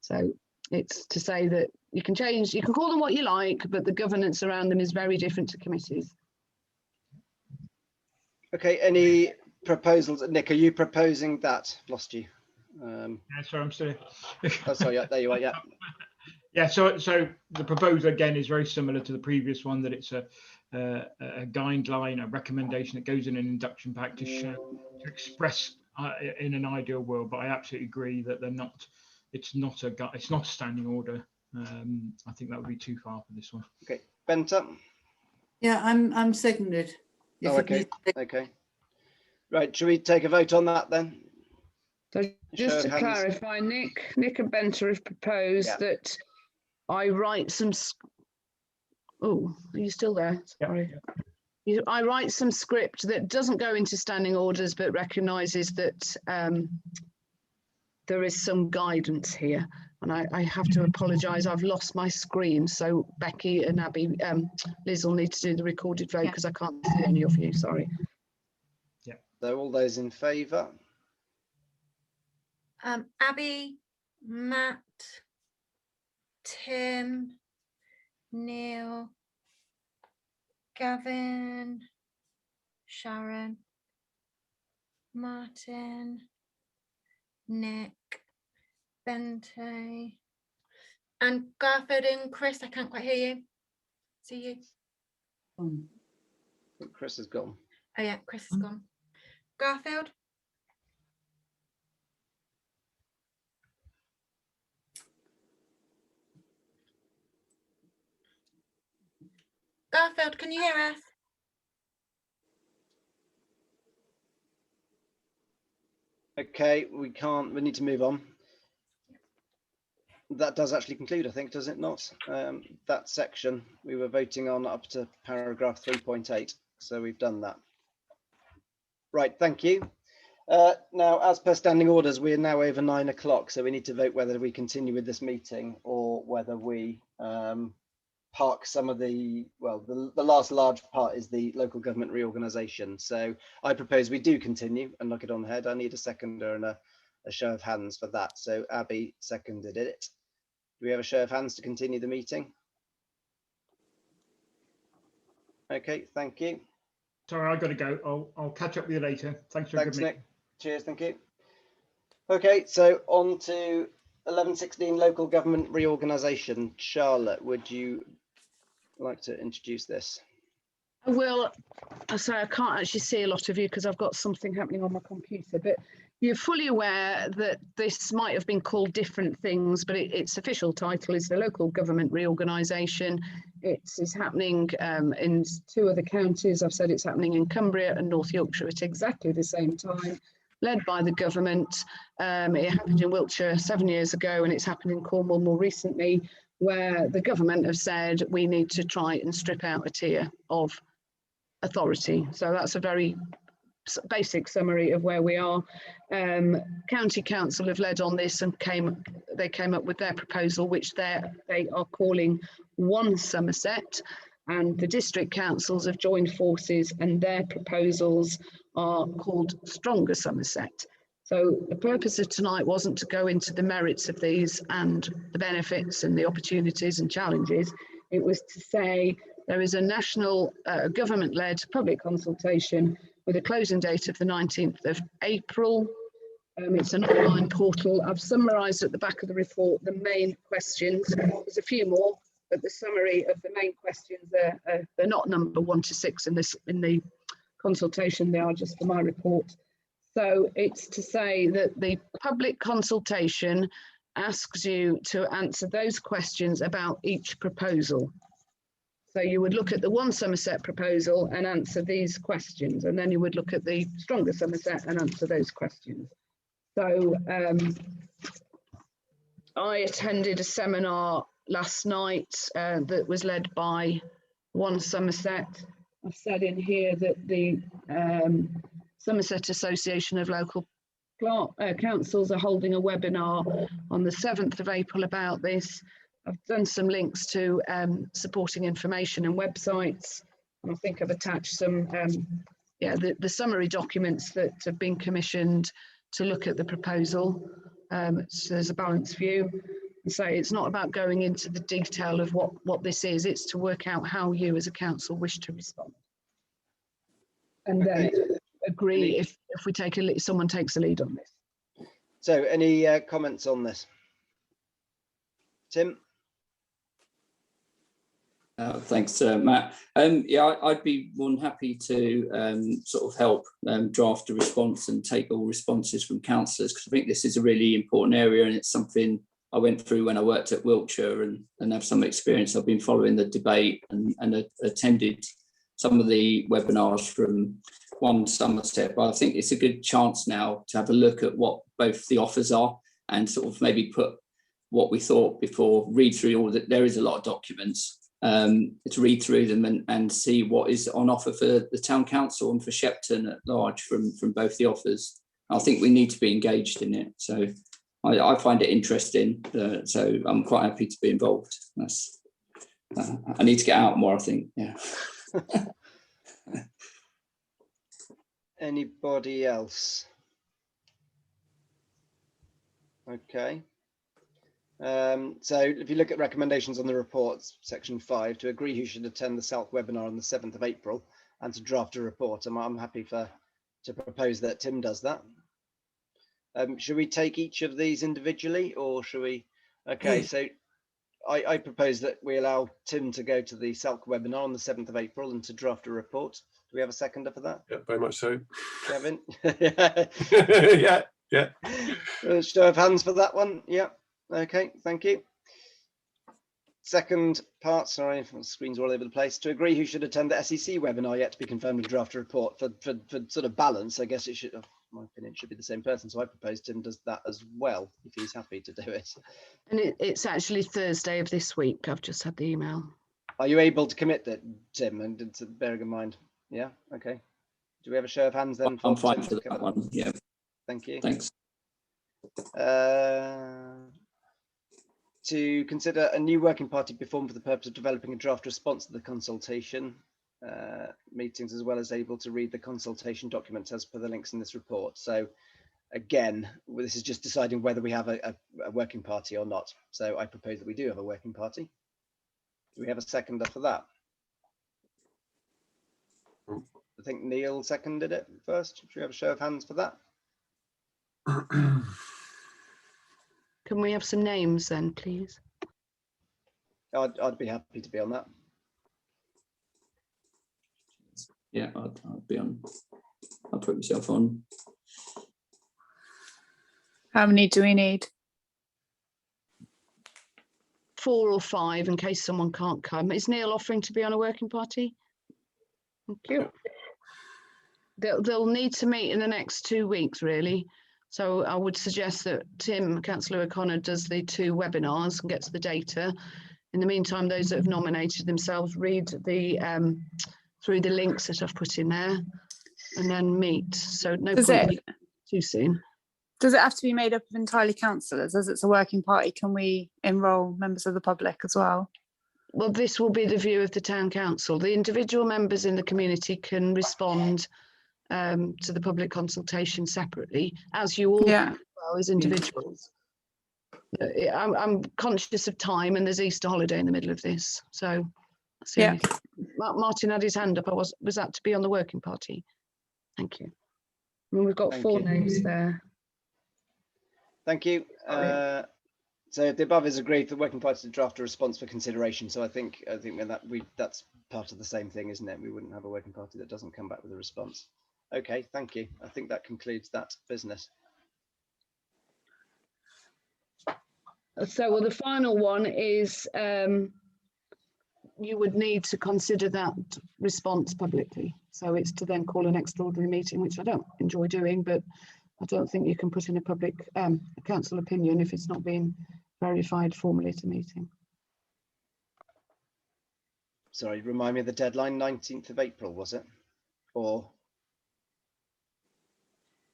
So it's to say that you can change, you can call them what you like, but the governance around them is very different to committees. Okay, any proposals? Nick, are you proposing that? I've lost you. Yeah, sorry, I'm still here. Oh, sorry, yeah, there you are, yeah. Yeah, so the proposal again is very similar to the previous one, that it's a guideline, a recommendation that goes in an induction pack to show, to express in an ideal world. But I absolutely agree that they're not. It's not a standing order. I think that would be too far for this one. Okay, Benta. Yeah, I'm seconded. Oh, okay. Okay. Right. Should we take a vote on that then? So just to clarify, Nick and Benta have proposed that I write some. Oh, are you still there? Sorry. Yeah. I write some script that doesn't go into standing orders, but recognises that there is some guidance here. And I have to apologise, I've lost my screen. So Becky and Abby, Liz will need to do the recorded vote because I can't see any of you, sorry. Yeah. So all those in favour? Abby, Matt, Tim, Neil, Gavin, Sharon, Martin, Nick, Bente, and Garfield and Chris. I can't quite hear you. See you. Chris is gone. Oh yeah, Chris is gone. Garfield. Garfield, can you hear us? Okay, we can't. We need to move on. That does actually conclude, I think, does it not? That section we were voting on up to paragraph 3.8. So we've done that. Right, thank you. Now, as per standing orders, we are now over 9 o'clock, so we need to vote whether we continue with this meeting or whether we park some of the, well, the last large part is the local government reorganisation. So I propose we do continue and knock it on the head. I need a seconder and a show of hands for that. So Abby seconded it. Do we have a show of hands to continue the meeting? Okay, thank you. Sorry, I've got to go. I'll catch up with you later. Thanks for a good meeting. Nick. Cheers, thank you. Okay, so on to 1116 local government reorganisation. Charlotte, would you like to introduce this? Well, I say I can't actually see a lot of you because I've got something happening on my computer, but you're fully aware that this might have been called different things, but its official title is the local government reorganisation. It is happening in 2 other counties. I've said it's happening in Cumbria and North Yorkshire at exactly the same time, led by the government. It happened in Wiltshire 7 years ago, and it's happened in Cornwall more recently, where the government have said we need to try and strip out a tier of authority. So that's a very basic summary of where we are. County Council have led on this and they came up with their proposal, which they are calling One Somerset, and the district councils have joined forces and their proposals are called Stronger Somerset. So the purpose of tonight wasn't to go into the merits of these and the benefits and the opportunities and challenges. It was to say there is a national government-led public consultation with a closing date of the 19th of April. It's an online portal. I've summarised at the back of the report the main questions. There's a few more, but the summary of the main questions, they're not number 1 to 6 in the consultation, they are just for my report. So it's to say that the public consultation asks you to answer those questions about each proposal. So you would look at the One Somerset proposal and answer these questions, and then you would look at the Stronger Somerset and answer those questions. So I attended a seminar last night that was led by One Somerset. I've said in here that the Somerset Association of Local Councils are holding a webinar on the 7th of April about this. I've done some links to supporting information and websites, and I think I've attached some the summary documents that have been commissioned to look at the proposal. So there's a balanced view. So it's not about going into the detail of what this is, it's to work out how you as a council wish to respond. And then agree if we take someone takes a lead on this. So any comments on this? Tim? Thanks, Matt. Yeah, I'd be more than happy to sort of help draft a response and take all responses from councillors, because I think this is a really important area, and it's something I went through when I worked at Wiltshire and have some experience. I've been following the debate and attended some of the webinars from One Somerset, but I think it's a good chance now to have a look at what both the offers are and sort of maybe put what we thought before, read through all that. There is a lot of documents to read through them and see what is on offer for the town council and for Shepton at large from both the offers. I think we need to be engaged in it. So I find it interesting. So I'm quite happy to be involved. I need to get out more, I think. Yeah. Anybody else? Okay. So if you look at recommendations on the reports, section 5, to agree who should attend the SALC webinar on the 7th of April and to draft a report, I'm happy to propose that Tim does that. Should we take each of these individually, or should we? Okay, so I propose that we allow Tim to go to the SALC webinar on the 7th of April and to draft a report. Do we have a seconder for that? Yeah, very much so. Kevin? yeah. Show of hands for that one. Yeah. Okay, thank you. Second part, sorry, the screen's all over the place. To agree who should attend the SEC webinar, yet to be confirmed and draft a report. For sort of balance, I guess it should, my opinion, should be the same person. So I propose Tim does that as well, if he's happy to do it. And it's actually Thursday of this week. I've just had the email. Are you able to commit that, Tim, and to bearing in mind? Yeah, okay. Do we have a show of hands then? I'm fine for that one, yeah. Thank you. Thanks. To consider a new working party be formed for the purpose of developing a draft response to the consultation meetings, as well as able to read the consultation documents as per the links in this report. So again, this is just deciding whether we have a working party or not. So I propose that we do have a working party. Do we have a seconder for that? I think Neil seconded it first. Should we have a show of hands for that? Can we have some names then, please? I'd be happy to be on that. Yeah, I'd be on. I'll put myself on. How many do we need? 4 or 5 in case someone can't come. Is Neil offering to be on a working party? Thank you. They'll need to meet in the next 2 weeks, really. So I would suggest that Councillor O'Connor, does the 2 webinars and gets the data. In the meantime, those that have nominated themselves, read the through the links that I've put in there, and then meet. So no point too soon. Does it have to be made up of entirely councillors? As it's a working party, can we enrol members of the public as well? Well, this will be the view of the town council. The individual members in the community can respond to the public consultation separately, as you all as well as individuals. I'm conscious of time, and there's Easter holiday in the middle of this, so that's the only thing. Martin had his hand up. Was that to be on the working party? Thank you. I mean, we've got 4 names there. Thank you. So the above is agreed for the working party to draft a response for consideration. So I think when that's part of the same thing, isn't it? We wouldn't have a working party that doesn't come back with a response. Okay, thank you. I think that concludes that business. So well, the final one is you would need to consider that response publicly. So it's to then call an extraordinary meeting, which I don't enjoy doing, but I don't think you can put in a public council opinion if it's not been verified formally at a meeting. Sorry, remind me of the deadline, 19th of April, was it? Or?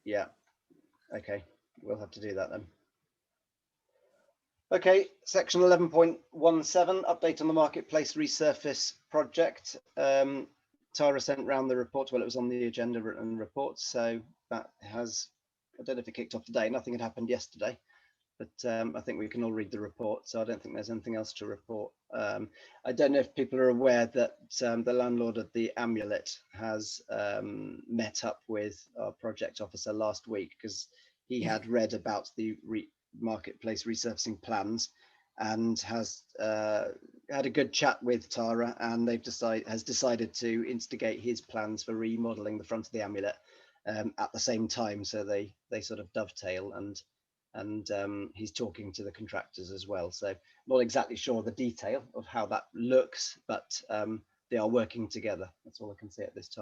Yeah, okay, we'll have to do that then. Okay, section 11.17, update on the marketplace resurface project. Tara sent round the report. Well, it was on the agenda and reports, so that has, I don't know if it kicked off today. Nothing had happened yesterday, but I think we can all read the report, so I don't think there's anything else to report. I don't know if people are aware that the landlord of the Amulet has met up with our project officer last week, because he had read about the marketplace resurfacing plans and has had a good chat with Tara, and has decided to instigate his plans for remodeling the front of the Amulet at the same time, so they sort of dovetail, and he's talking to the contractors as well. So not exactly sure the detail of how that looks, but they are working together. That's all I can say at this time.